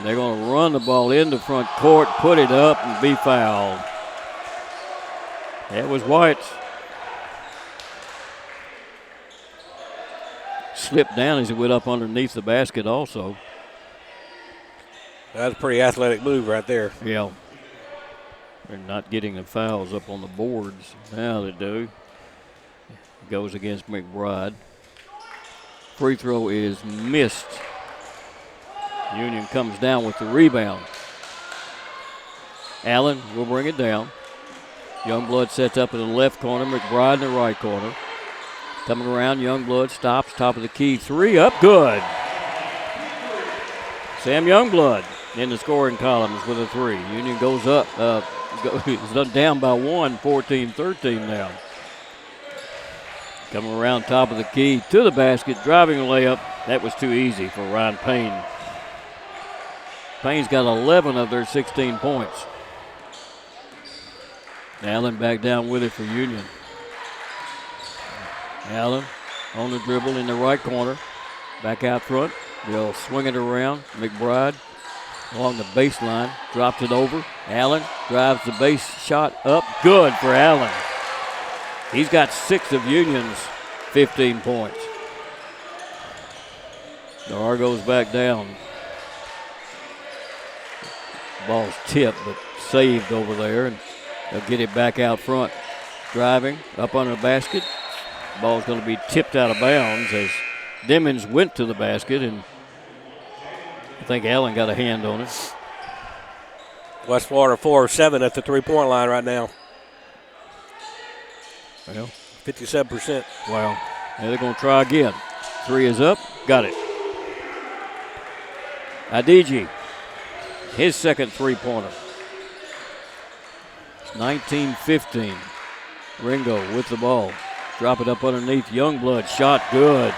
They're going to run the ball into front court, put it up, and be fouled. That was White. Slipped down as he went up underneath the basket also. That's a pretty athletic move right there. Yeah. They're not getting the fouls up on the boards. Now they do. Goes against McBride. Free throw is missed. Union comes down with the rebound. Allen will bring it down. Youngblood sets up in the left corner. McBride in the right corner. Coming around, Youngblood stops, top of the key. Three up, good. Sam Youngblood in the scoring columns with a three. Union goes up, is down by one, 14-13 now. Coming around top of the key to the basket, driving a layup. That was too easy for Ryan Payne. Payne's got 11 of their 16 points. Allen back down with it for Union. Allen on the dribble in the right corner. Back out front. They'll swing it around. McBride along the baseline. Drops it over. Allen drives the base shot up. Good for Allen. He's got 6 of Union's 15 points. The Argos back down. Ball's tipped but saved over there, and they'll get it back out front. Driving up under the basket. Ball's going to be tipped out of bounds as Demings went to the basket, and I think Allen got a hand on it. West Florida 4 of 7 at the three-point line right now. Well, 57%. Wow. Now they're going to try again. Three is up. Got it. Adiji, his second three-pointer. It's 19-15. Ringo with the ball. Drop it up underneath. Youngblood shot good.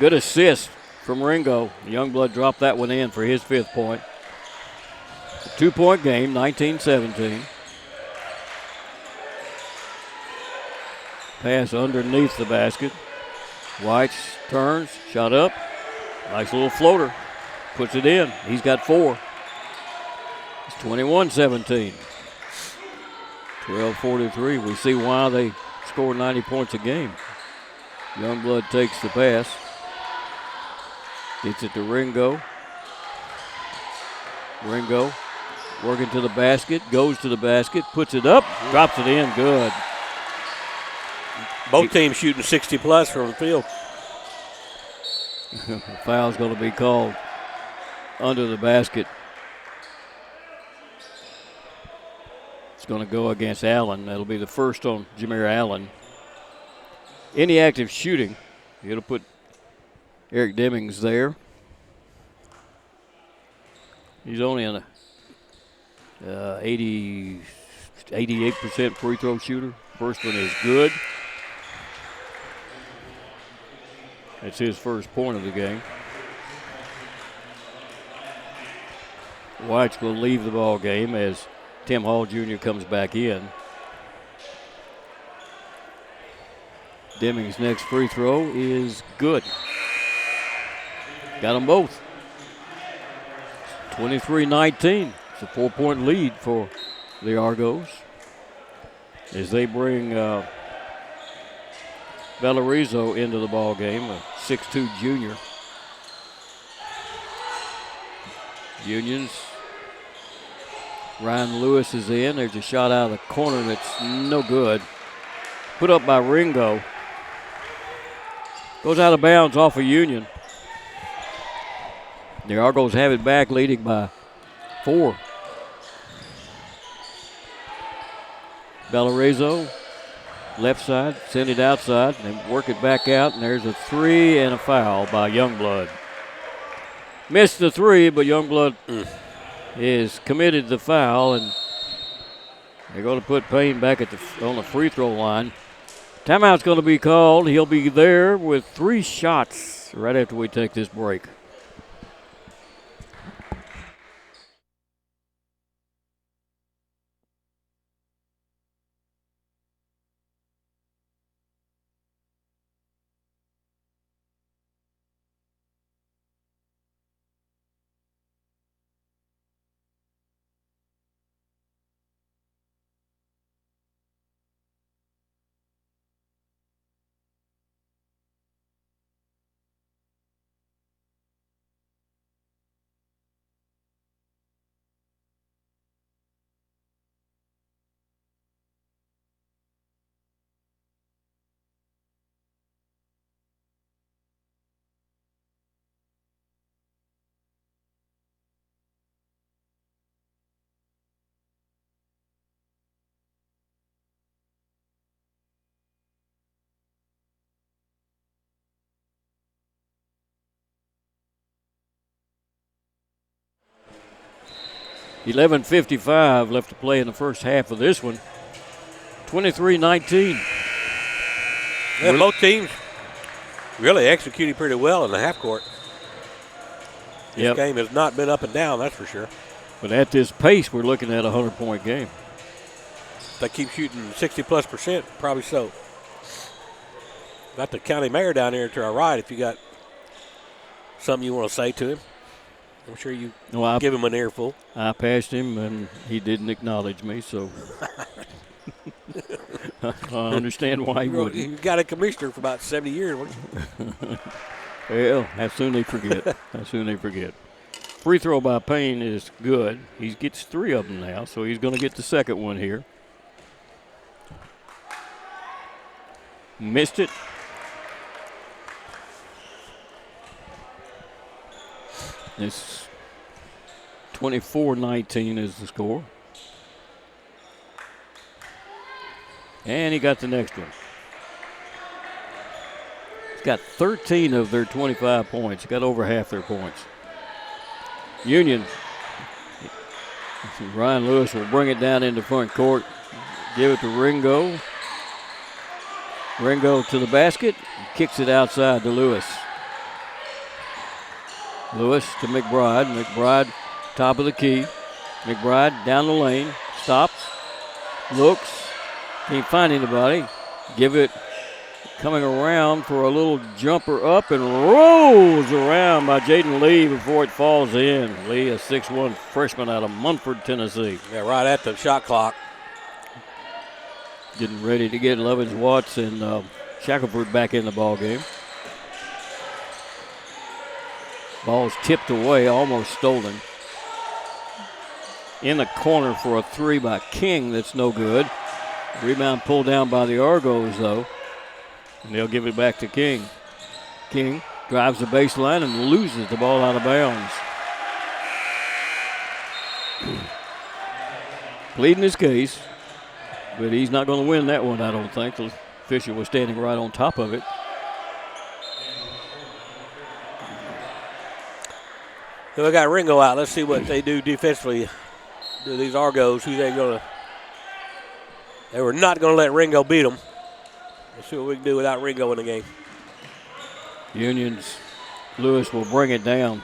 Good assist from Ringo. Youngblood dropped that one in for his 5th point. A 2-point game, 19-17. Pass underneath the basket. White turns, shot up. Nice little floater. Puts it in. He's got 4. It's 21-17. 12:43. We see why they score 90 points a game. Youngblood takes the pass. Gets it to Ringo. Ringo working to the basket. Goes to the basket. Puts it up. Drops it in. Good. Both teams shooting 60-plus from the field. Foul's going to be called under the basket. It's going to go against Allen. That'll be the first on Jameer Allen. Any active shooting, it'll put Eric Demings there. He's only an 88% free throw shooter. First one is good. It's his first point of the game. White's will leave the ball game as Tim Hall Jr. comes back in. Demings' next free throw is good. Got them both. 23-19. It's a 4-point lead for the Argos as they bring Valorizo into the ball game, a 6'2" junior. Unions. Ryan Lewis is in. There's a shot out of the corner that's no good. Put up by Ringo. Goes out of bounds off of Union. The Argos have it back, leading by 4. Valorizo, left side, send it outside, and work it back out, and there's a 3 and a foul by Youngblood. Missed the 3, but Youngblood is committed the foul, and they're going to put Payne back on the free throw line. Timeout's going to be called. He'll be there with 3 shots right after we take this break. 11:55 left to play in the first half of this one. 23-19. Yeah, both teams really executed pretty well in the half court. This game has not been up and down, that's for sure. But at this pace, we're looking at a 100-point game. If they keep shooting 60+%, probably so. Got the county mayor down there to our right if you got something you want to say to him. I'm sure you give him an earful. I passed him, and he didn't acknowledge me, so I understand why he wouldn't. You got a commissioner for about 70 years, wouldn't you? Well, as soon they forget. Free throw by Payne is good. He gets 3 of them now, so he's going to get the second one here. Missed it. It's 24-19 is the score. And he got the next one. He's got 13 of their 25 points. Got over half their points. Union. Ryan Lewis will bring it down into front court. Give it to Ringo. Ringo to the basket. Kicks it outside to Lewis. Lewis to McBride. McBride, top of the key. McBride down the lane. Stops. Looks. Can't find anybody. Give it. Coming around for a little jumper up and rolls around by Jaden Lee before it falls in. Lee, a 6'1 freshman out of Munford, Tennessee. Yeah, right at the shot clock. Getting ready to get Lovins Watts and Shackelford back in the ball game. Ball's tipped away, almost stolen. In the corner for a 3 by King that's no good. Rebound pulled down by the Argos, though. And they'll give it back to King. King drives the baseline and loses the ball out of bounds. Pleading his case, but he's not going to win that one, I don't think. The official was standing right on top of it. So we got Ringo out. Let's see what they do defensively. Do these Argos, who they going to. They were not going to let Ringo beat them. Let's see what we can do without Ringo in the game. Union's Lewis will bring it down.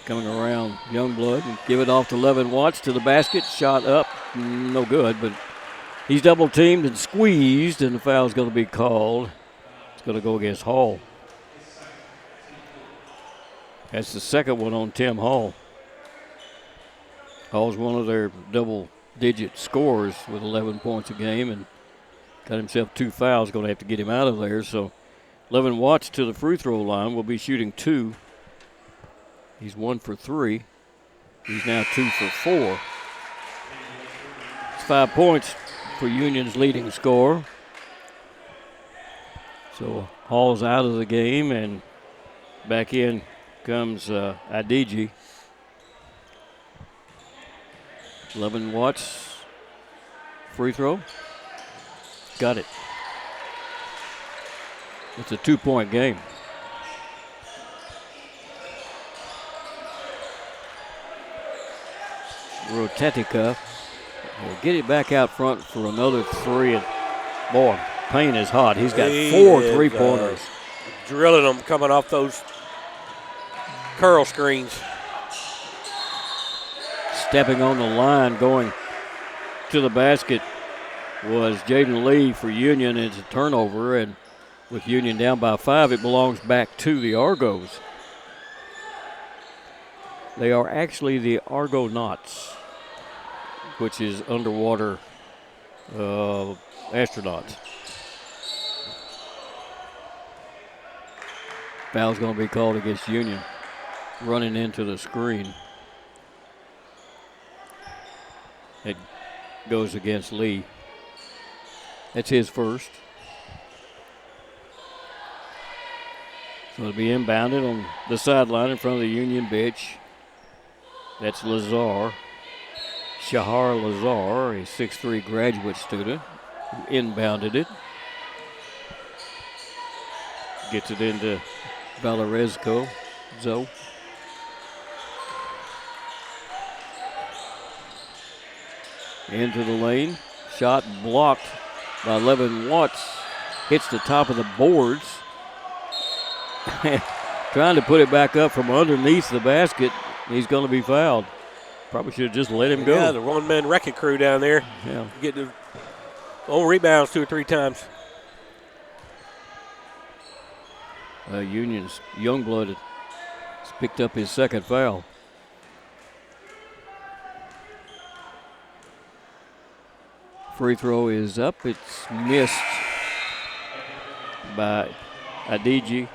Coming around Youngblood and give it off to Levin Watts to the basket. Shot up, no good, but he's double teamed and squeezed, and the foul's going to be called. It's going to go against Hall. That's the second one on Tim Hall. Hall's one of their double-digit scorers with 11 points a game and got himself 2 fouls. Going to have to get him out of there. So Levin Watts to the free throw line will be shooting 2. He's 1 for 3. He's now 2 for 4. It's 5 points for Union's leading scorer. So Hall's out of the game, and back in comes Adiji. Levin Watts, free throw. Got it. It's a 2-point game. Rotetica will get it back out front for another 3. And boy, Payne is hot. He's got 4 3-pointers. Drilling them coming off those curl screens. Stepping on the line, going to the basket was Jaden Lee for Union. It's a turnover, and with Union down by 5, it belongs back to the Argos. They are actually the Argonauts, which is underwater astronauts. Foul's going to be called against Union, running into the screen. It goes against Lee. That's his first. So it'll be inbounded on the sideline in front of the Union bench. That's Lazar. Shahar Lazar, a 6'3 graduate student, who inbounded it. Gets it into Valerezco. Zoe. into the lane. Shot blocked by Levin Watts. Hits the top of the boards. Trying to put it back up from underneath the basket. He's going to be fouled. Probably should have just let him go. Yeah, the one-man wrecking crew down there. Yeah. Getting the own rebounds 2 or 3 times. Union's Youngblood has picked up his second foul. Free throw is up. It's missed by Adiji.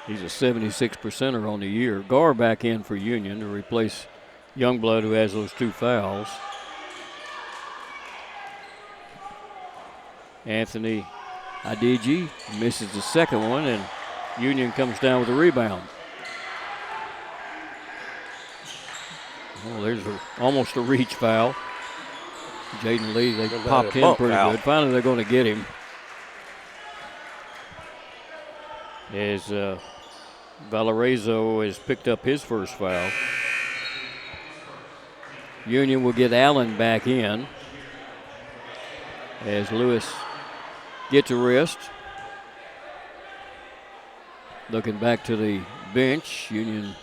He's a 76%er on the year. Gar back in for Union to replace Youngblood, who has those 2 fouls. Anthony Adiji misses the second one, and Union comes down with a rebound. Oh, there's almost a reach foul. Jaden Lee, they popped him pretty good. Finally, they're going to get him. As Valorizo has picked up his first foul. Union will get Allen back in as Lewis gets a wrist. Looking back to the bench, Union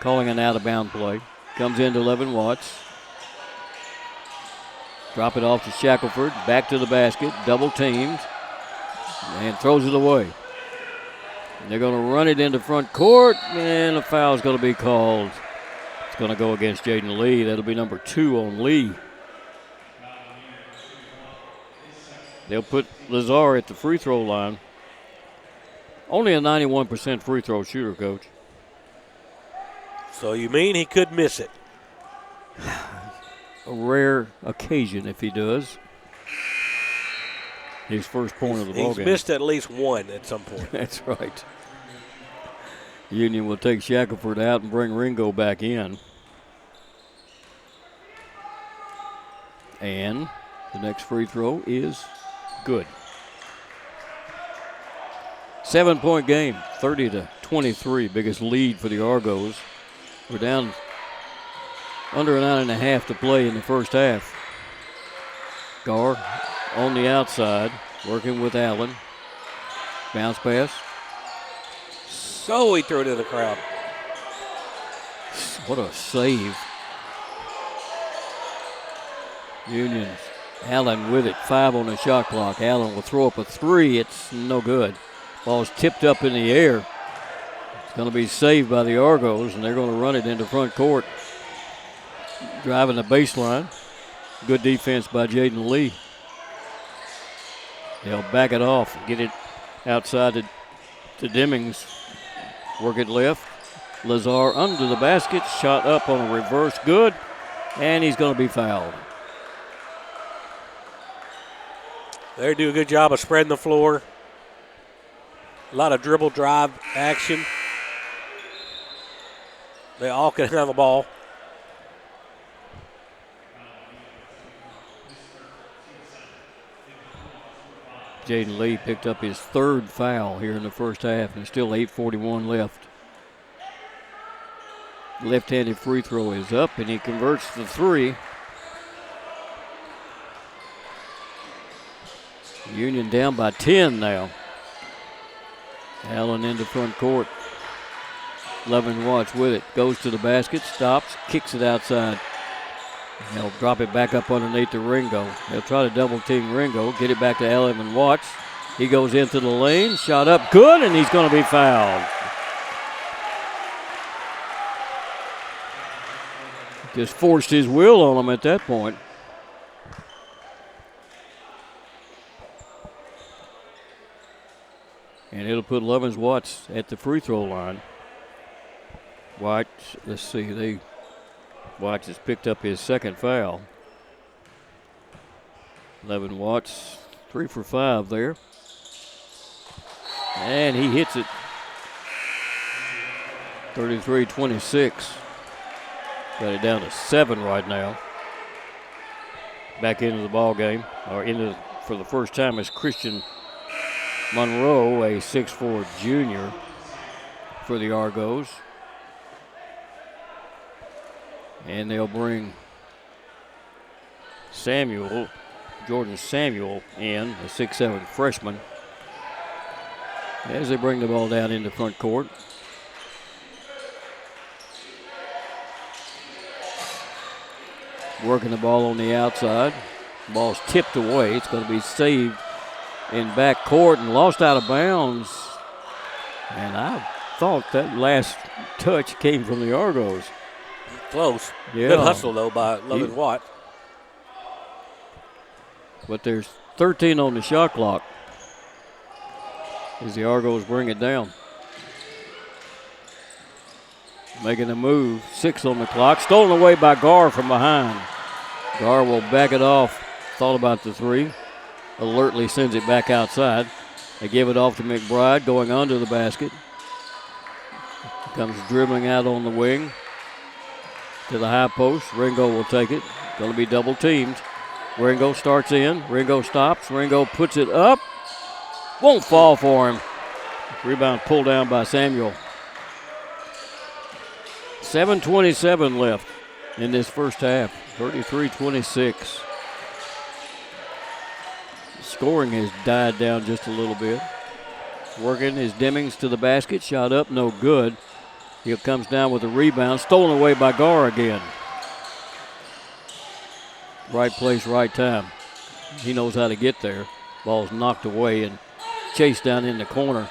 calling an out-of-bound play. Comes into Levin Watts. Drop it off to Shackelford. Back to the basket. Double teamed. And throws it away. They're going to run it into front court, and a foul is going to be called. It's going to go against Jaden Lee. That'll be number 2 on Lee. They'll put Lazar at the free throw line. Only a 91% free throw shooter, Coach. So you mean he could miss it? A rare occasion if he does. His first point of the ballgame. He's missed at least one at some point. That's right. Union will take Shackelford out and bring Ringo back in. And the next free throw is good. 7-point game, 30-23, biggest lead for the Argos. We're down under 9.5 to play in the first half. Gar on the outside, working with Allen. Bounce pass. So he threw it in the crowd. What a save. Union's Allen with it, 5 on the shot clock. Allen will throw up a 3. It's no good. Ball's tipped up in the air. It's going to be saved by the Argos, and they're going to run it into front court. Driving the baseline. Good defense by Jaden Lee. They'll back it off and get it outside to Demings. Work it left. Lazar under the basket. Shot up on a reverse. Good. And he's going to be fouled. They do a good job of spreading the floor. A lot of dribble drive action. They all can have the ball. Jaden Lee picked up his 3rd foul here in the first half, and still 8:41 left. Left-handed free throw is up, and he converts the 3. Union down by 10 now. Allen into front court. Levin Watts with it. Goes to the basket, stops, kicks it outside. They'll drop it back up underneath to Ringo. They'll try to double team Ringo. Get it back to Levin Watts. He goes into the lane. Shot up good, and he's going to be fouled. Just forced his will on him at that point. And it'll put Levin Watts at the free throw line. Watts, let's see, Watts has picked up his 2nd foul. Levin Watts, 3 for 5 there. And he hits it. 33-26. Got it down to 7 right now. Back into the ball game, or for the first time is Christian Monroe, a 6'4" junior for the Argos. And they'll bring Jordan Samuel in, a 6'7" freshman, as they bring the ball down into front court. Working the ball on the outside. Ball's tipped away. It's going to be saved in back court and lost out of bounds. And I thought that last touch came from the Argos. Close. Yeah. Good hustle, though, by Lovin Watt. But there's 13 on the shot clock as the Argos bring it down. Making a move, 6 on the clock. Stolen away by Garr from behind. Garr will back it off. Thought about the 3. Alertly sends it back outside. They give it off to McBride going under the basket. Comes dribbling out on the wing to the high post. Ringo will take it. Going to be double teamed. Ringo starts in. Ringo stops. Ringo puts it up. Won't fall for him. Rebound pulled down by Samuel. 7:27 left in this first half. 33-26. Scoring has died down just a little bit. Working his Demings to the basket. Shot up, no good. He comes down with a rebound. Stolen away by Garr again. Right place, right time. He knows how to get there. Ball's knocked away and chased down in the corner.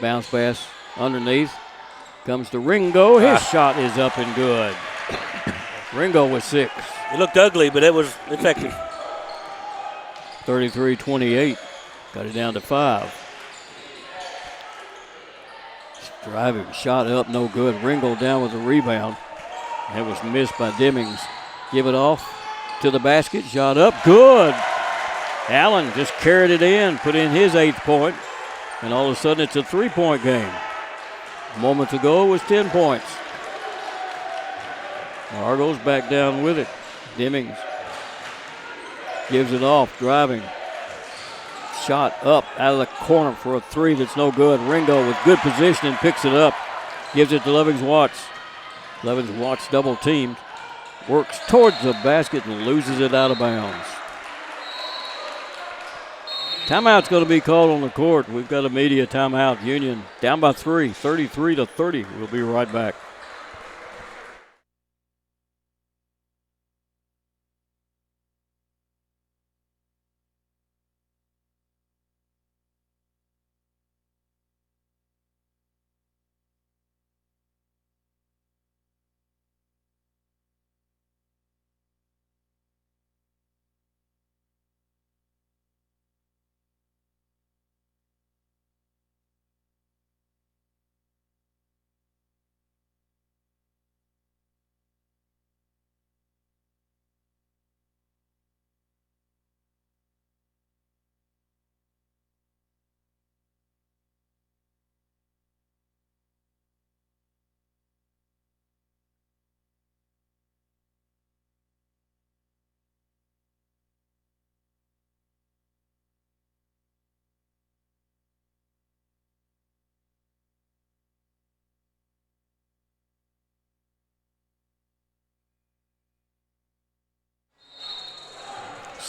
Bounce pass underneath. Comes to Ringo. His shot is up and good. Ringo with 6. It looked ugly, but it was effective. 33-28. Got it down to 5. Driving, shot up, no good. Ringo down with a rebound. That was missed by Demings. Give it off to the basket. Shot up, good. Allen just carried it in, put in his 8th point, and all of a sudden it's a 3-point game. Moments ago it was 10 points. Argos back down with it. Demings gives it off, driving. Shot up out of the corner for a 3 that's no good. Ringo with good positioning picks it up. Gives it to Lovins Watts. Lovins Watts double teamed. Works towards the basket and loses it out of bounds. Timeout's going to be called on the court. We've got a media timeout. Union down by 3, 33-30. We'll be right back.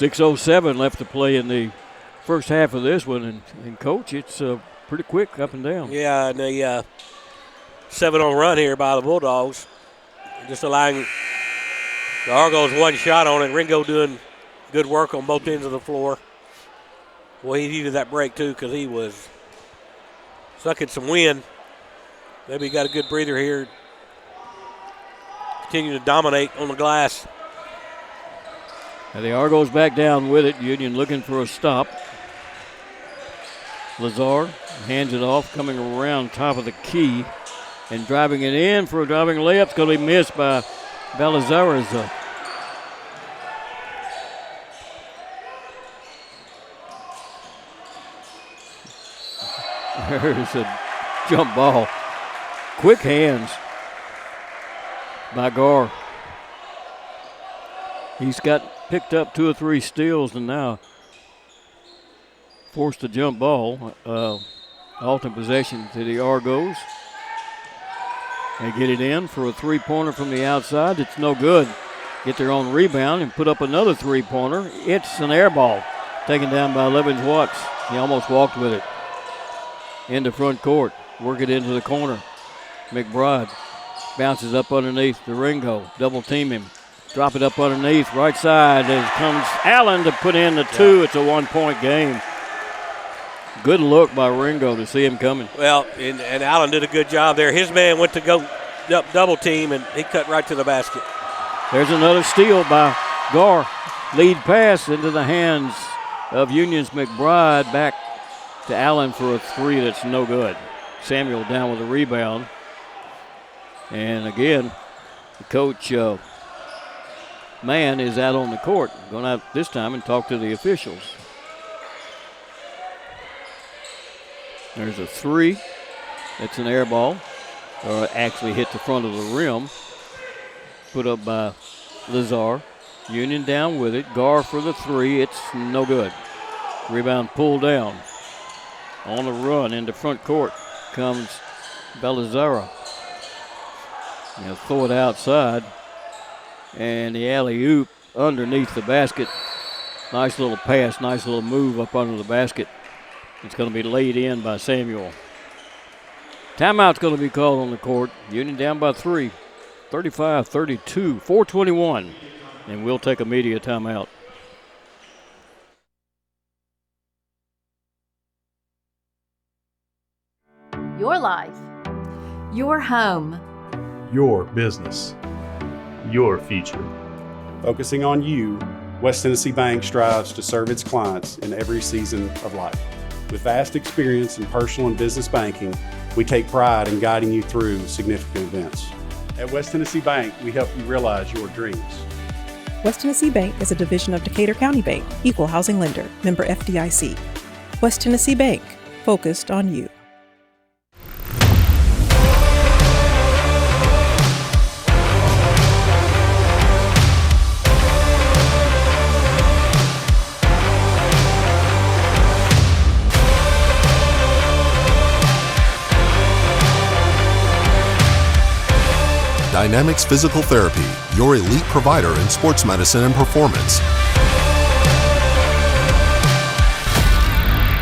.607 left to play in the first half of this one, and Coach, it's pretty quick up and down. Yeah, and a 7-0 run here by the Bulldogs. Just allowing the Argos one shot on it. Ringo doing good work on both ends of the floor. Well, he needed that break, too, because he was sucking some wind. Maybe he got a good breather here. Continue to dominate on the glass. And the Argos back down with it. Union looking for a stop. Lazar hands it off, coming around top of the key and driving it in for a driving layup. It's going to be missed by Belizares. There's a jump ball. Quick hands by Garr. He's picked up 2 or 3 steals and now forced a jump ball. Alternate possession to the Argos. They get it in for a three-pointer from the outside. It's no good. Get their own rebound and put up another three-pointer. It's an air ball taken down by Levens Watts. He almost walked with it. Into front court. Work it into the corner. McBride bounces up underneath the Ringo. Double team him. Drop it up underneath. Right side. There comes Allen to put in the two. Yeah. It's a one-point game. Good look by Ringo to see him coming. Well, and Allen did a good job there. His man went to go double team, and he cut right to the basket. There's another steal by Gar. Lead pass into the hands of Union's McBride. Back to Allen for a three that's no good. Samuel down with a rebound. And again, the coach, Mann, is out on the court. Going out this time and talk to the officials. There's a three. That's an air ball. Or actually hit the front of the rim. Put up by Lazar. Union down with it. Gar for the three. It's no good. Rebound pulled down. On the run into front court comes Belazara. They'll throw it outside. And the alley-oop underneath the basket. Nice little pass. Nice little move up under the basket. It's going to be laid in by Samuel. Timeout's going to be called on the court. Union down by 3. 35-32. 4:21. And we'll take a media timeout. Your life. Your home. Your business. Your future. Focusing on you, West Tennessee Bank strives to serve its clients in every season of life. With vast experience in personal and business banking, we take pride in guiding you through significant events. At West Tennessee Bank, we help you realize your dreams. West Tennessee Bank is a division of Decatur County Bank, equal housing lender, member FDIC. West Tennessee Bank, focused on you. Dynamics Physical Therapy, your elite provider in sports medicine and performance.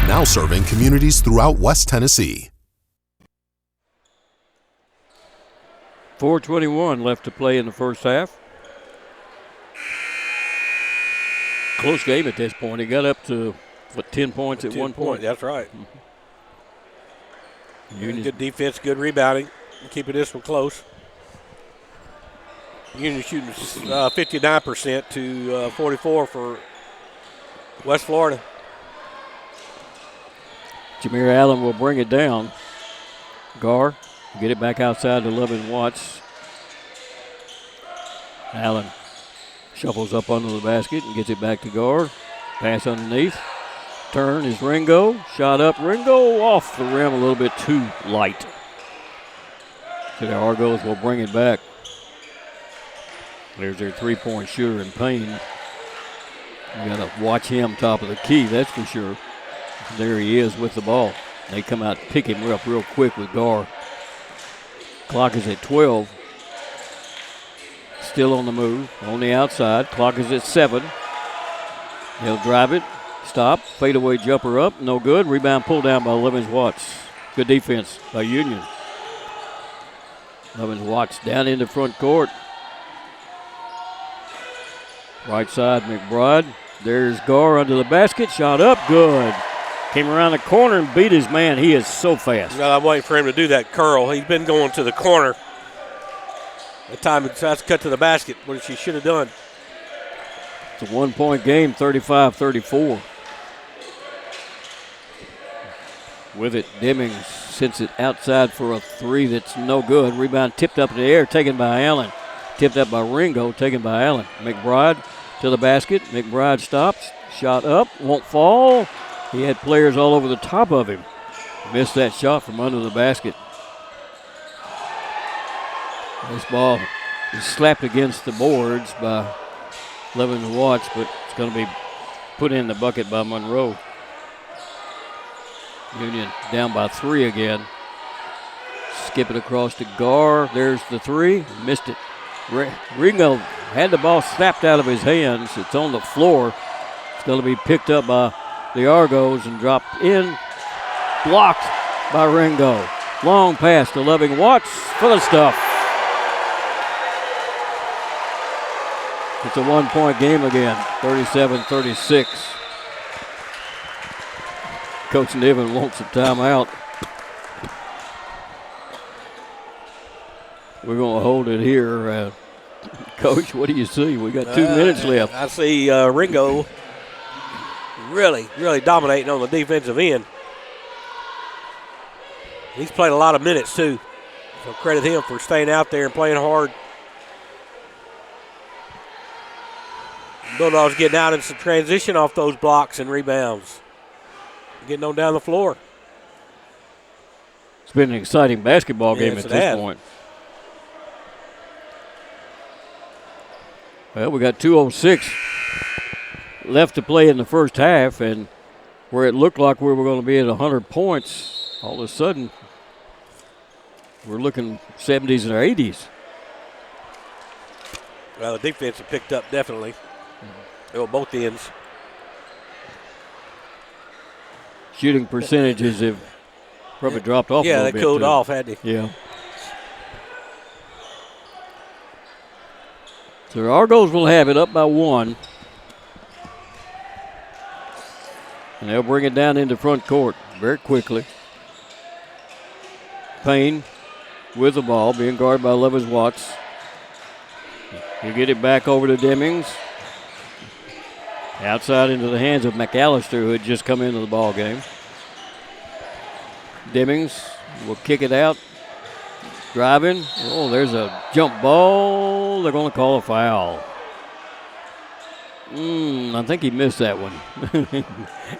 Now serving communities throughout West Tennessee. 4:21 left to play in the first half. Close game at this point. He got up to, 10 points at one point. That's right. Good defense, good rebounding. Keeping this one close. Union shooting 59% to 44 for West Florida. Jameer Allen will bring it down. Gar, get it back outside to Levin Watts. Allen shuffles up under the basket and gets it back to Gar. Pass underneath. Turn is Ringo. Shot up. Ringo off the rim a little bit too light. So the Argos will bring it back. There's their three-point shooter in Payne. You got to watch him top of the key, that's for sure. There he is with the ball. They come out and pick him up real quick with Gar. Clock is at 12. Still on the move, on the outside. Clock is at 7. He'll drive it, stop, fadeaway jumper up, no good. Rebound pulled down by Levens Watts. Good defense by Union. Levens Watts down into front court. Right side, McBride. There's Gar under the basket. Shot up, good. Came around the corner and beat his man. He is so fast. Well, I'm waiting for him to do that curl. He's been going to the corner. That time he tries to cut to the basket, which he should have done. It's a one-point game, 35-34. With it, Demings sends it outside for a three that's no good. Rebound tipped up in the air, taken by Allen. Tipped up by Ringo, taken by Allen. McBride to the basket. McBride stops. Shot up, won't fall. He had players all over the top of him. Missed that shot from under the basket. This ball is slapped against the boards by Levin Watts, but it's going to be put in the bucket by Monroe. Union down by 3 again. Skip it across to Gar. There's the three. Missed it. Ringo had the ball snapped out of his hands. It's on the floor. It's going to be picked up by the Argos and dropped in. Blocked by Ringo. Long pass to Loving Watts for the stuff. It's a 1-point game again, 37-36. Coach Niven wants a timeout. We're going to hold it here. Coach, what do you see? We got 2 minutes left. I see Ringo really dominating on the defensive end. He's played a lot of minutes, too. So credit him for staying out there and playing hard. Bulldogs getting out in some transition off those blocks and rebounds. Getting on down the floor. It's been an exciting basketball game at this point. Well, we got 2:06 left to play in the first half, and where it looked like we were going to be at 100 points, all of a sudden we're looking 70s and 80s. Well, the defense have picked up definitely. Both ends. Shooting percentages have probably dropped off a little bit. Yeah, they cooled off, hadn't they? Yeah. So the Argos will have it up by 1. And they'll bring it down into front court very quickly. Payne with the ball, being guarded by Lovers Watts. You get it back over to Demings. Outside into the hands of McAllister, who had just come into the ball game. Demings will kick it out. Driving. Oh, there's a jump ball. They're going to call a foul. I think he missed that one.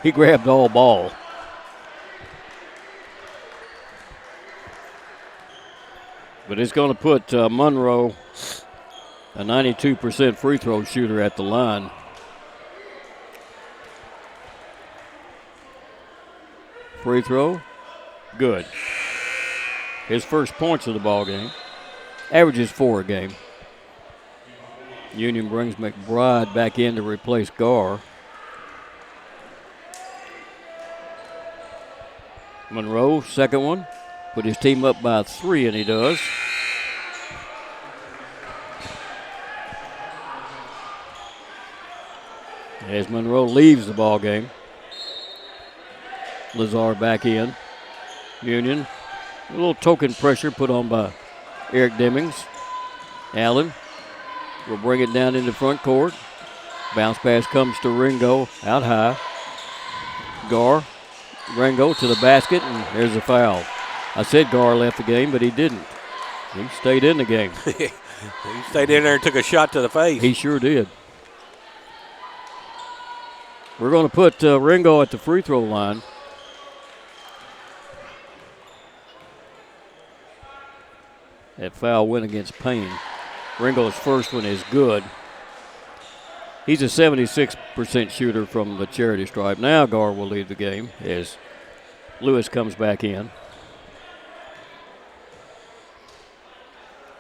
He grabbed all ball. But it's going to put Monroe, a 92% free throw shooter, at the line. Free throw, good. His first points of the ball game. Averages 4 a game. Union brings McBride back in to replace Gar. Monroe, second one. Put his team up by 3, and he does. As Monroe leaves the ball game. Lazar back in. Union. A little token pressure put on by Eric Demings. Allen will bring it down into front court. Bounce pass comes to Ringo out high. Gar. Ringo to the basket, and there's a foul. I said Gar left the game, but he didn't. He stayed in the game. He stayed in there and took a shot to the face. He sure did. We're going to put Ringo at the free throw line. That foul went against Payne. Ringo's first one is good. He's a 76% shooter from the charity stripe. Now Gar will lead the game as Lewis comes back in.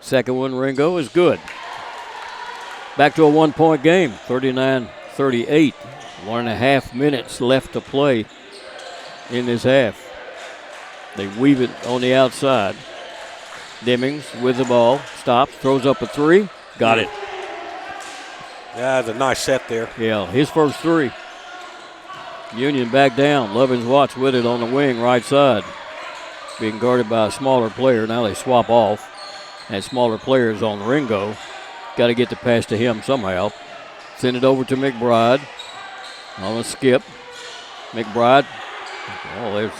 Second one, Ringo, is good. Back to a 1-point game, 39-38. 1.5 minutes left to play in this half. They weave it on the outside. Demings with the ball, stops, throws up a 3, got it. Yeah, that's a nice set there. Yeah, his first 3. Union back down. Lovins Watts with it on the wing, right side. Being guarded by a smaller player. Now they swap off. That smaller player is on Ringo. Got to get the pass to him somehow. Send it over to McBride. On a skip. McBride. Oh, there's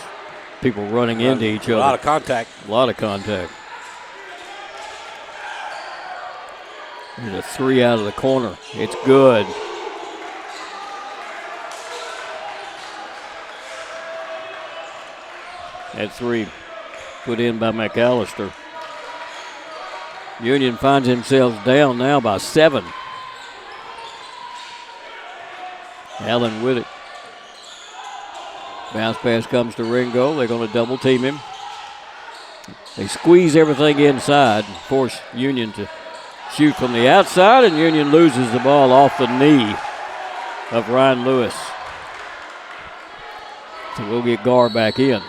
people running into each other. A lot of contact. A lot of contact. There's a 3 out of the corner. It's good. That 3 put in by McAllister. Union finds themselves down now by 7. Allen with it. Bounce pass comes to Ringo. They're going to double team him. They squeeze everything inside and force Union to shoot from the outside, and Union loses the ball off the knee of Ryan Lewis. So we'll get Gar back in.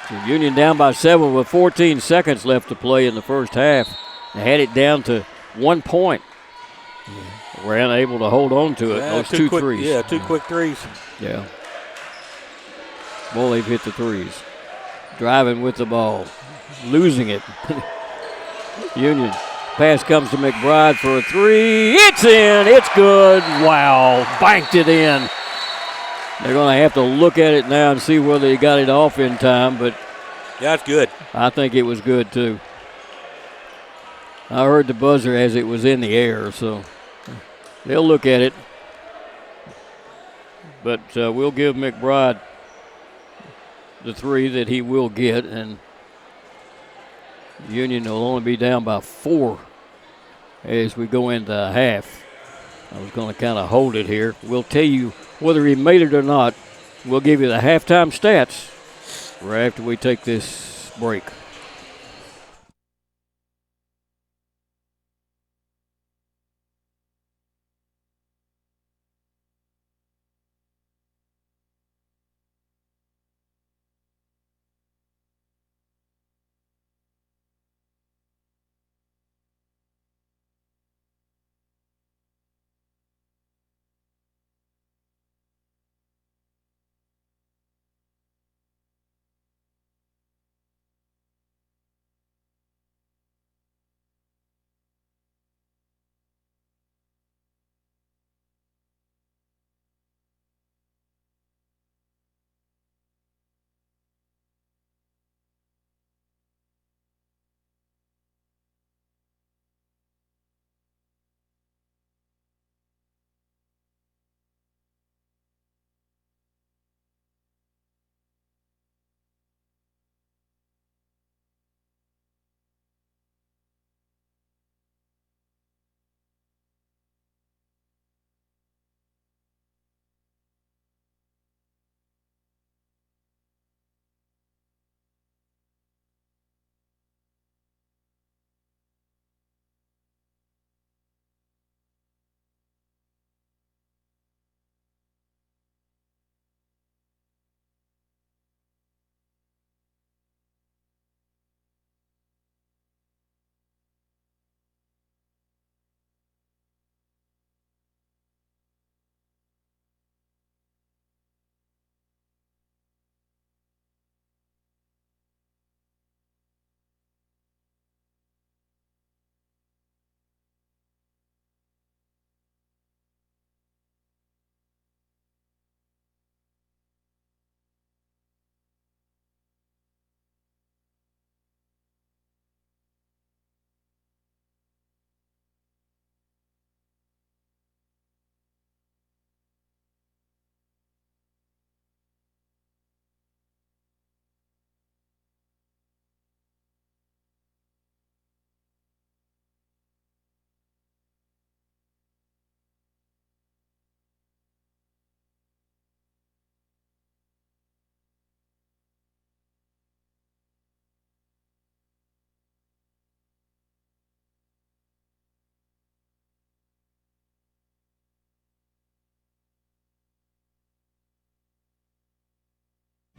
So Union down by 7 with 14 seconds left to play in the first half. They had it down to 1 point. Were unable to hold on to it. Those two threes. Yeah, two quick threes. Yeah. Well, they've hit the threes. Driving with the ball. Losing it. Union. Pass comes to McBride for a three. It's in. It's good. Wow. Banked it in. They're going to have to look at it now and see whether he got it off in time, but yeah, it's good. I think it was good, too. I heard the buzzer as it was in the air, so they'll look at it. But we'll give McBride the three that he will get, and Union will only be down by 4 as we go into half. I was going to kind of hold it here. We'll tell you whether he made it or not. We'll give you the halftime stats right after we take this break.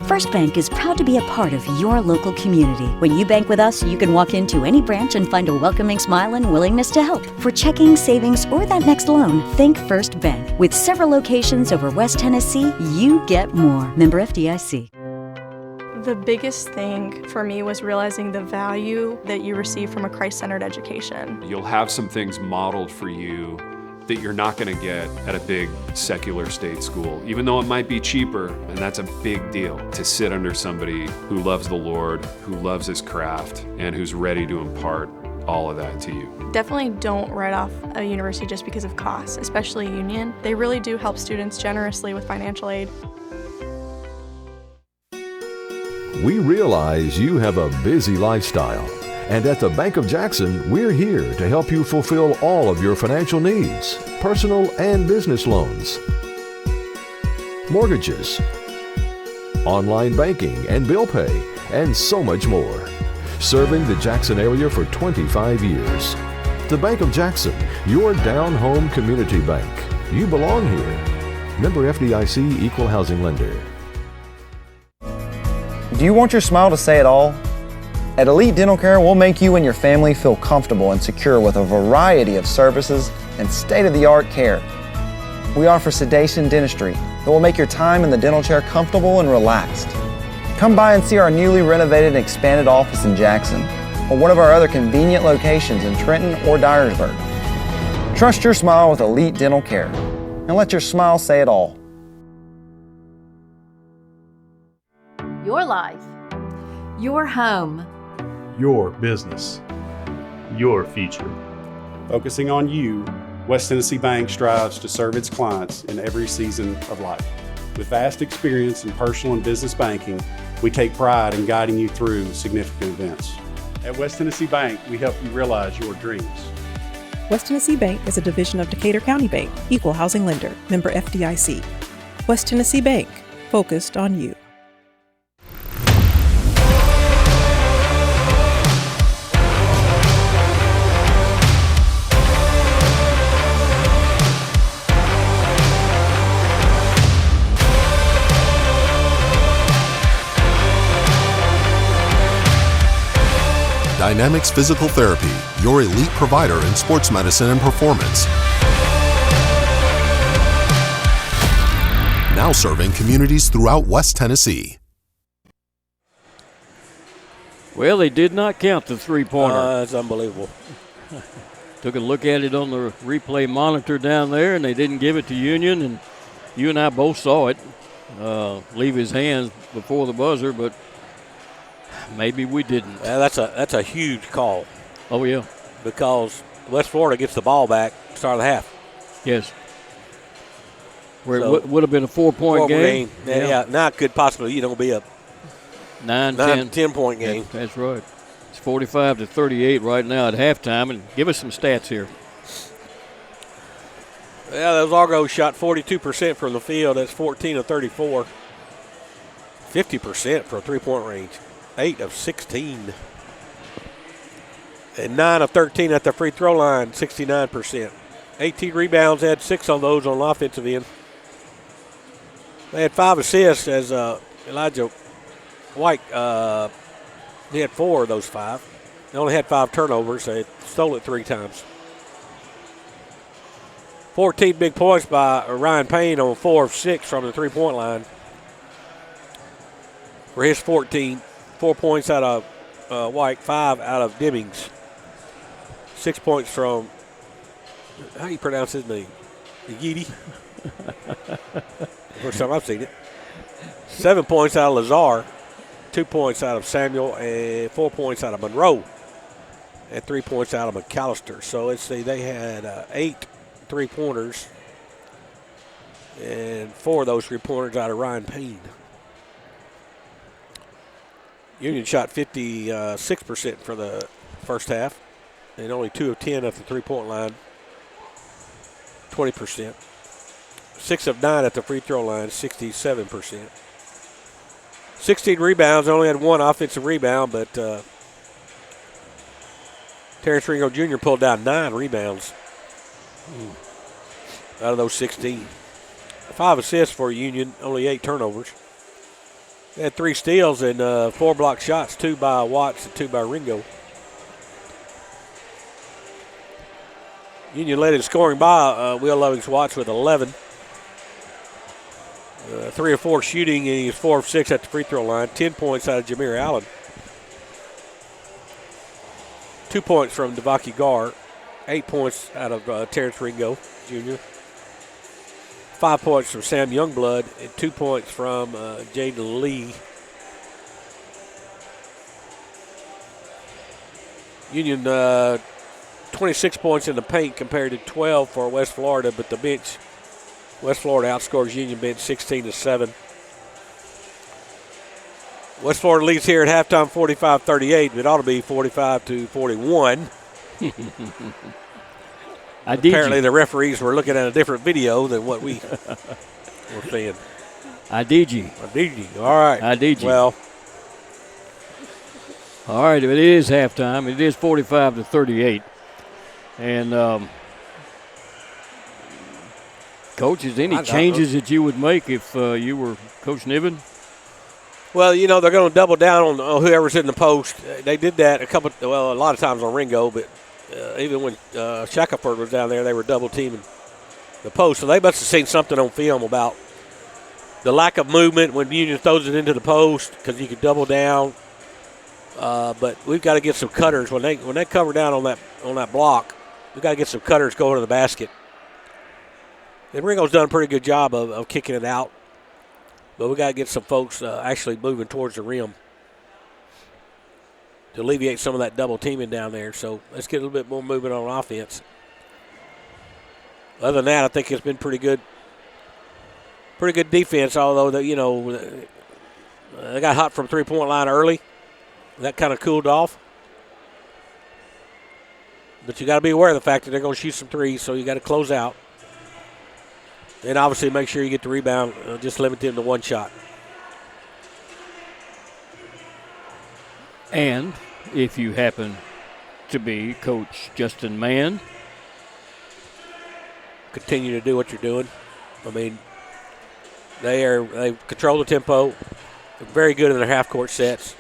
First Bank is proud to be a part of your local community. When you bank with us, you can walk into any branch and find a welcoming smile and willingness to help. For checking, savings, or that next loan, think First Bank. With several locations over West Tennessee, you get more. Member FDIC. The biggest thing for me was realizing the value that you receive from a Christ-centered education. You'll have some things modeled for you that you're not going to get at a big secular state school, even though it might be cheaper, and that's a big deal to sit under somebody who loves the Lord, who loves his craft, and who's ready to impart all of that to you. Definitely don't write off a university just because of costs, especially Union. They really do help students generously with financial aid. We realize you have a busy lifestyle, and at the Bank of Jackson, we're here to help you fulfill all of your financial needs, personal and business loans, mortgages, online banking and bill pay, and so much more. Serving the Jackson area for 25 years. The Bank of Jackson, your down-home community bank. You belong here. Member FDIC Equal Housing Lender. Do you want your smile to say it all? At Elite Dental Care, we'll make you and your family feel comfortable and secure with a variety of services and state-of-the-art care. We offer sedation dentistry that will make your time in the dental chair comfortable and relaxed. Come by and see our newly renovated and expanded office in Jackson or one of our other convenient locations in Trenton or Dyersburg. Trust your smile with Elite Dental Care and let your smile say it all. Your life, your home, Your business. Your future. Focusing on you, West Tennessee Bank strives to serve its clients in every season of life. With vast experience in personal and business banking, we take pride in guiding you through significant events. At West Tennessee Bank, we help you realize your dreams. West Tennessee Bank is a division of Decatur County Bank, Equal Housing Lender, member FDIC. West Tennessee Bank, focused on you. Dynamics Physical Therapy, your elite provider in sports medicine and performance. Now serving communities throughout West Tennessee. Well, they did not count the three-pointer. That's unbelievable. Took a look at it on the replay monitor down there, and they didn't give it to Union, and you and I both saw it leave his hands before the buzzer, but maybe we didn't. Yeah, that's a huge call. Oh, yeah. Because West Florida gets the ball back at the start of the half. Yes. Where it would have been a four-point game. Yeah, now it could possibly, be a 10-point game. That's right. It's 45-38 right now at halftime. And give us some stats here. Yeah, those Argos shot 42% from the field. That's 14 of 34. 50% for a three-point range. 8 of 16. And 9 of 13 at the free throw line, 69%. 18 rebounds, had 6 on those on the offensive end. They had 5 assists as Elijah White, he had 4 of those 5. They only had 5 turnovers. They stole it 3 times. 14 big points by Ryan Payne on 4 of 6 from the three-point line. For his 14, 4 points out of White, 5 out of Demings. 6 points from, how do you pronounce his name? Yidi? First time I've seen it. 7 points out of Lazar. 2 points out of Samuel, and 4 points out of Monroe. And 3 points out of McAllister. So let's see, they had 8 3-pointers. And 4 of those 3-pointers out of Ryan Payne. Union shot 56% for the first half, and only 2 of 10 at the three-point line, 20%. 6 of 9 at the free throw line, 67%. 16 rebounds, only had 1 offensive rebound, but Terrence Ringo Jr. pulled down 9 rebounds out of those 16. 5 assists for Union, only 8 turnovers. They had 3 steals and 4 block shots, 2 by Watts and 2 by Ringo. Union led in scoring by Will Lovings Watts with 11. 3 of 4 shooting, and he was 4 of 6 at the free throw line. 10 points out of Jameer Allen. 2 points from Devaki Gar. 8 points out of Terrence Ringo Jr. 5 points from Sam Youngblood and 2 points from Jaden Lee. Union 26 points in the paint compared to 12 for West Florida, but the bench, West Florida outscores Union bench 16-7. West Florida leads here at halftime 45-38. It ought to be 45-41. Apparently the referees were looking at a different video than what we were seeing. IDG. All right. IDG. Well, all right, it is halftime. It is 45-38. And, Coach, is any changes that you would make if you were Coach Niven? well, you know, they're going to double down on whoever's in the post. They did that a lot of times on Ringo, but even when Shackelford was down there, they were double teaming the post. So they must have seen something on film about the lack of movement when Union throws it into the post because you can double down. But we've got to get some cutters when they cover down on that block. We've got to get some cutters going to the basket. And Ringo's done a pretty good job of kicking it out, but we got to get some folks actually moving towards the rim to alleviate some of that double teaming down there. So let's get a little bit more movement on offense. Other than that, I think it's been pretty good defense. Although they got hot from 3-point line early, that kind of cooled off. But you got to be aware of the fact that they're going to shoot some threes, so you got to close out. And obviously make sure you get the rebound. Just limit them to one shot. And if you happen to be Coach Justin Mann, continue to do what you're doing. I mean, they control the tempo. They're very good in their half-court sets.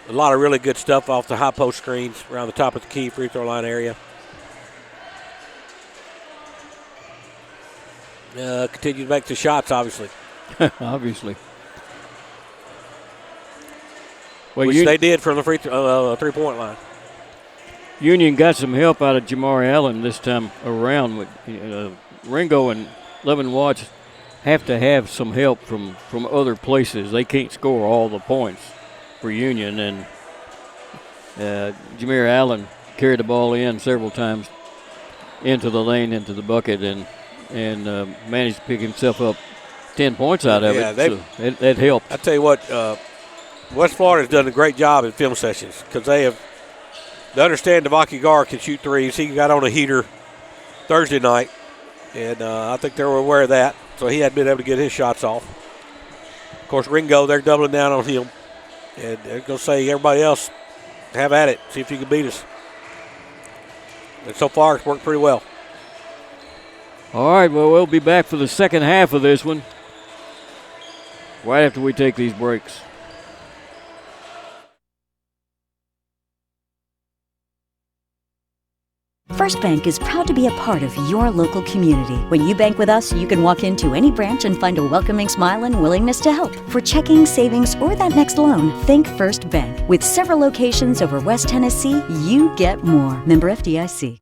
A lot of really good stuff off the high post screens around the top of the key free throw line area. Continue to make the shots, obviously. Obviously. Well, which they did from the 3-point line. Union got some help out of Jamari Allen this time around. With Ringo and Levin Watts have to have some help from other places. They can't score all the points for Union, and Jamari Allen carried the ball in several times into the lane, into the bucket, and managed to pick himself up 10 points out of it. So that helped. I tell you what, West Florida's done a great job in film sessions because they understand Devaki Gar can shoot threes. He got on a heater Thursday night, and I think they were aware of that, so he hadn't been able to get his shots off. Of course, Ringo, they're doubling down on him, and they're going to say, everybody else, have at it, see if you can beat us. And so far, it's worked pretty well. All right, well, we'll be back for the second half of this one right after we take these breaks. First Bank is proud to be a part of your local community. When you bank with us, you can walk into any branch and find a welcoming smile and willingness to help. For checking, savings, or that next loan, think First Bank. With several locations over West Tennessee, you get more. Member FDIC.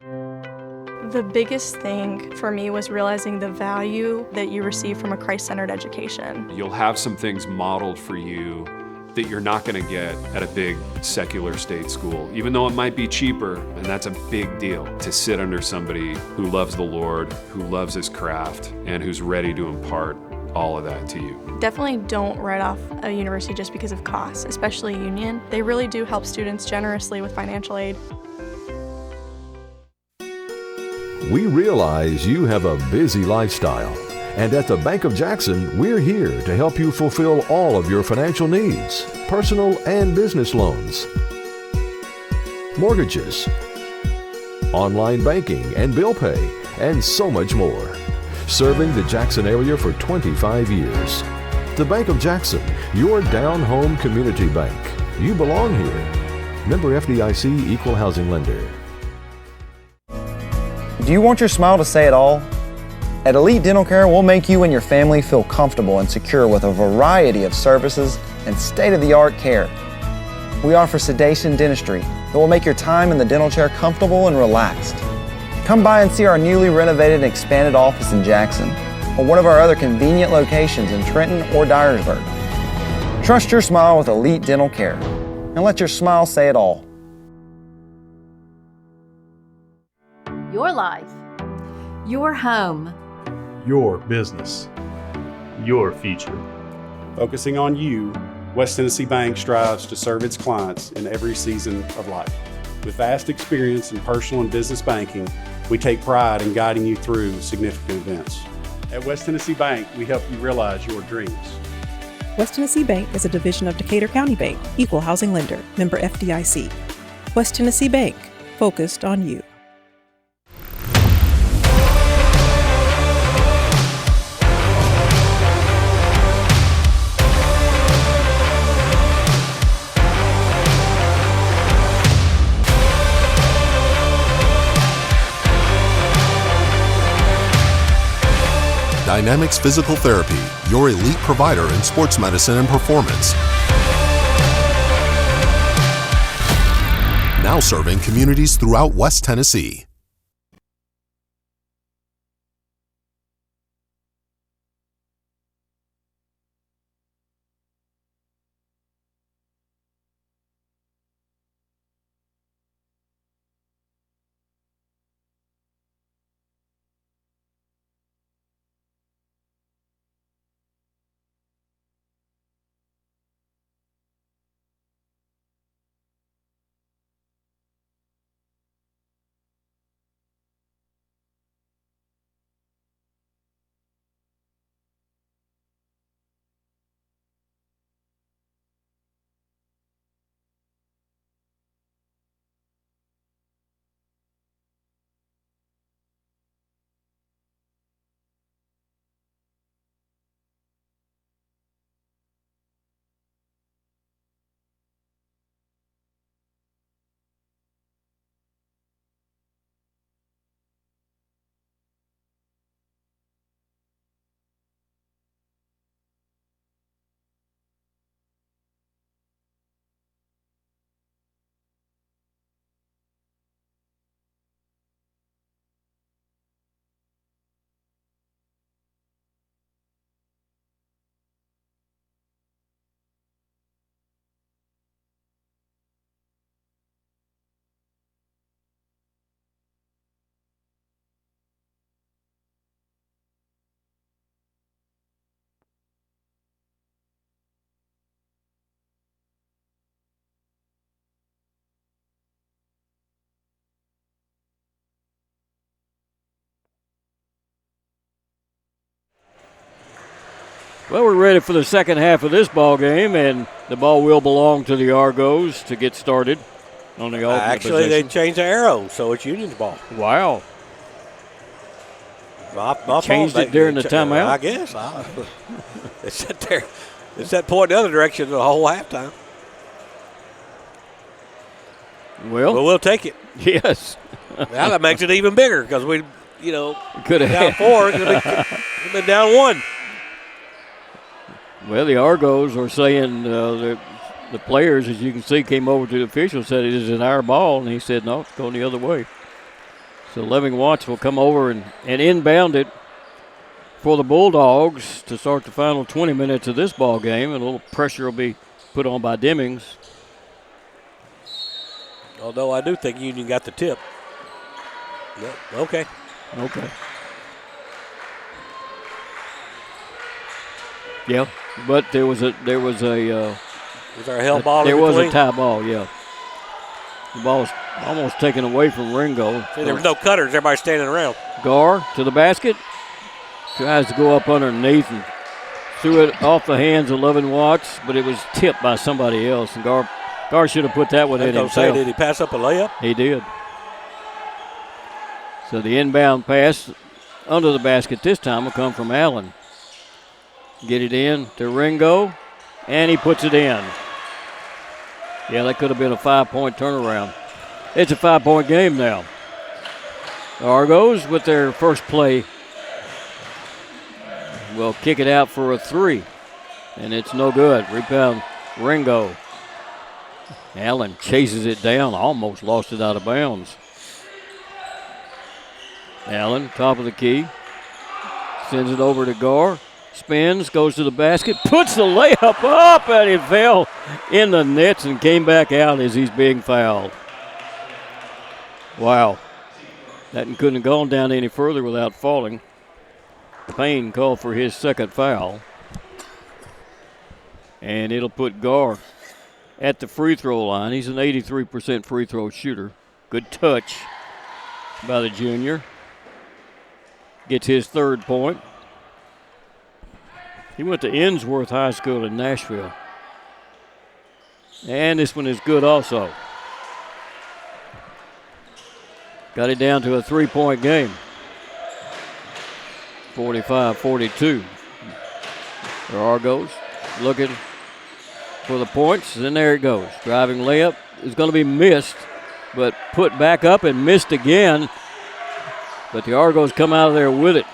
The biggest thing for me was realizing the value that you receive from a Christ-centered education. You'll have some things modeled for you that you're not going to get at a big secular state school, even though it might be cheaper, and that's a big deal, to sit under somebody who loves the Lord, who loves his craft, and who's ready to impart all of that to you. Definitely don't write off a university just because of costs, especially Union. They really do help students generously with financial aid. We realize you have a busy lifestyle, and at the Bank of Jackson, we're here to help you fulfill all of your financial needs, personal and business loans, mortgages, online banking and bill pay, and so much more. Serving the Jackson area for 25 years. The Bank of Jackson, your down-home community bank. You belong here. Member FDIC, Equal Housing Lender. Do you want your smile to say it all? At Elite Dental Care, we'll make you and your family feel comfortable and secure with a variety of services and state-of-the-art care. We offer sedation dentistry that will make your time in the dental chair comfortable and relaxed. Come by and see our newly renovated and expanded office in Jackson or one of our other convenient locations in Trenton or Dyersburg. Trust your smile with Elite Dental Care and let your smile say it all. Your life, your home, Your business. Your future. Focusing on you, West Tennessee Bank strives to serve its clients in every season of life. With vast experience in personal and business banking, we take pride in guiding you through significant events. At West Tennessee Bank, we help you realize your dreams. West Tennessee Bank is a division of Decatur County Bank, equal housing lender, member FDIC. West Tennessee Bank, focused on you. Dynamics Physical Therapy, your elite provider in sports medicine and performance. Now serving communities throughout West Tennessee. Well, we're ready for the second half of this ball game, and the ball will belong to the Argos to get started on the alternate Actually, possession. they changed the arrow, so it's Union's ball. Wow. My Changed fault. it during the timeout? I guess. It sat there. It sat pointing the other direction the whole halftime. Well, we'll take it. Yes. Now that makes it even bigger because we, could have down 4. It could have been down 1. Well, the Argos are saying the players, as you can see, came over to the official, said it is an our ball, and he said, no, it's going the other way. So Leving Watts will come over and inbound it for the Bulldogs to start the final 20 minutes of this ball game, and a little pressure will be put on by Demings. Although I do think Union got the tip. Yep. Okay. Yeah, but there was a Was there a hell ball? There in was between? a tie ball. Yeah, the ball was almost taken away from Ringo. See, there was no cutters. Everybody standing around. Gar to the basket, tries to go up underneath and threw it off the hands of Levin Watts, but it was tipped by somebody else, and Gar should have put that one in himself. Did he pass up a layup? He did. So the inbound pass under the basket this time will come from Allen. Get it in to Ringo, and he puts it in. Yeah, that could have been a 5-point turnaround. It's a 5-point game now. The Argos, with their first play, will kick it out for a 3, and it's no good. Rebound, Ringo. Allen chases it down, almost lost it out of bounds. Allen, top of the key, sends it over to Gar. Spins, goes to the basket, puts the layup up, and it fell in the nets and came back out as he's being fouled. Wow. That couldn't have gone down any further without falling. Payne called for his second foul. And it'll put Gar at the free throw line. He's an 83% free throw shooter. Good touch by the junior. Gets his third point. He went to Innsworth High School in Nashville. And this one is good also. Got it down to a 3-point game. 45-42. There Argos looking for the points, and there it goes. Driving layup is going to be missed, but put back up and missed again. But the Argos come out of there with it.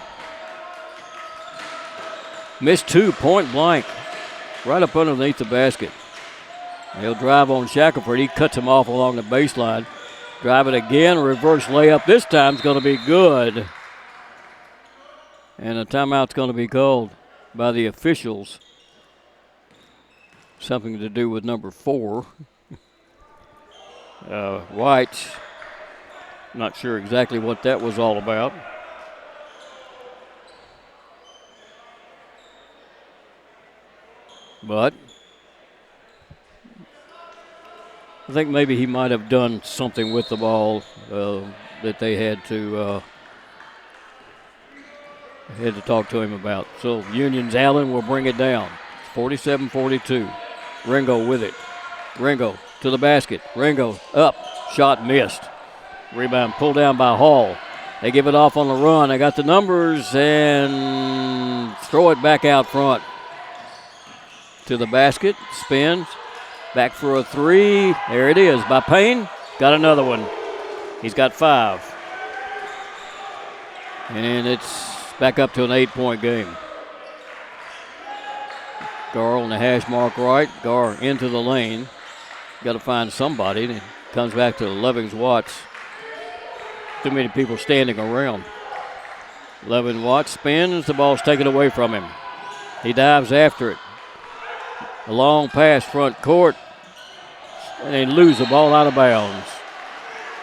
Missed 2 point blank, right up underneath the basket. He'll drive on Shackelford. He cuts him off along the baseline. Drive it again, reverse layup. This time is going to be good. And a timeout's going to be called by the officials. Something to do with number 4. White. Not sure exactly what that was all about. But I think maybe he might have done something with the ball that they had to talk to him about. So Union's Allen will bring it down. 47-42. Ringo with it. Ringo to the basket. Ringo up. Shot missed. Rebound pulled down by Hall. They give it off on the run. They got the numbers and throw it back out front. To the basket. Spins. Back for a 3. There it is by Payne. Got another one. He's got 5. And it's back up to an 8-point game. Gar on the hash mark right. Gar into the lane. Got to find somebody. And it comes back to Lovings Watts. Too many people standing around. Loving Watts spins. The ball's taken away from him. He dives after it. A long pass front court. And they lose the ball out of bounds.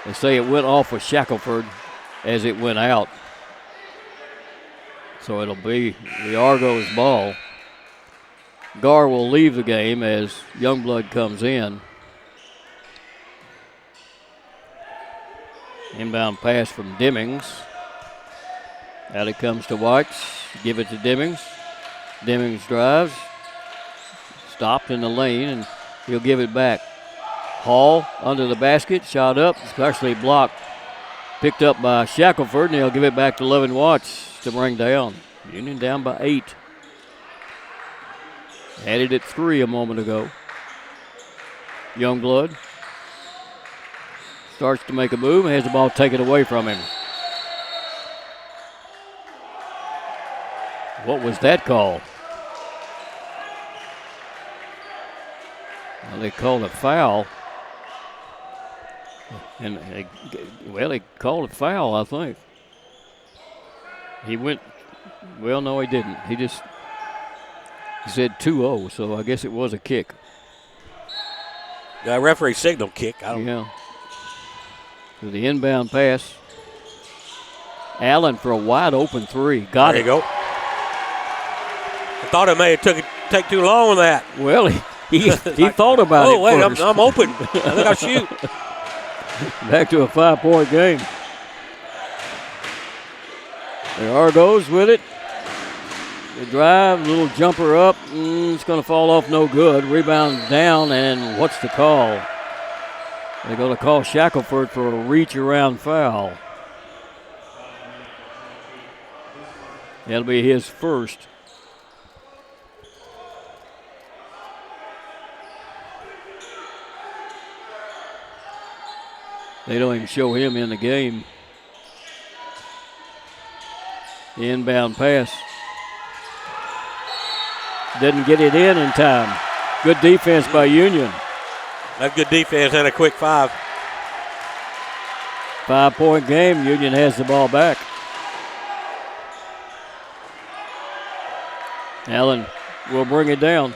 They say it went off with Shackelford as it went out. So it'll be the Argos ball. Gar will leave the game as Youngblood comes in. Inbound pass from Demings. Out it comes to Whites. Give it to Demings. Demings drives. Stopped in the lane, and he'll give it back. Hall under the basket. Shot up. Partially blocked. Picked up by Shackelford, and he'll give it back to Loving Watts to bring down. Union down by 8. Had it at 3 a moment ago. Youngblood starts to make a move and has the ball taken away from him. What was that call? Well, they called a foul. And they called a foul, I think. He went, well, no, he didn't. He said 2-0, so I guess it was a kick. The referee signal kick. Yeah. To the inbound pass. Allen for a wide open 3. Got there it. There you go. I thought it may have take too long on that. Well, he thought about it. Oh, wait, first. I'm open. I think I'll shoot. Back to a 5-point game. There Argos with it. They drive, little jumper up. It's going to fall off no good. Rebound down, and what's the call? They're going to call Shackelford for a reach-around foul. That'll be his first. They don't even show him in the game. The inbound pass. Doesn't get it in time. Good defense by Union. That's good defense and a quick 5. 5-point game. Union has the ball back. Allen will bring it down.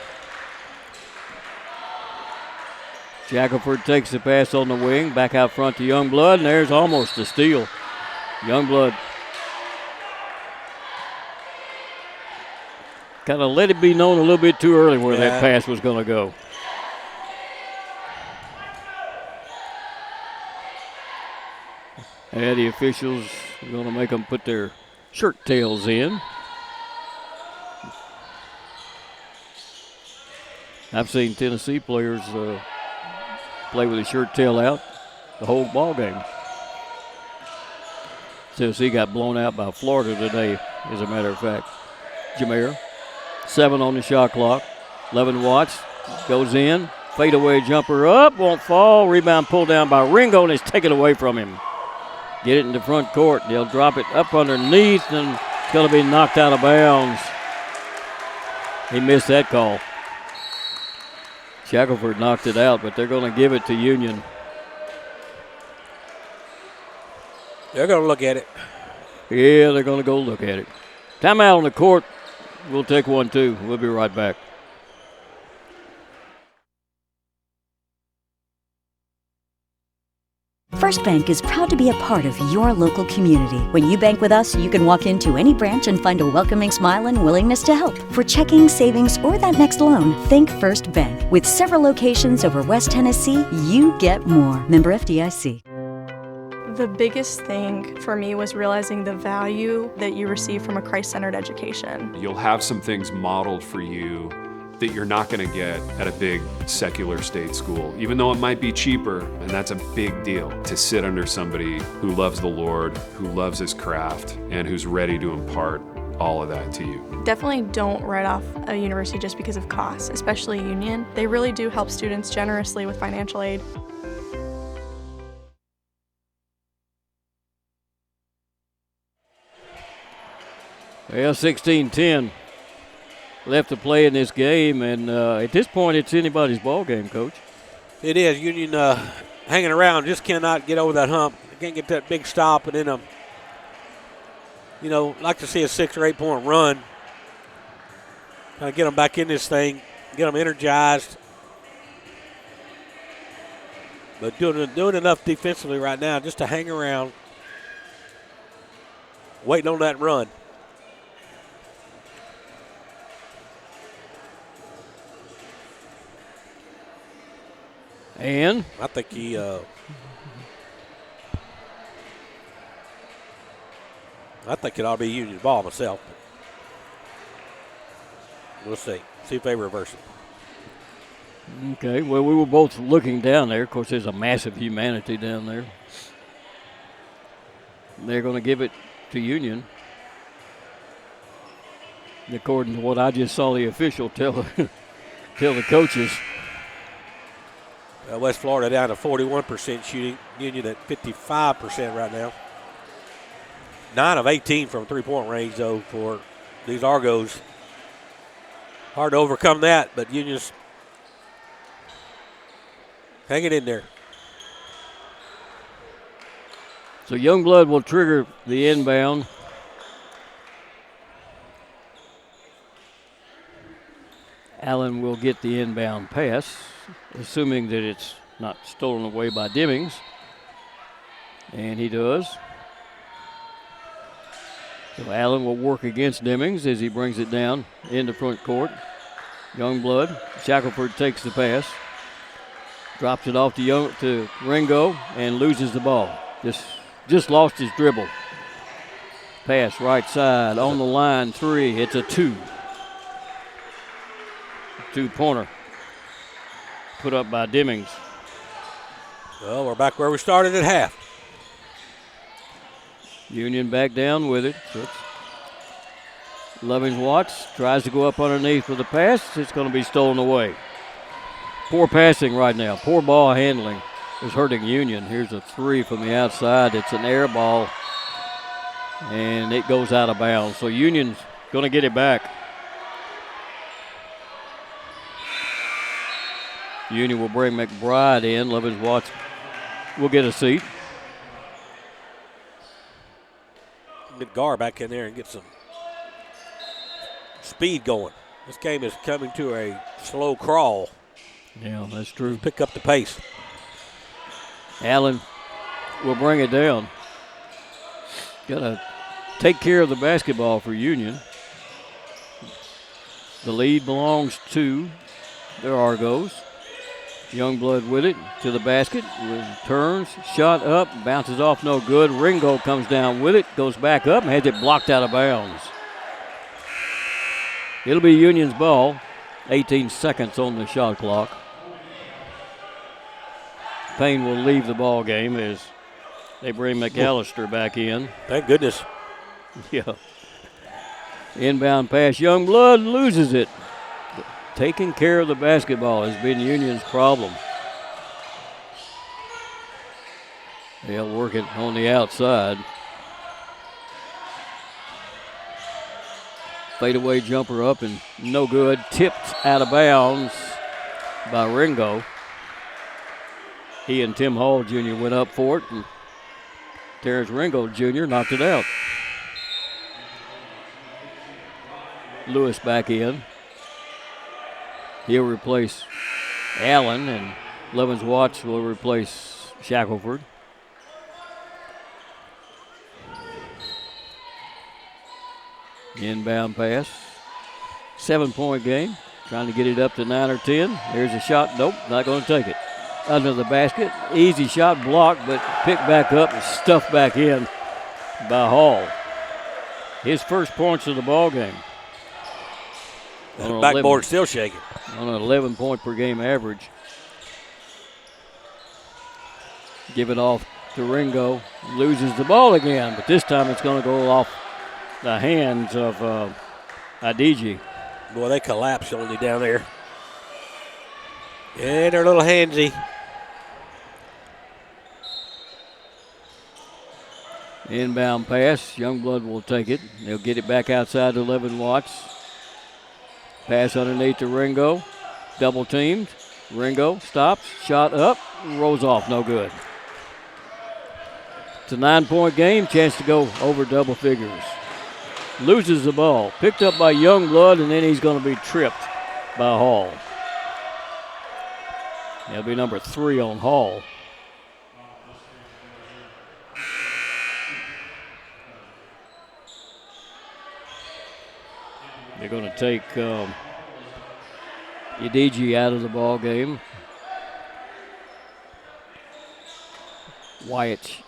Shackelford takes the pass on the wing. Back out front to Youngblood, and there's almost a steal. Youngblood kind of let it be known a little bit too early where that pass was going to go. And the officials are going to make them put their shirt tails in. I've seen Tennessee players play with a shirt tail out the whole ball game. Tennessee got blown out by Florida today, as a matter of fact. Jameer, 7 on the shot clock. Levin Watts goes in. Fadeaway jumper up, won't fall. Rebound pulled down by Ringo, and it's taken away from him. Get it in the front court. They'll drop it up underneath, and it's going to be knocked out of bounds. He missed that call. Shackelford knocked it out, but they're going to give it to Union. They're going to look at it. Yeah, they're going to go look at it. Timeout on the court. We'll take one, too. We'll be right back. First Bank is proud to be a part of your local community. When you bank with us, you can walk into any branch and find a welcoming smile and willingness to help. For checking, savings, or that next loan, think First Bank. With several locations over West Tennessee, you get more. Member FDIC. The biggest thing for me was realizing the value that you receive from a Christ-centered education. You'll have some things modeled for you that you're not going to get at a big secular state school, even though it might be cheaper, and that's a big deal, to sit under somebody who loves the Lord, who loves his craft, and who's ready to impart all of that to you. Definitely don't write off a university just because of costs, especially Union. They really do help students generously with financial aid. Well, 16-10 left to play in this game, and at this point, it's anybody's ball game, Coach. It is. Union hanging around, just cannot get over that hump. They can't get that big stop, and then like to see a 6 or 8 point run. Kind of get them back in this thing, get them energized. But doing enough defensively right now just to hang around, waiting on that run. And I think he I think it ought to be Union's ball myself. We'll see. See if they reverse it. Okay, well, we were both looking down there. Of course, there's a massive humanity down there. They're going to give it to Union. According to what I just saw the official tell the coaches. West Florida down to 41% shooting. Union at 55% right now. 9 of 18 from three-point range, though, for these Argos. Hard to overcome that, but Union's hanging in there. So Youngblood will trigger the inbound. Allen will get the inbound pass, assuming that it's not stolen away by Demings. And he does. So Allen will work against Demings as he brings it down into front court. Youngblood, Shackelford takes the pass. Drops it off to Ringo and loses the ball. Just lost his dribble. Pass right side on the line, 3. It's a 2. 2-pointer put up by Demings. Well, we're back where we started at half. Union back down with it. So Lovings Watts tries to go up underneath with the pass. It's going to be stolen away. Poor passing right now. Poor ball handling is hurting Union. Here's a 3 from the outside. It's an air ball, and it goes out of bounds. So Union's going to get it back. Union will bring McBride in. Lovins Watts will get a seat. Get Gar back in there and get some speed going. This game is coming to a slow crawl. Yeah, that's true. Pick up the pace. Allen will bring it down. Got to take care of the basketball for Union. The lead belongs to the Argos. Youngblood with it to the basket. Turns, shot up, bounces off, no good. Ringo comes down with it, goes back up, and has it blocked out of bounds. It'll be Union's ball. 18 seconds on the shot clock. Payne will leave the ball game as they bring McAllister back in. Thank goodness. Yeah. Inbound pass. Youngblood loses it. Taking care of the basketball has been Union's problem. They'll work it on the outside. Fadeaway jumper up and no good. Tipped out of bounds by Ringo. He and Tim Hall Jr. went up for it, and Terrence Ringo Jr. knocked it out. Lewis back in. He'll replace Allen, and Levens Watts will replace Shackelford. Inbound pass. 7-point game. Trying to get it up to 9 or 10. There's a shot. Nope, not going to take it. Under the basket. Easy shot blocked, but picked back up and stuffed back in by Hall. His first points of the ball game. Backboard still shaking. On an 11-point per game average. Give it off to Ringo. Loses the ball again, but this time it's going to go off the hands of Adiji. Boy, they collapsed only down there. And they're a little handsy. Inbound pass. Youngblood will take it. They'll get it back outside to Levin Watts. Pass underneath to Ringo. Double teamed. Ringo stops. Shot up. Rolls off. No good. It's a 9-point game. Chance to go over double figures. Loses the ball. Picked up by Youngblood, and then he's going to be tripped by Hall. That'll be number 3 on Hall. They're going to take Udigi out of the ball game. Wyatt's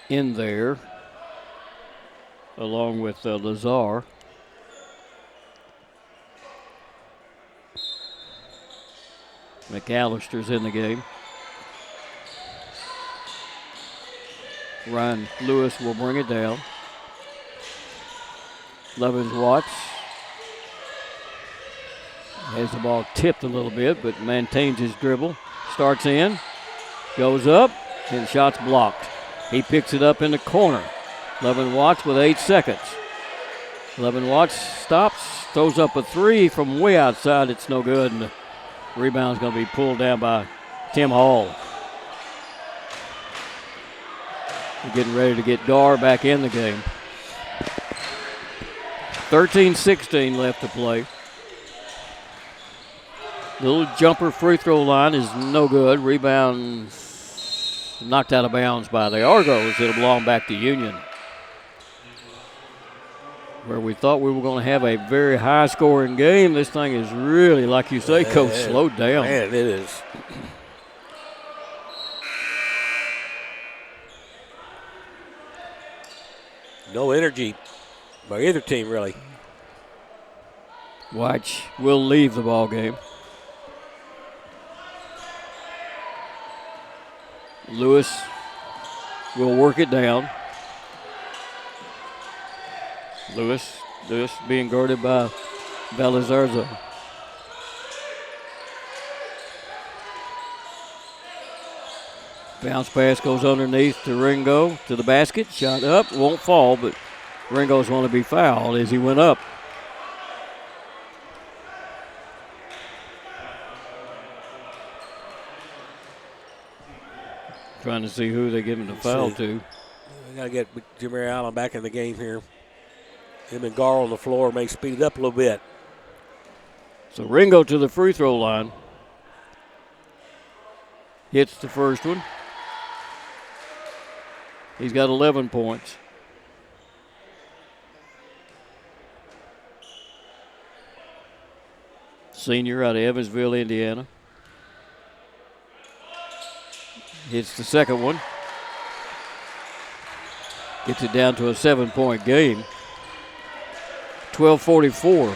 in there, along with Lazar. McAllister's in the game. Ryan Lewis will bring it down. Levens Watts has the ball tipped a little bit, but maintains his dribble. Starts in, goes up, and shot's blocked. He picks it up in the corner. Levin Watts with 8 seconds. Levin Watts stops, throws up a 3 from way outside. It's no good, and the rebound's going to be pulled down by Tim Hall. We're getting ready to get Dar back in the game. 13-16 left to play. Little jumper free throw line is no good. Rebound knocked out of bounds by the Argos. It'll belong back to Union. Where we thought we were going to have a very high-scoring game, this thing is really, like you say, Coach, slowed down. Man, it is. No energy by either team, really. White will leave the ball game. Lewis will work it down. Lewis being guarded by Belizarzo. Bounce pass goes underneath to Ringo to the basket. Shot up, won't fall, but Ringo's going to be fouled as he went up. Trying to see who they give him the foul to. We got to get Jameer Allen back in the game here. Him and Gar on the floor may speed it up a little bit. So Ringo to the free throw line. Hits the first one. He's got 11 points. Senior out of Evansville, Indiana. Hits the second one. Gets it down to a 7-point game. 12:44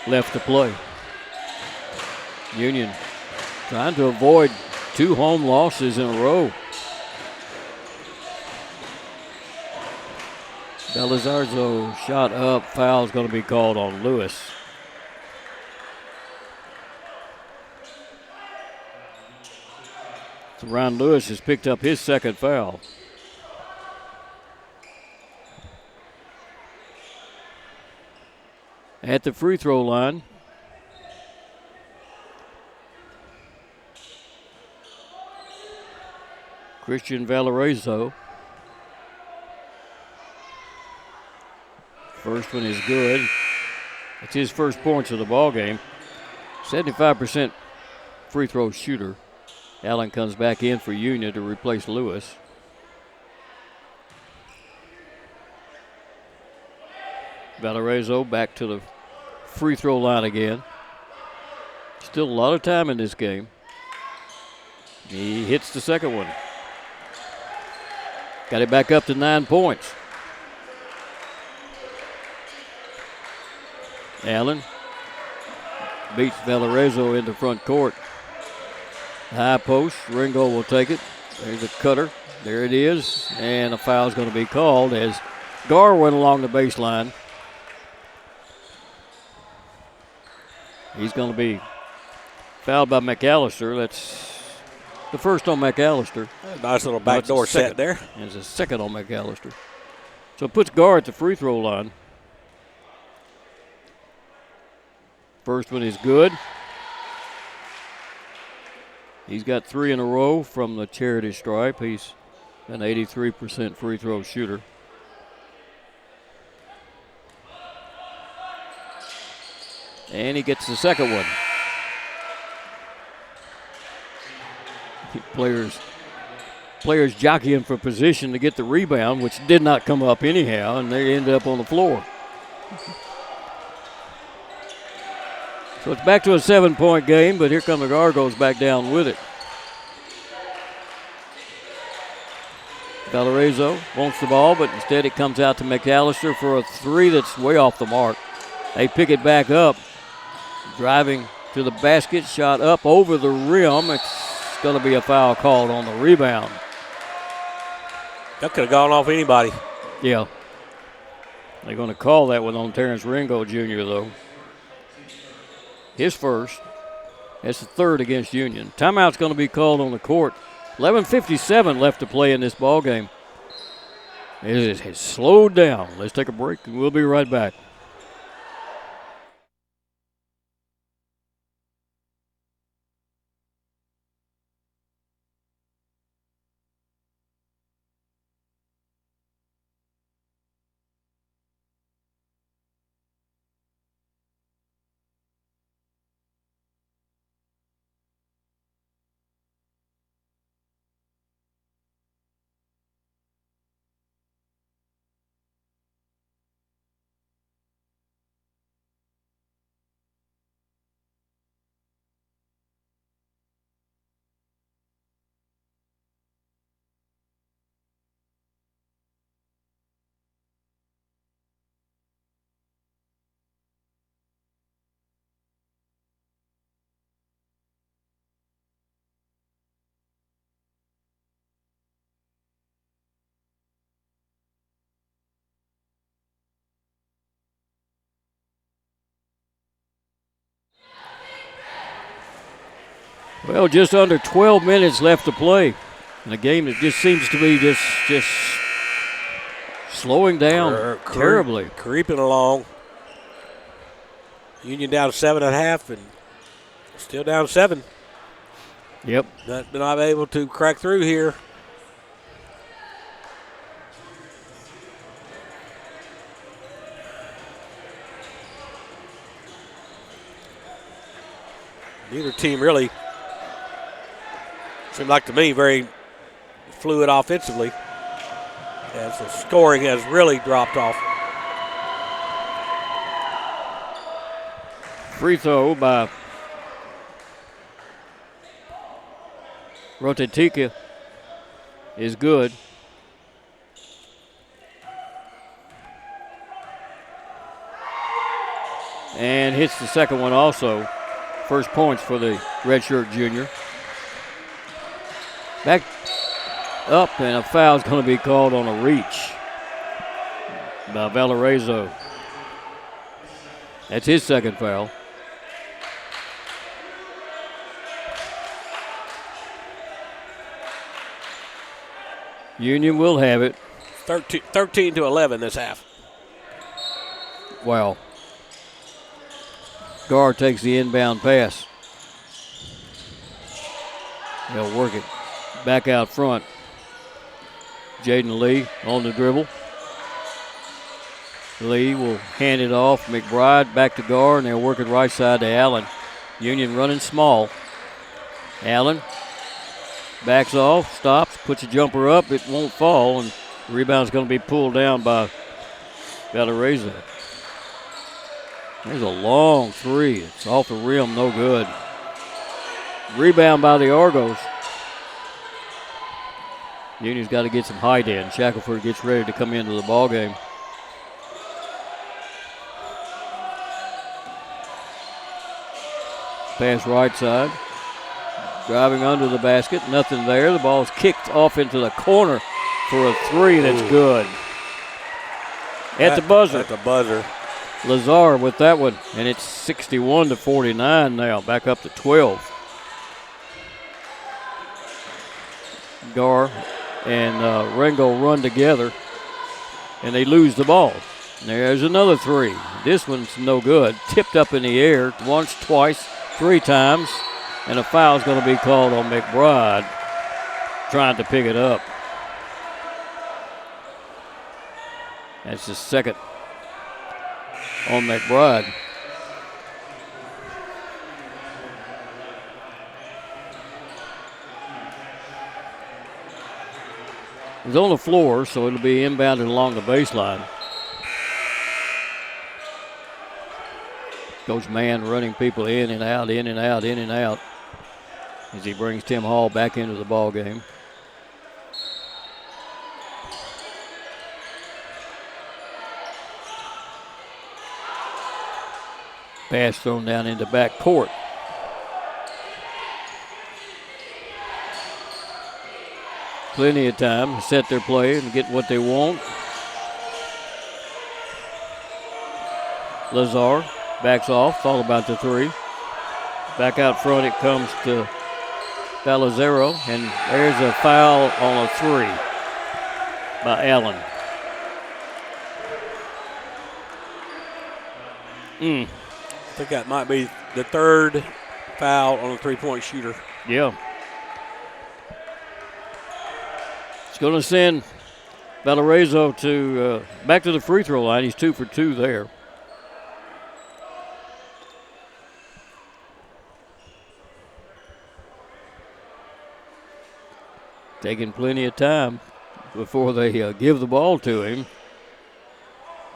left to play. Union trying to avoid 2 home losses in a row. Belizarzo shot up. Foul's going to be called on Lewis. So Ryan Lewis has picked up his second foul. At the free throw line, Christian Valorizo. First one is good. It's his first points of the ball game. 75% free throw shooter. Allen comes back in for Union to replace Lewis. Valorizo back to the free throw line again. Still a lot of time in this game. He hits the second one. Got it back up to 9 points. Allen beats Valorizo in the front court. High post, Ringo will take it. There's a cutter. There it is. And a foul's going to be called as Gar went along the baseline. He's going to be fouled by McAllister. That's the first on McAllister. Nice little backdoor set there. And it's a second on McAllister. So it puts Gar at the free throw line. First one is good. He's got 3 in a row from the charity stripe. He's an 83% free throw shooter. And he gets the second one. Players jockeying for position to get the rebound, which did not come up anyhow, and they end up on the floor. So it's back to a 7-point game, but here come the Argos back down with it. Valorizo wants the ball, but instead it comes out to McAllister for a 3 that's way off the mark. They pick it back up. Driving to the basket, shot up over the rim. It's going to be a foul called on the rebound. That could have gone off anybody. Yeah. They're going to call that one on Terrence Ringo Jr., though. His first. That's the third against Union. Timeout's going to be called on the court. 11:57 left to play in this ball game. It has slowed down. Let's take a break, and we'll be right back. Well, just under 12 minutes left to play. In a game that just seems to be just slowing down terribly. Creeping along. Union down 7.5 and still down 7. Yep. Not able to crack through here. Neither team really seemed like to me very fluid offensively, as the scoring has really dropped off. Free throw by Rotetica is good. And hits the second one also. First points for the redshirt junior. Back up, and a foul's going to be called on a reach by Valorizo. That's his second foul. Union will have it. 13-11 this half. Wow. Gar takes the inbound pass. They'll work it back out front. Jaden Lee on the dribble. Lee will hand it off. McBride back to Gar, and they'll work it right side to Allen. Union running small. Allen backs off, stops, puts a jumper up. It won't fall, and the rebound's going to be pulled down by Valorizo. There's a long three. It's off the rim, no good. Rebound by the Argos. Union's got to get some height in. Shackelford gets ready to come into the ball game. Pass right side. Driving under the basket. Nothing there. The ball's kicked off into the corner for a three that's good. At the buzzer. At the buzzer. Lazar with that one. And it's 61-49 now. Back up to 12. Gar and Ringo run together, and they lose the ball. There's another three. This one's no good. Tipped up in the air once, twice, three times, and a foul's going to be called on McBride trying to pick it up. That's the second on McBride. It's on the floor, so it'll be inbounded along the baseline. Coach Mann running people in and out, in and out, in and out as he brings Tim Hall back into the ball game. Pass thrown down into back court. Plenty of time to set their play and get what they want. Lazar backs off, all about the three. Back out front it comes to Valazero, and there's a foul on a three by Allen. I think that might be the third foul on a three-point shooter. Yeah. Going to send Valorizo to back to the free throw line. He's 2 for 2 there. Taking plenty of time before they give the ball to him.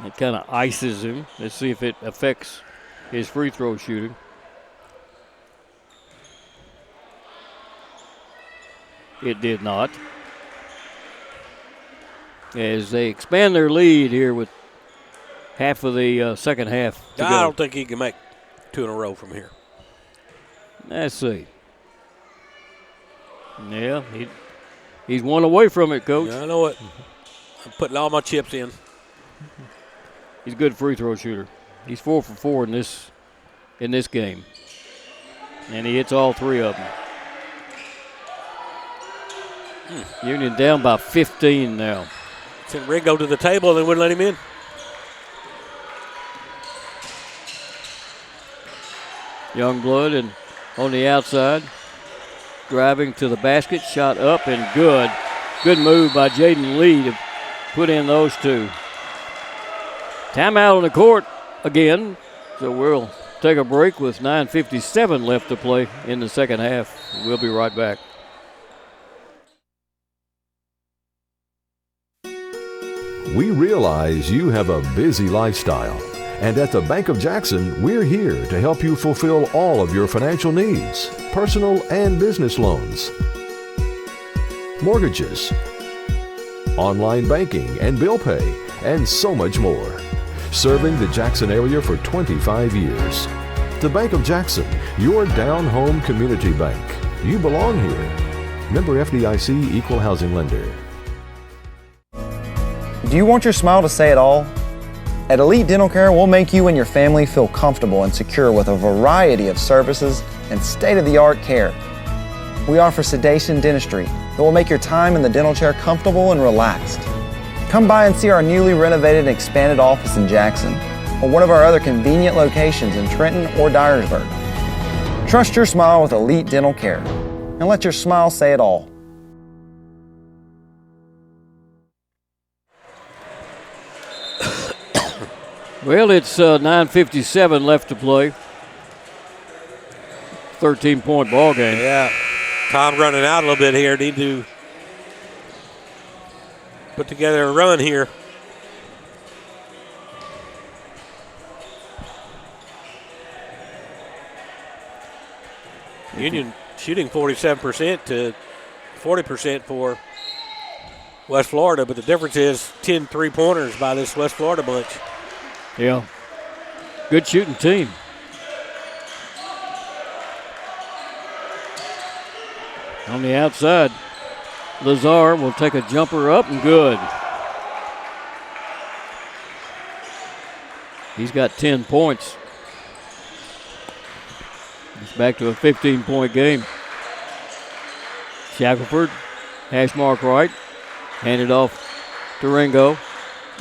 It kind of ices him. Let's see if it affects his free throw shooting. It did not. As they expand their lead here with half of the second half to go. I don't think he can make two in a row from here. Let's see. Yeah, he's one away from it, Coach. Yeah, I know it. I'm putting all my chips in. He's a good free throw shooter. He's 4 for 4 in this game. And he hits all three of them. Union down by 15 now. Sent Ringo to the table and they wouldn't let him in. Youngblood and on the outside, driving to the basket, shot up and good. Good move by Jaden Lee to put in those two. Timeout on the court again, so we'll take a break with 9:57 left to play in the second half. We'll be right back. We realize you have a busy lifestyle, and at the Bank of Jackson, we're here to help you fulfill all of your financial needs, personal and business loans, mortgages, online banking and bill pay, and so much more. Serving the Jackson area for 25 years. The Bank of Jackson, your down home community bank. You belong here. Member FDIC, Equal Housing Lender. Do you want your smile to say it all? At Elite Dental Care, we'll make you and your family feel comfortable and secure with a variety of services and state-of-the-art care. We offer sedation dentistry that will make your time in the dental chair comfortable and relaxed. Come by and see our newly renovated and expanded office in Jackson or one of our other convenient locations in Trenton or Dyersburg. Trust your smile with Elite Dental Care and let your smile say it all. Well, it's 9:57 left to play. 13-point ball game. Yeah. Tom running out a little bit here. Need to put together a run here. Union shooting 47% to 40% for West Florida, but the difference is 10 3-pointers by this West Florida bunch. Yeah. Good shooting team. On the outside, Lazar will take a jumper up and good. He's got 10 points. It's back to a 15-point game. Shackelford, hash mark right, handed off to Ringo.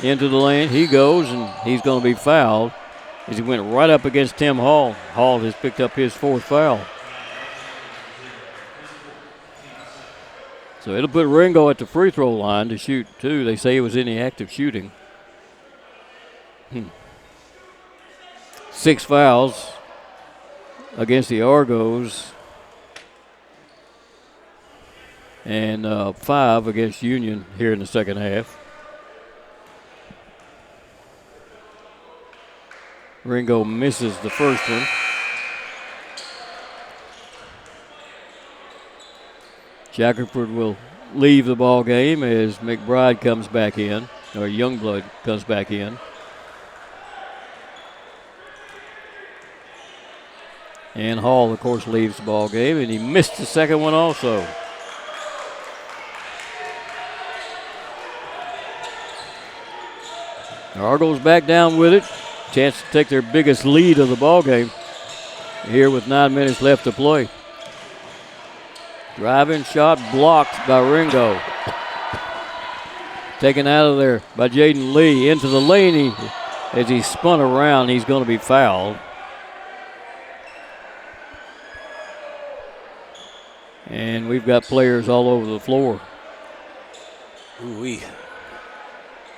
Into the lane he goes, and he's going to be fouled as he went right up against Tim Hall. Hall has picked up his 4th foul. So it'll put Ringo at the free throw line to shoot, too. They say he was in the act of shooting. 6 fouls against the Argos and 5 against Union here in the second half. Ringo misses the first one. Shackelford will leave the ball game as McBride comes back in, or Youngblood comes back in. And Hall, of course, leaves the ball game, and he missed the second one also. The Argos back down with it. Chance to take their biggest lead of the ball game here with 9 minutes left to play. Driving shot blocked by Ringo. Taken out of there by Jaden Lee into the lane. As he spun around, he's going to be fouled. And we've got players all over the floor. Ooh-wee.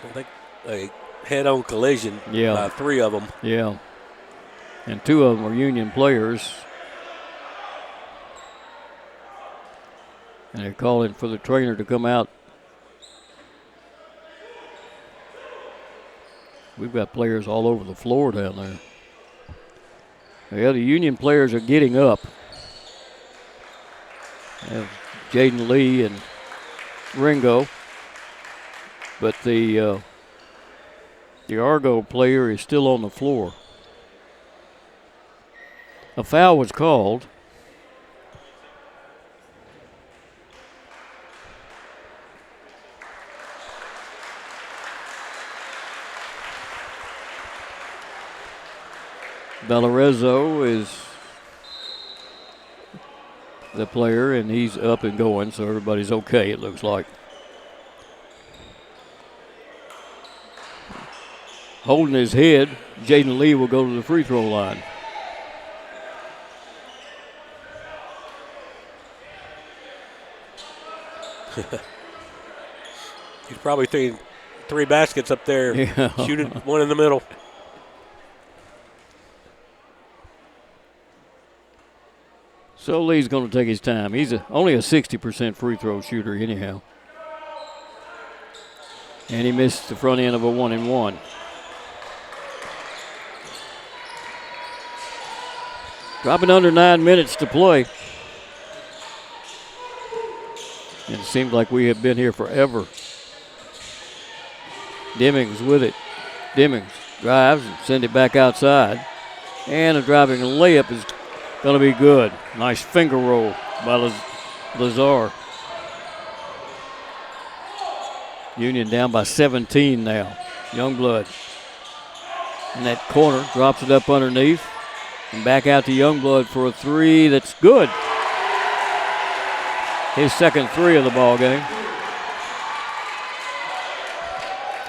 I think a head-on collision by 3 of them. Yeah. And 2 of them are Union players. And they're calling for the trainer to come out. We've got players all over the floor down there. Yeah, the Union players are getting up. Jaden Lee and Ringo. But the Argo player is still on the floor. A foul was called. Valorizo is the player, and he's up and going, so everybody's okay, it looks like. Holding his head, Jaden Lee will go to the free throw line. He's probably three baskets up there, shooting one in the middle. So Lee's going to take his time. He's only a 60% free throw shooter anyhow. And he missed the front end of a 1-and-1. Dropping under 9 minutes to play. And it seems like we have been here forever. Demings with it. Demings drives and send it back outside. And a driving layup is going to be good. Nice finger roll by Lazar. Union down by 17 now. Youngblood in that corner, drops it up underneath. And back out to Youngblood for a three that's good. His second three of the ball game.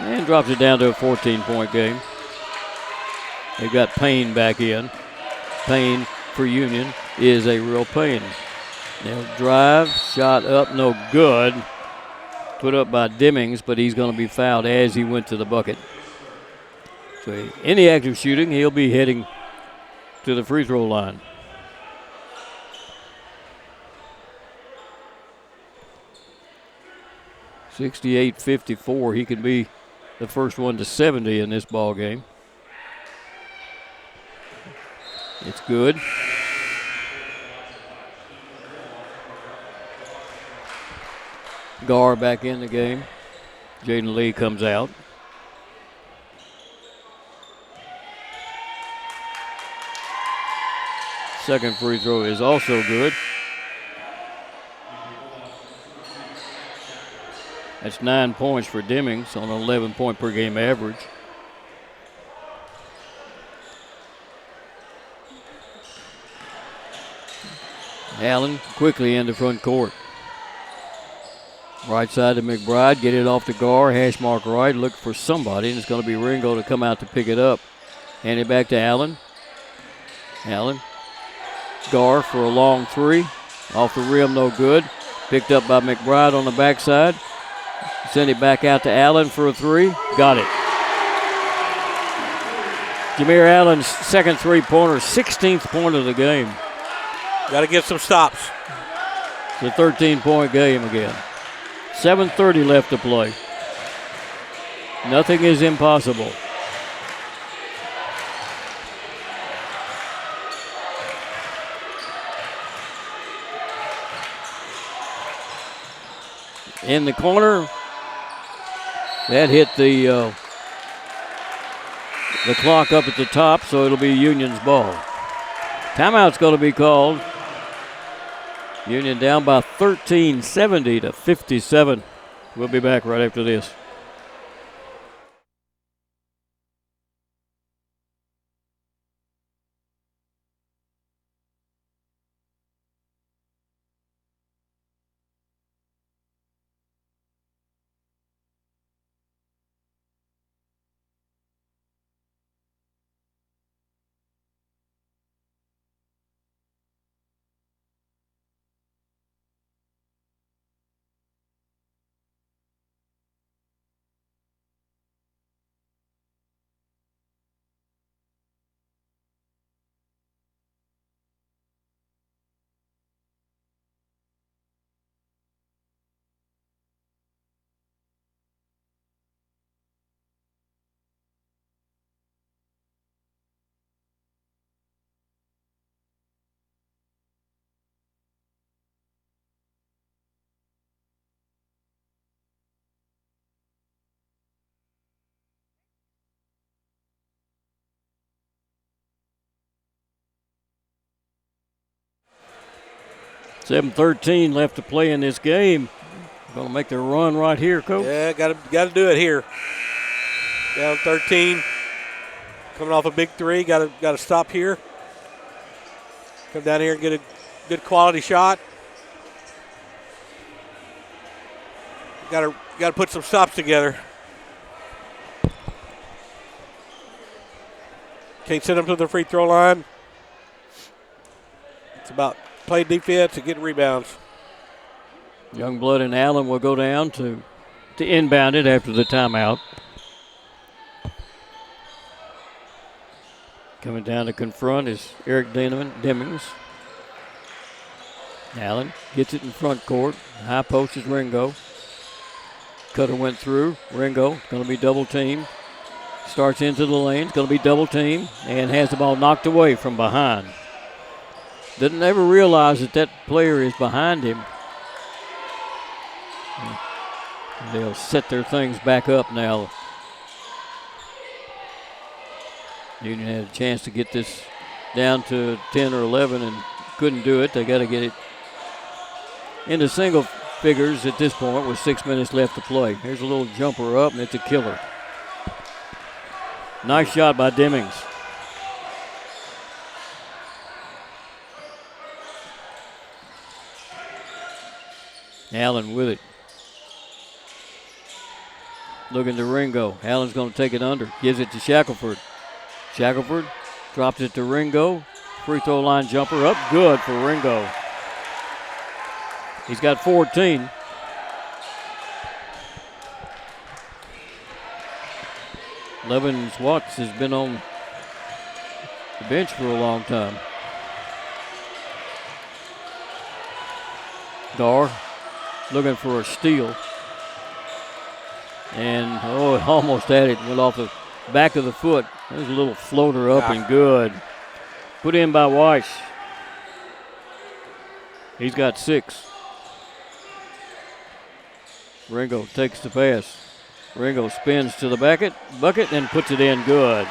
And drops it down to a 14-point game. They've got Payne back in. Payne for Union is a real pain. Now drive, shot up, no good. Put up by Demings, but he's going to be fouled as he went to the bucket. So any active shooting, he'll be heading to the free throw line. .68-54. He can be the first one to 70 in this ball game. It's good. Gar back in the game. Jaden Lee comes out. Second free throw is also good. That's 9 points for Demings on an 11-point per game average. Allen quickly in the front court. Right side to McBride, get it off to Gar, hash mark right, look for somebody, and it's going to be Ringo to come out to pick it up. Hand it back to Allen. Allen. Gar for a long three. Off the rim, no good. Picked up by McBride on the backside. Send it back out to Allen for a three. Got it. Jameer Allen's second three-pointer, 16th point of the game. Got to get some stops. It's a 13-point game again. 7:30 left to play. Nothing is impossible. In the corner, that hit the clock up at the top, so it'll be Union's ball. Timeout's going to be called. Union down by 13, 70-57. We'll be back right after this. .7:13 left to play in this game. Going to make their run right here, Coach. Yeah, got to do it here. Down 13, coming off a big three. Got to stop here. Come down here and get a good quality shot. Got to put some stops together. Can't send them to the free throw line. It's about play defense and get rebounds. Youngblood and Allen will go down to inbound it after the timeout. Coming down to confront is Eric Demings. Allen gets it in front court. High post is Ringo. Cutter went through. Ringo going to be double teamed. Starts into the lane. Going to be double teamed and has the ball knocked away from behind. Didn't ever realize that player is behind him. They'll set their things back up now. Union had a chance to get this down to 10 or 11 and couldn't do it. They got to get it into single figures at this point with 6 minutes left to play. Here's a little jumper up, and it's a killer. Nice shot by Demings. Allen with it. Looking to Ringo. Allen's going to take it under. Gives it to Shackelford. Shackelford drops it to Ringo. Free throw line jumper up. Good for Ringo. He's got 14. Levins Watts has been on the bench for a long time. Gar looking for a steal. And, it almost had it. Went off the back of the foot. There's a little floater up and good. Put in by Weiss. He's got 6. Ringo takes the pass. Ringo spins to the bucket and puts it in good.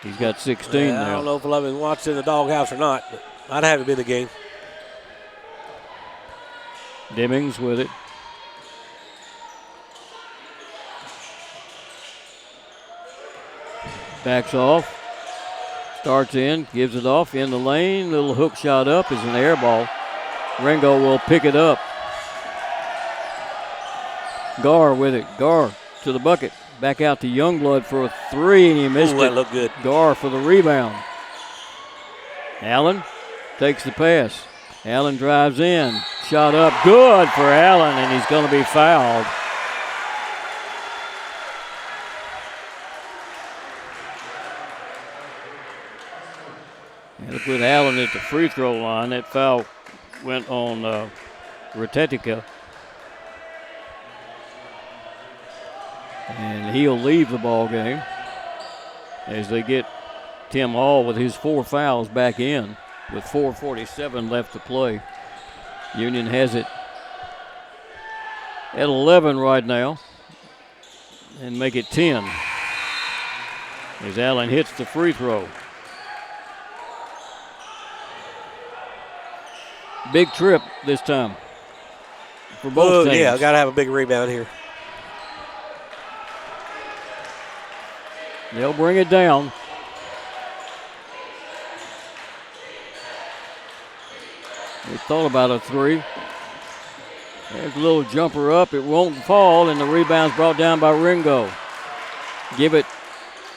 He's got 16 now. I don't know if Levin Watts in the doghouse or not, but I'd have him in the game. Demings with it. Backs off. Starts in, gives it off in the lane. Little hook shot up is an air ball. Ringo will pick it up. Gar with it. Gar to the bucket. Back out to Youngblood for a 3, and he missed it. That looked good. Gar for the rebound. Allen takes the pass. Allen drives in. Shot up. Good for Allen, and he's going to be fouled. And to put Allen at the free throw line, that foul went on Retetica. And he'll leave the ball game as they get Tim Hall with his 4 fouls back in with 4:47 left to play. Union has it at 11 right now and make it 10 as Allen hits the free throw. Big trip this time for both teams. Yeah, got to have a big rebound here. They'll bring it down. They thought about a 3. There's a little jumper up. It won't fall, and the rebound's brought down by Ringo. Give it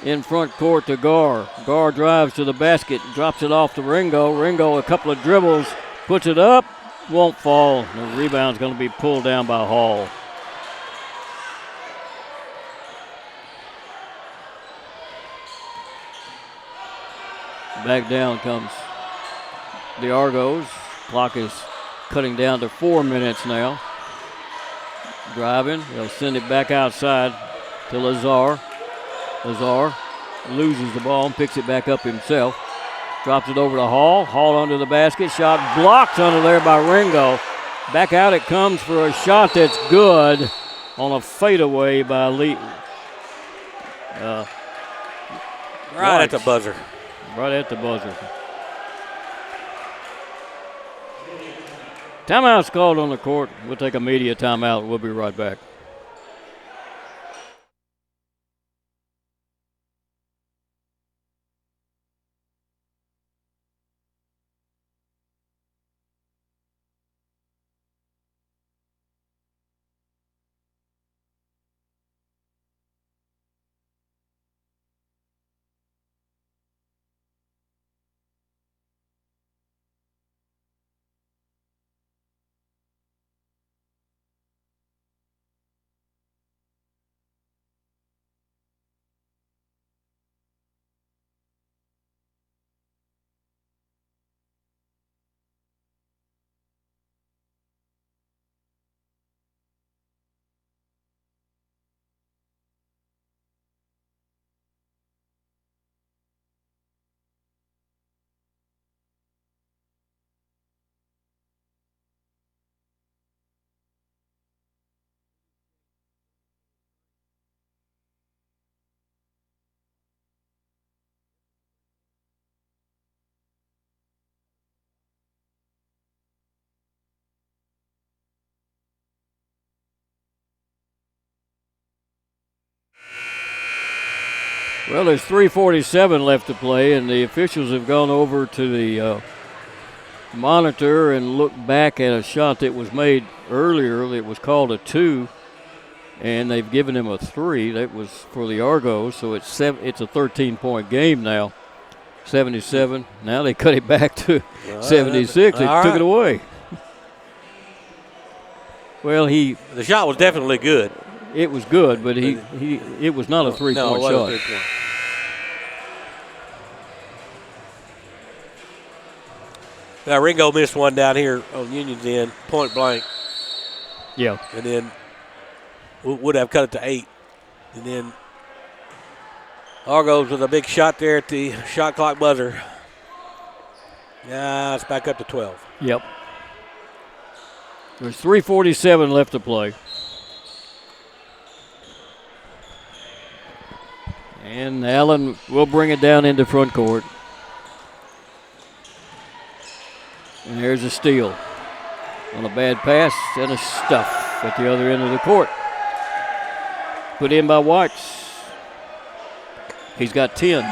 in front court to Gar. Gar drives to the basket, drops it off to Ringo. Ringo, a couple of dribbles, puts it up, won't fall. The rebound's going to be pulled down by Hall. Back down comes the Argos. Clock is cutting down to 4 minutes now. Driving. They'll send it back outside to Lazar. Lazar loses the ball and picks it back up himself. Drops it over to Hall. Hall under the basket. Shot blocked under there by Ringo. Back out it comes for a shot that's good on a fadeaway by Lee. Right at the buzzer. Right at the buzzer. Timeout's called on the court. We'll take a media timeout. We'll be right back. Well, there's 3:47 left to play, and the officials have gone over to the monitor and looked back at a shot that was made earlier. It was called a 2, and they've given him a 3. That was for the Argos, so it's a 13-point game now. 77. Now they cut it back to 76. They took it away. Well, the shot was definitely good. It was good, but it was not a 3-point shot. 3-point. Now Ringo missed one down here on Union's end, point blank. Yeah. And then would have cut it to 8. And then Argos with a big shot there at the shot clock buzzer. Yeah, it's back up to 12. Yep. There's 3:47 left to play. And Allen will bring it down into front court. And there's a steal on a bad pass and a stuff at the other end of the court. Put in by Watts. He's got 10.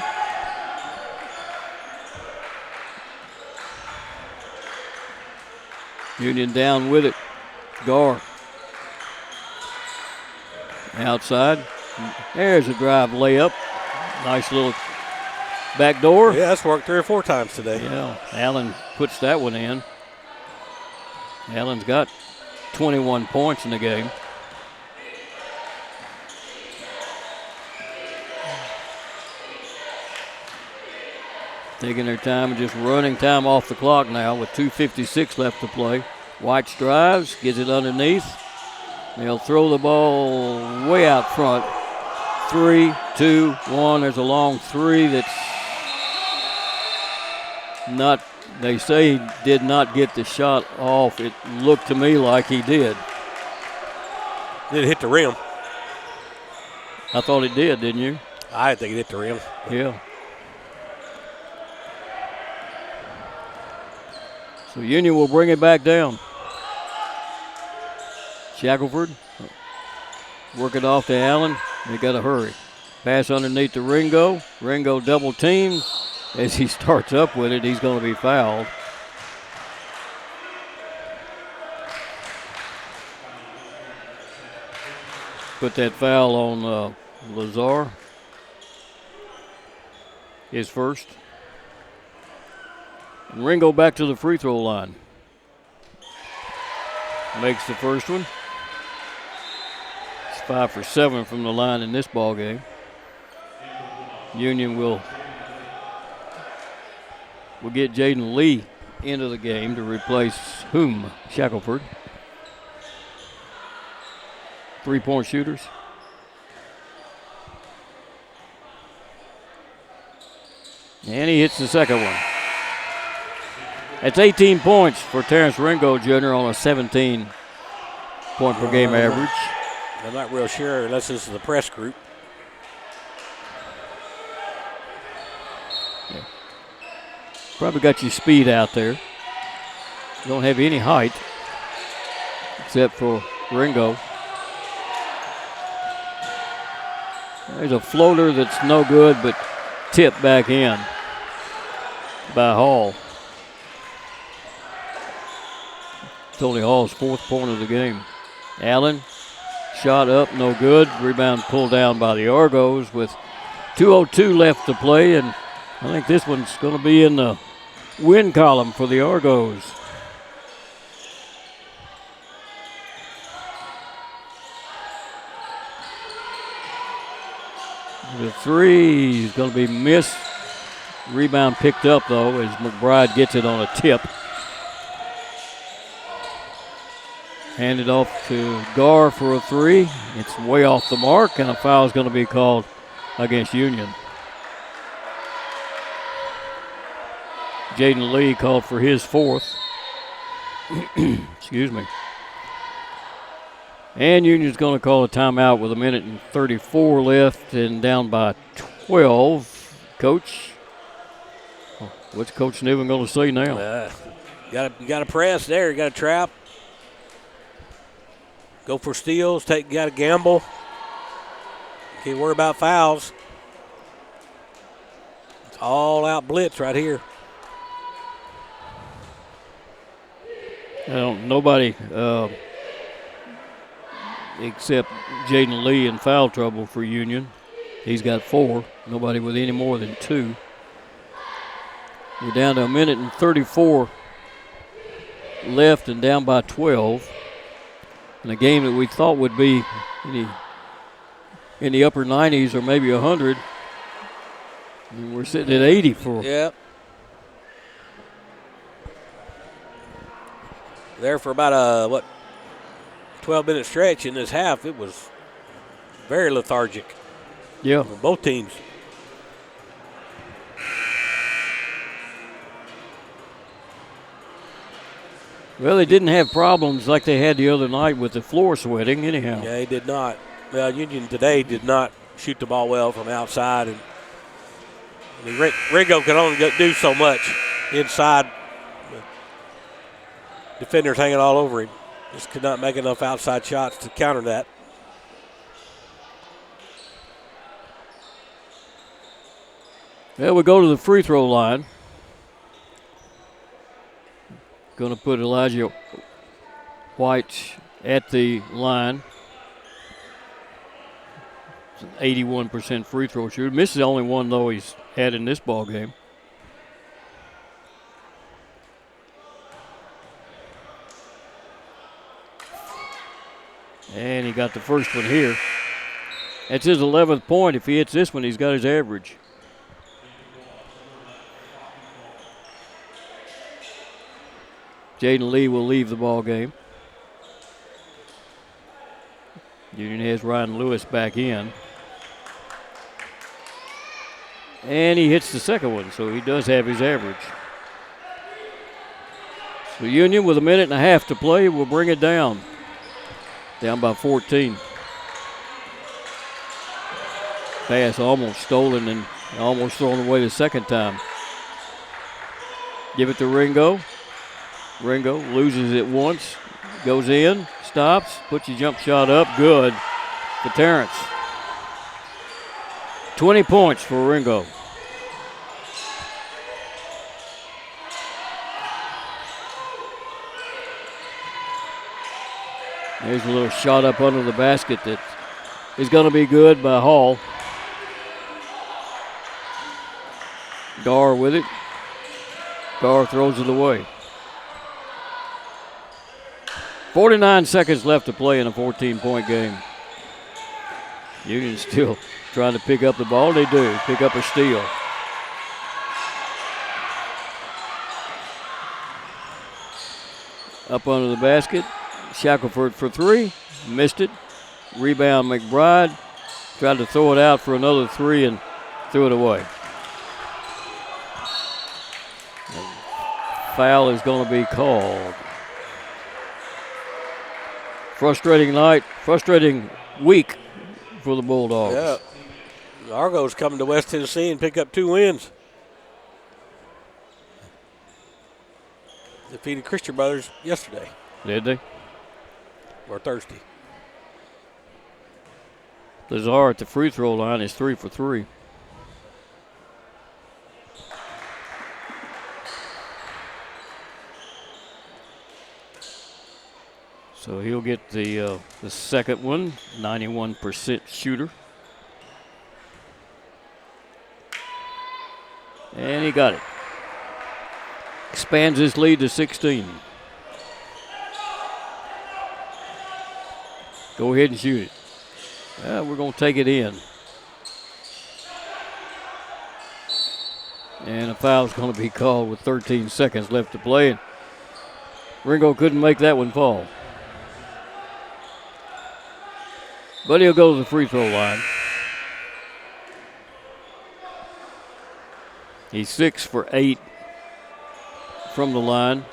Union down with it. Gar. Outside. There's a drive layup. Nice little back door. Yeah, that's worked 3 or 4 times today. Yeah, Allen puts that one in. Allen's got 21 points in the game. Taking their time and just running time off the clock now with 2:56 left to play. White drives, gets it underneath. They'll throw the ball way out front. 3, 2, 1. There's a long 3 that's not, they say he did not get the shot off. It looked to me like he did. Did it hit the rim? I thought it did, didn't you? I didn't think it hit the rim. Yeah. So Union will bring it back down. Shackelford work it off to Allen. They got to hurry. Pass underneath to Ringo. Ringo double teamed. As he starts up with it, he's going to be fouled. Put that foul on Lazar. His first. And Ringo back to the free throw line. Makes the first one. It's 5 for 7 from the line in this ball game. Union will get Jaden Lee into the game to replace Shackelford. 3-point shooters. And he hits the second one. That's 18 points for Terrence Ringo Jr. on a 17-point per game average. I'm not real sure unless this is the press group. Yeah. Probably got your speed out there. Don't have any height except for Ringo. There's a floater that's no good, but tipped back in by Hall. Tony Hall's 4th point of the game. Allen, shot up, no good. Rebound pulled down by the Argos with 2:02 left to play, and I think this one's going to be in the win column for the Argos. The 3 is going to be missed. Rebound picked up, though, as McBride gets it on a tip. Handed off to Gar for a 3. It's way off the mark, and a foul is going to be called against Union. Jaden Lee called for his 4th. Excuse me. And Union's going to call a timeout with 1:34 left and down by 12. Coach, what's Coach Niven going to say now? You got to press there. You got to trap. Go for steals. You got to gamble. Can't worry about fouls. All out blitz right here. Nobody except Jaden Lee in foul trouble for Union. He's got 4. Nobody with any more than 2. We're down to 1:34 left and down by 12. In a game that we thought would be in the upper 90s or maybe 100. And we're sitting at 80 for. Yep. There for about a 12-minute stretch in this half. It was very lethargic. Yeah. For both teams. Well, they didn't have problems like they had the other night with the floor sweating anyhow. Yeah, they did not. Well, Union today did not shoot the ball well from outside. And Ringo could only do so much inside. Defenders hanging all over him. Just could not make enough outside shots to counter that. Well, we go to the free throw line. Going to put Elijah White at the line. It's an 81% free throw shooter. Misses the only one, though, he's had in this ball game. And he got the first one here. That's his 11th point. If he hits this one, he's got his average. Jaden Lee will leave the ball game. Union has Ryan Lewis back in. And he hits the second one, so he does have his average. So Union, with 1.5 minutes to play, will bring it down. Down by 14. Pass almost stolen and almost thrown away the second time. Give it to Ringo. Ringo loses it once, goes in, stops, puts your jump shot up, good for Terrence. 20 points for Ringo. There's a little shot up under the basket that is going to be good by Hall. Gar with it. Gar throws it away. 49 seconds left to play in a 14-point game. Union still trying to pick up the ball. They do. Pick up a steal. Up under the basket. Shackelford for 3. Missed it. Rebound McBride. Tried to throw it out for another 3 and threw it away. Foul is going to be called. Frustrating night, frustrating week for the Bulldogs. Yeah. Argo's coming to West Tennessee and pick up 2 wins. Defeated Christian Brothers yesterday. Did they? Or Thursday. Lazar at the free throw line is 3 for 3. So he'll get the second one, 91% shooter. And he got it. Expands his lead to 16. Go ahead and shoot it. We're going to take it in. And a foul's going to be called with 13 seconds left to play. And Ringo couldn't make that one fall. But he'll go to the free throw line. He's 6 for 8 from the line.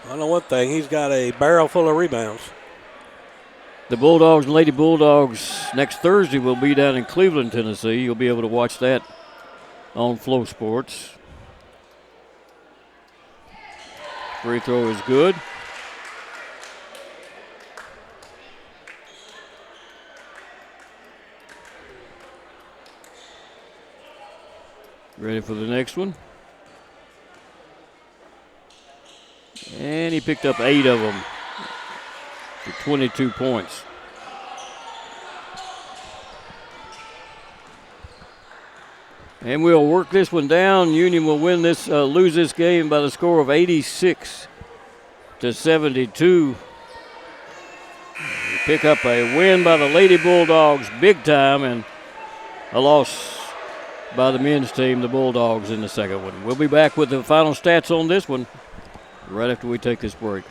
I know one thing, he's got a barrel full of rebounds. The Bulldogs and Lady Bulldogs next Thursday will be down in Cleveland, Tennessee. You'll be able to watch that on Flow Sports. Free throw is good. Ready for the next one. And he picked up 8 of them for 22 points. And we'll work this one down. Union will lose this game by the score of 86-72. Pick up a win by the Lady Bulldogs big time, and a loss by the men's team, the Bulldogs, in the second one. We'll be back with the final stats on this one right after we take this break.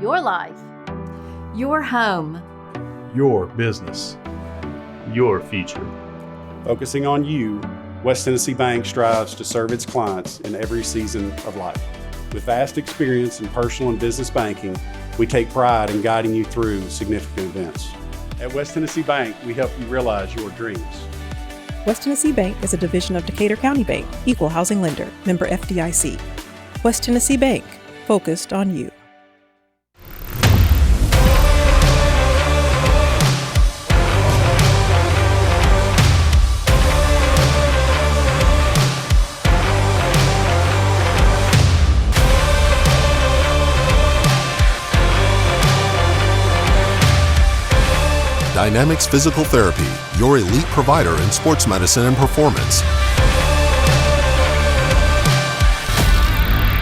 Your life, your home, Your business. Your future. Focusing on you, West Tennessee Bank strives to serve its clients in every season of life. With vast experience in personal and business banking, we take pride in guiding you through significant events. At West Tennessee Bank, we help you realize your dreams. West Tennessee Bank is a division of Decatur County Bank, equal housing lender, member FDIC. West Tennessee Bank, focused on you. Dynamics Physical Therapy, your elite provider in sports medicine and performance.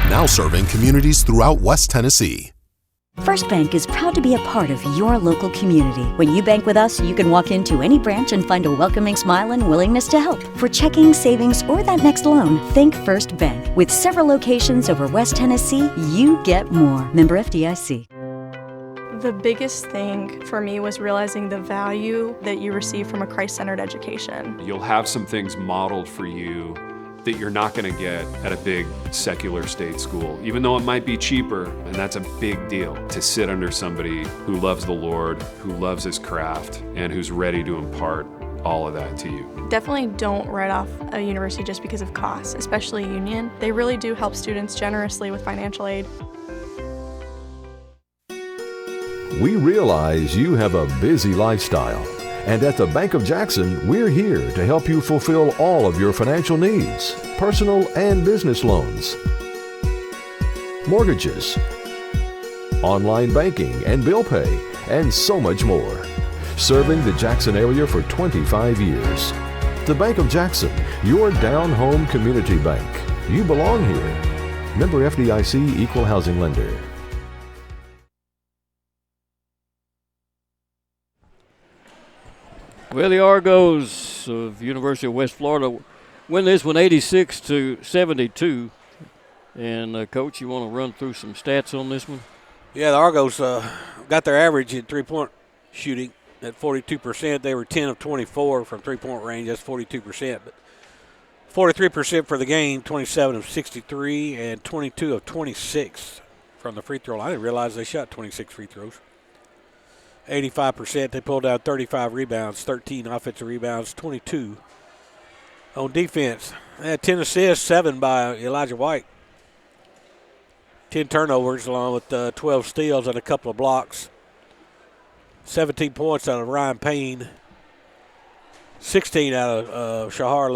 Now serving communities throughout West Tennessee. First Bank is proud to be a part of your local community. When you bank with us, you can walk into any branch and find a welcoming smile and willingness to help. For checking, savings, or that next loan, think First Bank. With several locations over West Tennessee, you get more. Member FDIC. The biggest thing for me was realizing the value that you receive from a Christ-centered education. You'll have some things modeled for you that you're not going to get at a big secular state school, even though it might be cheaper, and that's a big deal to sit under somebody who loves the Lord, who loves his craft, and who's ready to impart all of that to you. Definitely don't write off a university just because of costs, especially Union. They really do help students generously with financial aid. We realize you have a busy lifestyle, and at the Bank of Jackson, we're here to help you fulfill all of your financial needs, personal and business loans, mortgages, online banking and bill pay, and so much more. Serving the Jackson area for 25 years. The Bank of Jackson, your down-home community bank. You belong here. Member FDIC Equal Housing Lender. Well, the Argos of University of West Florida win this one 86-72. And, Coach, you want to run through some stats on this one? Yeah, the Argos got their average in three-point shooting at 42%. They were 10 of 24 from three-point range. That's 42%. But 43% for the game, 27 of 63, and 22 of 26 from the free throw line. I didn't realize they shot 26 free throws. 85%. They pulled down 35 rebounds, 13 offensive rebounds, 22 on defense. They had 10 assists, 7 by Elijah White. 10 turnovers along with 12 steals and a couple of blocks. 17 points out of Ryan Payne. 16 out of Shahar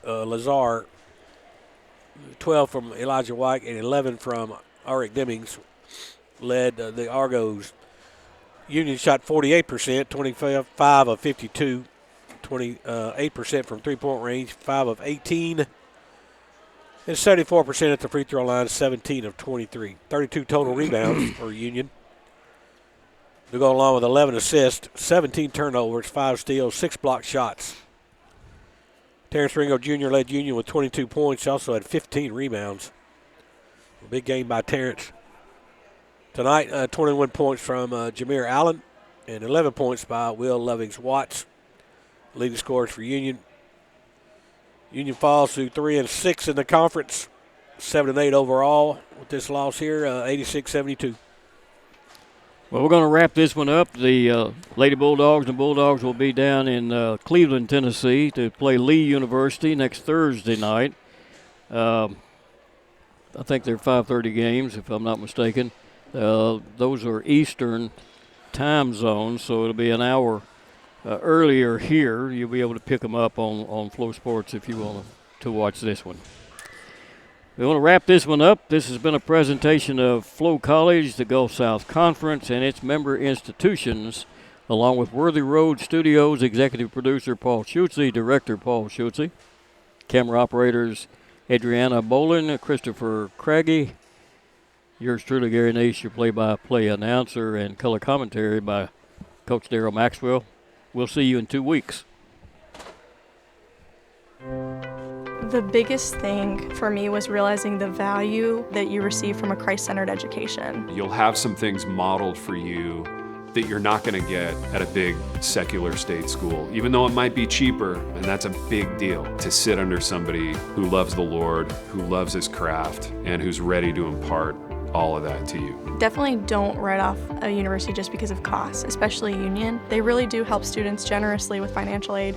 Lazar. 12 from Elijah White and 11 from Arik Demings led the Argos. Union shot 48%, 25 of 52, 28% from three-point range, 5 of 18, and 74% at the free throw line, 17 of 23. 32 total rebounds for Union. They go along with 11 assists, 17 turnovers, 5 steals, 6 blocked shots. Terrence Ringo Jr. led Union with 22 points. He also had 15 rebounds. A big game by Terrence. Tonight, 21 points from Jameer Allen and 11 points by Will Lovings-Watts. Leading scorers for Union. Union falls to 3-6 in the conference, 7-8 overall with this loss here, 86-72. Well, we're going to wrap this one up. The Lady Bulldogs and Bulldogs will be down in Cleveland, Tennessee to play Lee University next Thursday night. I think they're 5:30 games, if I'm not mistaken. Those are Eastern time zones, so it'll be an hour earlier here. You'll be able to pick them up on Flow Sports if you want to watch this one. We want to wrap this one up. This has been a presentation of Flow College, the Gulf South Conference, and its member institutions, along with Worthy Road Studios, executive producer Paul Schutze, director Paul Schutze, camera operators Adriana Bolin, Christopher Craigie, yours truly, Gary Nace, your play-by-play announcer, and color commentary by Coach Darryl Maxwell. We'll see you in 2 weeks. The biggest thing for me was realizing the value that you receive from a Christ-centered education. You'll have some things modeled for you that you're not going to get at a big secular state school, even though it might be cheaper, and that's a big deal, to sit under somebody who loves the Lord, who loves his craft, and who's ready to impart all of that to you. Definitely don't write off a university just because of costs, especially Union. They really do help students generously with financial aid.